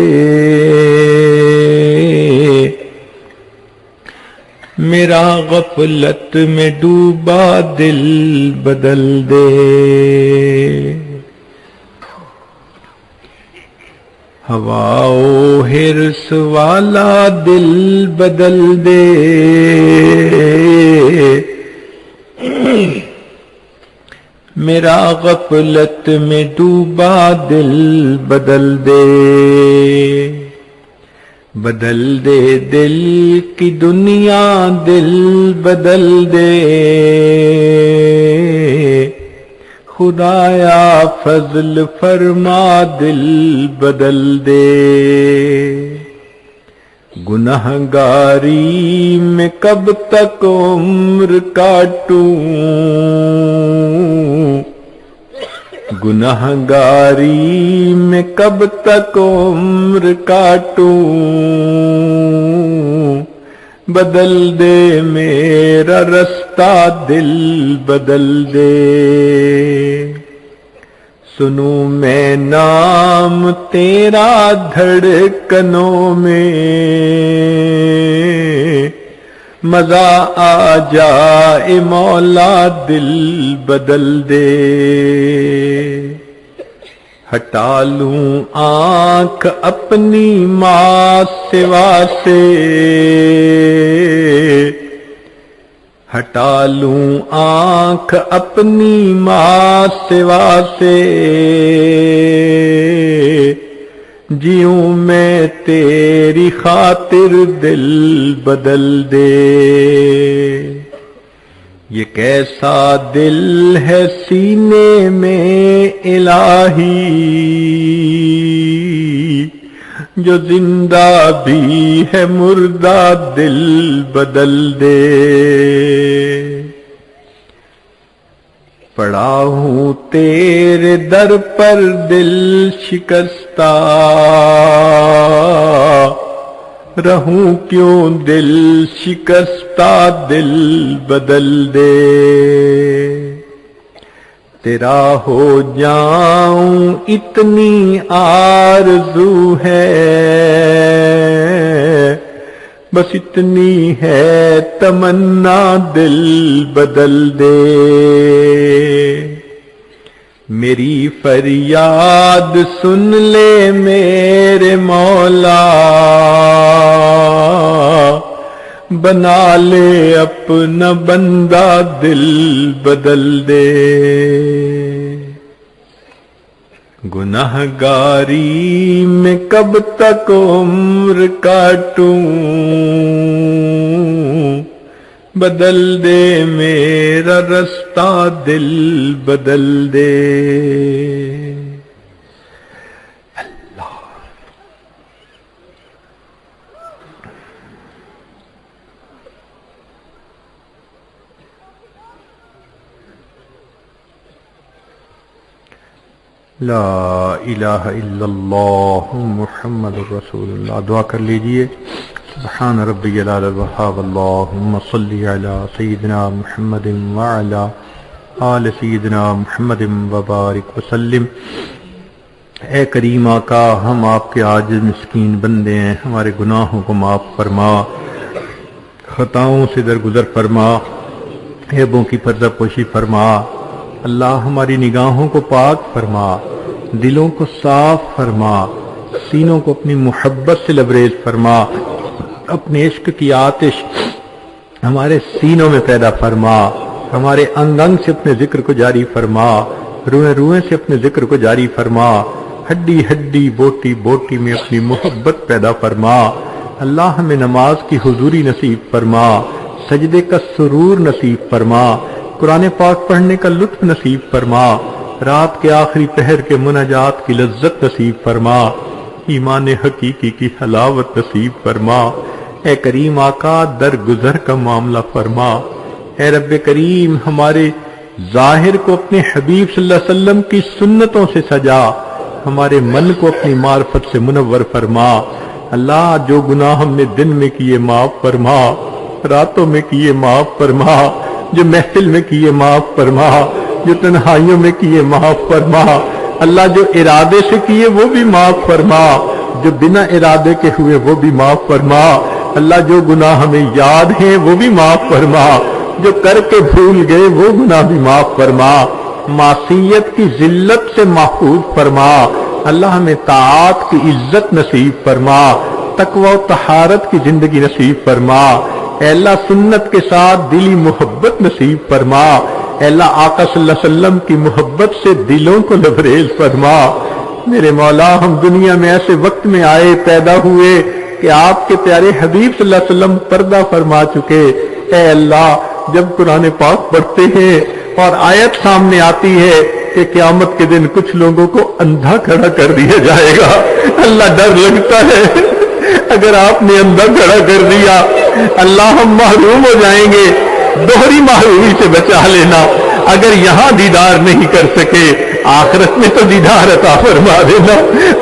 میرا غفلت میں ڈوبا دل بدل دے. ہوا و حرص والا دل بدل دے، میرا غفلت میں ڈوبا دل بدل دے. بدل دے دل کی دنیا، دل بدل دے. خدایا فضل فرما، دل بدل دے. گنہگاری میں کب تک عمر کاٹوں، گنہگاری میں کب تک عمر کاٹوں. بدل دے میرا رستہ، دل بدل دے. سنوں میں نام تیرا دھڑکنوں میں، مزہ آ جائے مولا، دل بدل دے. ہٹا لوں آنکھ اپنی ماں سوا سے، ہٹا لوں آنکھ اپنی ماں سوا سے. جیوں میں تیری خاطر، دل بدل دے. یہ کیسا دل ہے سینے میں الہی، جو زندہ بھی ہے مردہ، دل بدل دے. پڑا ہوں تیرے در پر دل شکستہ، رہوں کیوں دل شکستہ، دل بدل دے. تیرا ہو جاؤں اتنی آرزو ہے، بس اتنی ہے تمنا، دل بدل دے. میری فریاد سن لے میرے مولا، بنا لے اپنا بندہ، دل بدل دے. گنہگاری میں کب تک عمر کاٹوں، بدل دے میرا رستہ، دل بدل دے. لا الہ الا اللہ محمد الرسول اللہ. دعا کر لیجئے. سبحان ربی العلی الوہاب اللہم صلی علی سیدنا محمد وعلی آل سیدنا محمد وبارک وسلم۔ اے کریم آقا، ہم آپ کے عاجز مسکین بندے ہیں، ہمارے گناہوں کو معاف فرما، خطاؤں سے درگزر فرما، عیبوں کی پردہ پوشی فرما۔ اللہ ہماری نگاہوں کو پاک فرما، دلوں کو صاف فرما، سینوں کو اپنی محبت سے لبریز فرما، اپنے عشق کی آتش ہمارے سینوں میں پیدا فرما، ہمارے انگ انگ سے اپنے ذکر کو جاری فرما، روئیں روئیں سے اپنے ذکر کو جاری فرما، ہڈی ہڈی بوٹی بوٹی میں اپنی محبت پیدا فرما۔ اللہ ہمیں نماز کی حضوری نصیب فرما، سجدے کا سرور نصیب فرما، قرآن پاک پڑھنے کا لطف نصیب فرما، رات کے آخری پہر کے مناجات کی لذت نصیب فرما، ایمان حقیقی کی حلاوت نصیب فرما۔ اے کریم آقا، درگزر کا معاملہ فرما۔ اے رب کریم، ہمارے ظاہر کو اپنے حبیب صلی اللہ علیہ وسلم کی سنتوں سے سجا، ہمارے من کو اپنی معرفت سے منور فرما۔ اللہ، جو گناہ ہم نے دن میں کیے معاف فرما، راتوں میں کیے معاف فرما، جو محفل میں کیے معاف فرما، جو تنہائیوں میں کیے معاف فرما۔ اللہ، جو ارادے سے کیے وہ بھی معاف فرما، جو بنا ارادے کے ہوئے وہ بھی معاف فرما۔ اللہ، جو گناہ ہمیں یاد ہیں وہ بھی معاف فرما، جو کر کے بھول گئے وہ گناہ بھی معاف فرما۔ معصیت کی ذلت سے محفوظ فرما۔ اللہ، ہمیں طاعات کی عزت نصیب فرما، تقوی و طہارت کی زندگی نصیب فرما۔ اے اللہ، سنت کے ساتھ دلی محبت نصیب فرما۔ اے اللہ، آقا صلی اللہ علیہ وسلم کی محبت سے دلوں کو لبریز فرما۔ میرے مولا، ہم دنیا میں ایسے وقت میں آئے، پیدا ہوئے کہ آپ کے پیارے حبیب صلی اللہ علیہ وسلم پردہ فرما چکے۔ اے اللہ، جب قرآن پاک پڑھتے ہیں اور آیت سامنے آتی ہے کہ قیامت کے دن کچھ لوگوں کو اندھا کھڑا کر دیا جائے گا، اللہ ڈر لگتا ہے اگر آپ نے اندھا کھڑا کر دیا، اللہ ہم محروم ہو جائیں گے۔ دوہری محرومی سے بچا لینا، اگر یہاں دیدار نہیں کر سکے آخرت میں تو دیدار عطا فرما دینا،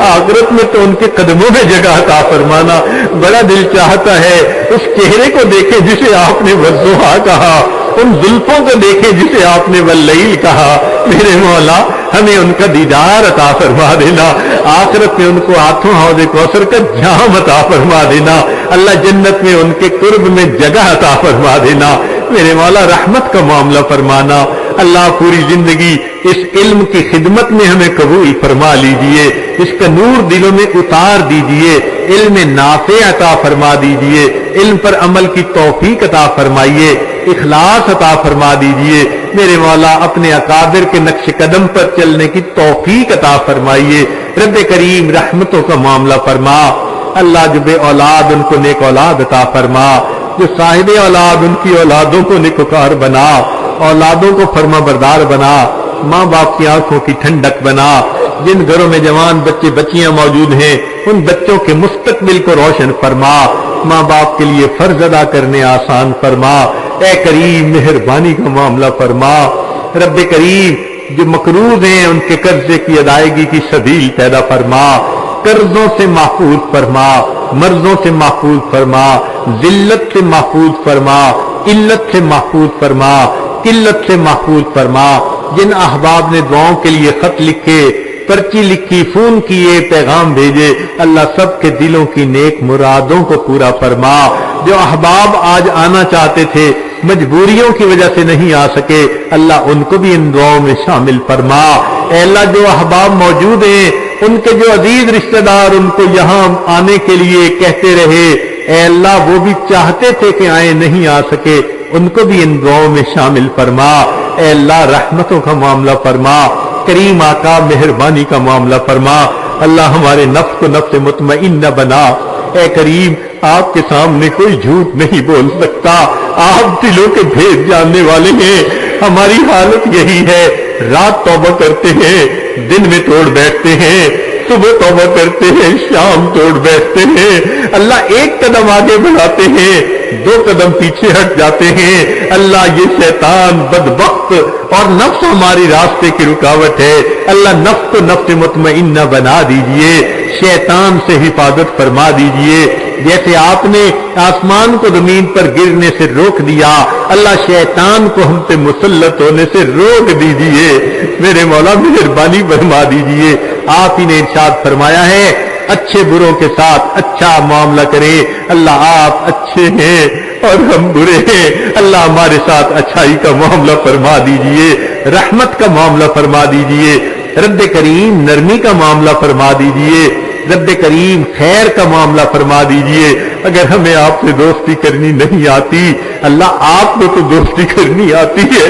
آخرت میں تو ان کے قدموں میں جگہ عطا فرمانا۔ بڑا دل چاہتا ہے اس چہرے کو دیکھیں جسے آپ نے والضحیٰ کہا، ان زلفوں کو دیکھیں جسے آپ نے واللیل کہا۔ میرے مولا، ہمیں ان کا دیدار عطا فرما دینا، آخرت میں ان کو ہاتھوں حوض کوثر کا جام عطا فرما دینا، اللہ جنت میں ان کے قرب میں جگہ عطا فرما دینا۔ میرے مولا، رحمت کا معاملہ فرمانا۔ اللہ، پوری زندگی اس علم کی خدمت میں ہمیں قبول فرما لیجئے، اس کا نور دلوں میں اتار دیجئے، علم نافع عطا فرما دیجئے، علم پر عمل کی توفیق عطا فرمائیے، اخلاص عطا فرما دیجئے۔ میرے مولا، اپنے اکابر کے نقش قدم پر چلنے کی توفیق عطا فرمائیے۔ رب کریم، رحمتوں کا معاملہ فرما۔ اللہ، جو بے اولاد ان کو نیک اولاد عطا فرما، جو صاحب اولاد ان کی اولادوں کو نیکوکار بنا، اولادوں کو فرما بردار بنا، ماں باپ کی آنکھوں کی ٹھنڈک بنا۔ جن گھروں میں جوان بچے بچیاں موجود ہیں ان بچوں کے مستقبل کو روشن فرما، ماں باپ کے لیے فرض ادا کرنے آسان فرما۔ اے کریم، مہربانی کا معاملہ فرما۔ رب کریم، جو مقروض ہیں ان کے قرضے کی ادائیگی کی سبیل پیدا فرما، قرضوں سے محفوظ فرما، مرضوں سے محفوظ فرما، ذلت سے محفوظ فرما، علت سے محفوظ فرما، قلت سے محفوظ فرما۔ جن احباب نے دعاؤں کے لیے خط لکھے، پرچی لکھی، فون کیے، پیغام بھیجے، اللہ سب کے دلوں کی نیک مرادوں کو پورا فرما۔ جو احباب آج آنا چاہتے تھے مجبوریوں کی وجہ سے نہیں آ سکے، اللہ ان کو بھی ان دعاؤں میں شامل فرما۔ اے اللہ، جو احباب موجود ہیں ان کے جو عزیز رشتہ دار ان کو یہاں آنے کے لیے کہتے رہے، اے اللہ وہ بھی چاہتے تھے کہ آئے نہیں آ سکے، ان کو بھی ان دعاؤں میں شامل فرما۔ اے اللہ، رحمتوں کا معاملہ فرما۔ کریم آقا، مہربانی کا معاملہ فرما۔ اللہ، ہمارے نفس کو نفس مطمئنہ بنا۔ اے کریم، آپ کے سامنے کوئی جھوٹ نہیں بول سکتا، آپ دلوں کے بھید جاننے والے ہیں۔ ہماری حالت یہی ہے، رات توبہ کرتے ہیں، دن میں توڑ بیٹھتے ہیں، صبح توبہ کرتے ہیں، شام توڑ بیٹھتے ہیں۔ اللہ، ایک قدم آگے بڑھاتے ہیں، 2 قدم پیچھے ہٹ جاتے ہیں۔ اللہ، یہ شیطان بدبخت اور نفس ہماری راستے کی رکاوٹ ہے۔ اللہ، نفس کو نفس مطمئنہ بنا دیجئے، شیطان سے حفاظت فرما دیجئے۔ جیسے آپ نے آسمان کو زمین پر گرنے سے روک دیا، اللہ شیطان کو ہم پہ مسلط ہونے سے روک دیجئے۔ میرے مولا مہربانی فرما دیجئے۔ آپ ہی نے ارشاد فرمایا ہے اچھے بروں کے ساتھ اچھا معاملہ کرے، اللہ آپ اچھے ہیں اور ہم برے ہیں، اللہ ہمارے ساتھ اچھائی کا معاملہ فرما دیجئے، رحمت کا معاملہ فرما دیجئے، رب کریم نرمی کا معاملہ فرما دیجئے، رب کریم خیر کا معاملہ فرما دیجئے۔ اگر ہمیں آپ سے دوستی کرنی نہیں آتی، اللہ آپ کو تو دوستی کرنی آتی ہے،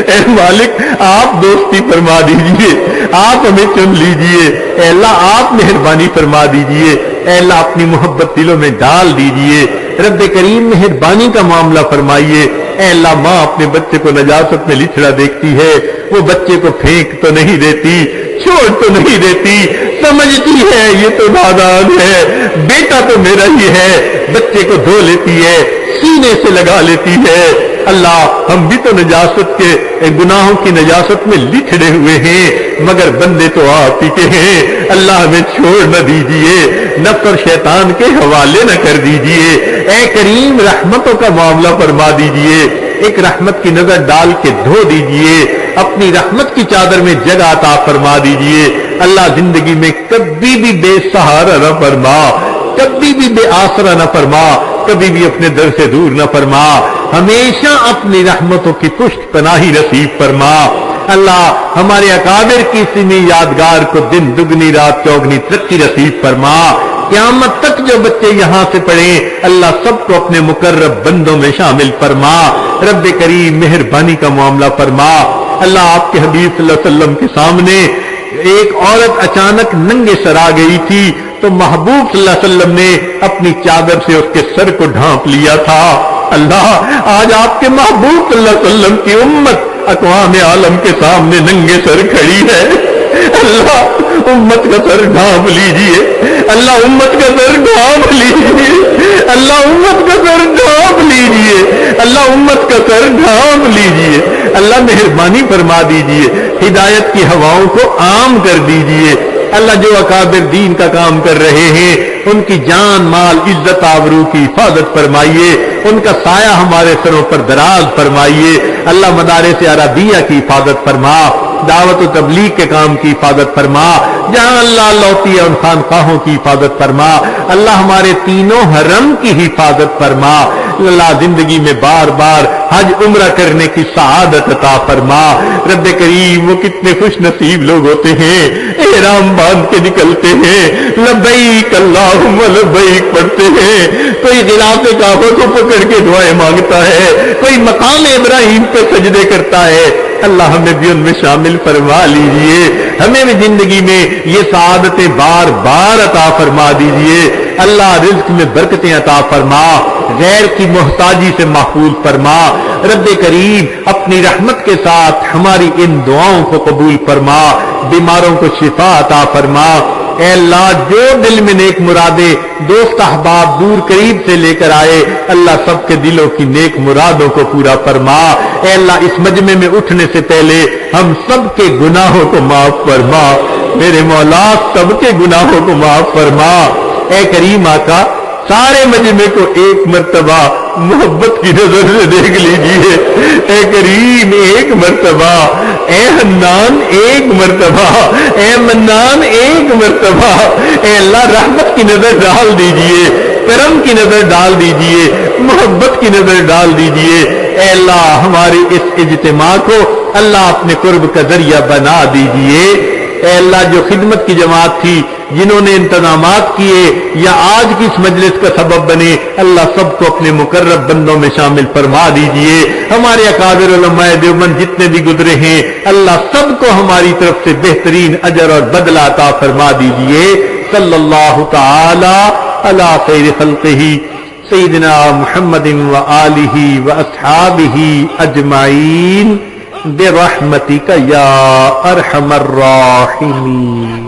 اے مالک آپ دوستی فرما دیجئے، آپ ہمیں چن لیجئے، اے اللہ آپ مہربانی فرما دیجئے، اے اللہ اپنی محبت دلوں میں ڈال دیجئے، رب کریم مہربانی کا معاملہ فرمائیے۔ اے اللہ ماں اپنے بچے کو نجاست میں لچڑا دیکھتی ہے، وہ بچے کو پھینک تو نہیں دیتی، چھوڑ تو نہیں دیتی، سمجھتی ہے یہ تو نادان ہے، بیٹا تو میرا ہی ہے، بچے کو دھو لیتی ہے، سینے سے لگا لیتی ہے۔ اللہ ہم بھی تو نجاست کے گناہوں کی نجاست میں لچھڑے ہوئے ہیں، مگر بندے تو آپ ہی کے ہیں، اللہ ہمیں چھوڑ نہ دیجئے، نفس اور شیطان کے حوالے نہ کر دیجئے، اے کریم رحمتوں کا معاملہ فرما دیجئے، ایک رحمت کی نظر ڈال کے دھو دیجئے، اپنی رحمت کی چادر میں جگہ عطا فرما دیجئے۔ اللہ زندگی میں کبھی بھی بے سہارا نہ فرما، کبھی بھی بے آسرا نہ فرما، کبھی بھی اپنے در سے دور نہ فرما، ہمیشہ اپنی رحمتوں کی پشت پناہی نصیب فرما۔ اللہ ہمارے اکابر کی سیمی یادگار کو دن دگنی رات چوگنی ترقی نصیب فرما۔ قیامت تک جو بچے یہاں سے پڑھیں اللہ سب کو اپنے مقرب بندوں میں شامل فرما۔ رب کریم مہربانی کا معاملہ فرما۔ اللہ آپ کے حبیب صلی اللہ علیہ وسلم کے سامنے ایک عورت اچانک ننگے سر آ گئی تھی تو محبوب صلی اللہ علیہ وسلم نے اپنی چادر سے اس کے سر کو ڈھانپ لیا تھا۔ اللہ آج آپ کے محبوب صلی اللہ علیہ وسلم کی امت اقوام عالم کے سامنے ننگے سر کھڑی ہے، اللہ امت کا سر ڈھانپ لیجئے، اللہ امت کا سر ڈھانپ لیجئے، اللہ امت کا سر ڈھانپ لیجئے، اللہ امت کا سر ڈھانپ لیجئے، اللہ مہربانی فرما دیجئے، ہدایت کی ہواؤں کو عام کر دیجئے۔ اللہ جو اکابر دین کا کام کر رہے ہیں ان کی جان مال عزت آبرو کی حفاظت فرمائیے، ان کا سایہ ہمارے سروں پر دراز فرمائیے۔ اللہ مدارس عربیہ کی حفاظت فرما، دعوت و تبلیغ کے کام کی حفاظت فرما، جہاں اللہ لوتی ان خانقاہوں کی حفاظت فرما، اللہ ہمارے تینوں حرم کی حفاظت فرما۔ اللہ زندگی میں بار بار حج عمرہ کرنے کی سعادت عطا فرما۔ رب کریم وہ کتنے خوش نصیب لوگ ہوتے ہیں، احرام باندھ کے نکلتے ہیں، لبیک اللہم لبیک پڑھتے ہیں، کوئی غلاف کعبہ کو پکڑ کے دعائیں مانگتا ہے، کوئی مقام ابراہیم پہ سجدے کرتا ہے۔ اللہ ہمیں بھی ان میں شامل فرما لیجئے، ہمیں بھی زندگی میں یہ سعادتیں بار بار عطا فرما دیجئے۔ اللہ رزق میں برکتیں عطا فرما، غیر کی محتاجی سے محفوظ فرما۔ رب کریم اپنی رحمت کے ساتھ ہماری ان دعاؤں کو قبول فرما، بیماروں کو شفا عطا فرما۔ اے اللہ جو دل میں نیک مرادیں دوست احباب دور قریب سے لے کر آئے اللہ سب کے دلوں کی نیک مرادوں کو پورا فرما۔ اے اللہ اس مجمع میں اٹھنے سے پہلے ہم سب کے گناہوں کو معاف فرما، میرے مولا سب کے گناہوں کو معاف فرما۔ اے کریم آقا سارے مجمع کو ایک مرتبہ محبت کی نظر سے دیکھ لیجئے، اے کریم ایک مرتبہ، اے حنان ایک مرتبہ، اے منان ایک مرتبہ، اے اللہ رحمت کی نظر ڈال دیجئے، کرم کی نظر ڈال دیجئے، محبت کی نظر ڈال دیجئے۔ اے اللہ ہماری اس اجتماع کو اللہ اپنے قرب کا ذریعہ بنا دیجئے۔ اے اللہ جو خدمت کی جماعت تھی جنہوں نے انتظامات کیے یا آج کی اس مجلس کا سبب بنے اللہ سب کو اپنے مقرب بندوں میں شامل فرما دیجئے۔ ہمارے اکابر علماء دیوبند جتنے بھی گزرے ہیں اللہ سب کو ہماری طرف سے بہترین اجر اور بدلہ عطا فرما دیجئے۔ صلی اللہ تعالی علی خیر خلقہ سیدنا محمد وآلہ واصحابہ اجمعین برحمتک یا ارحم الراحمین۔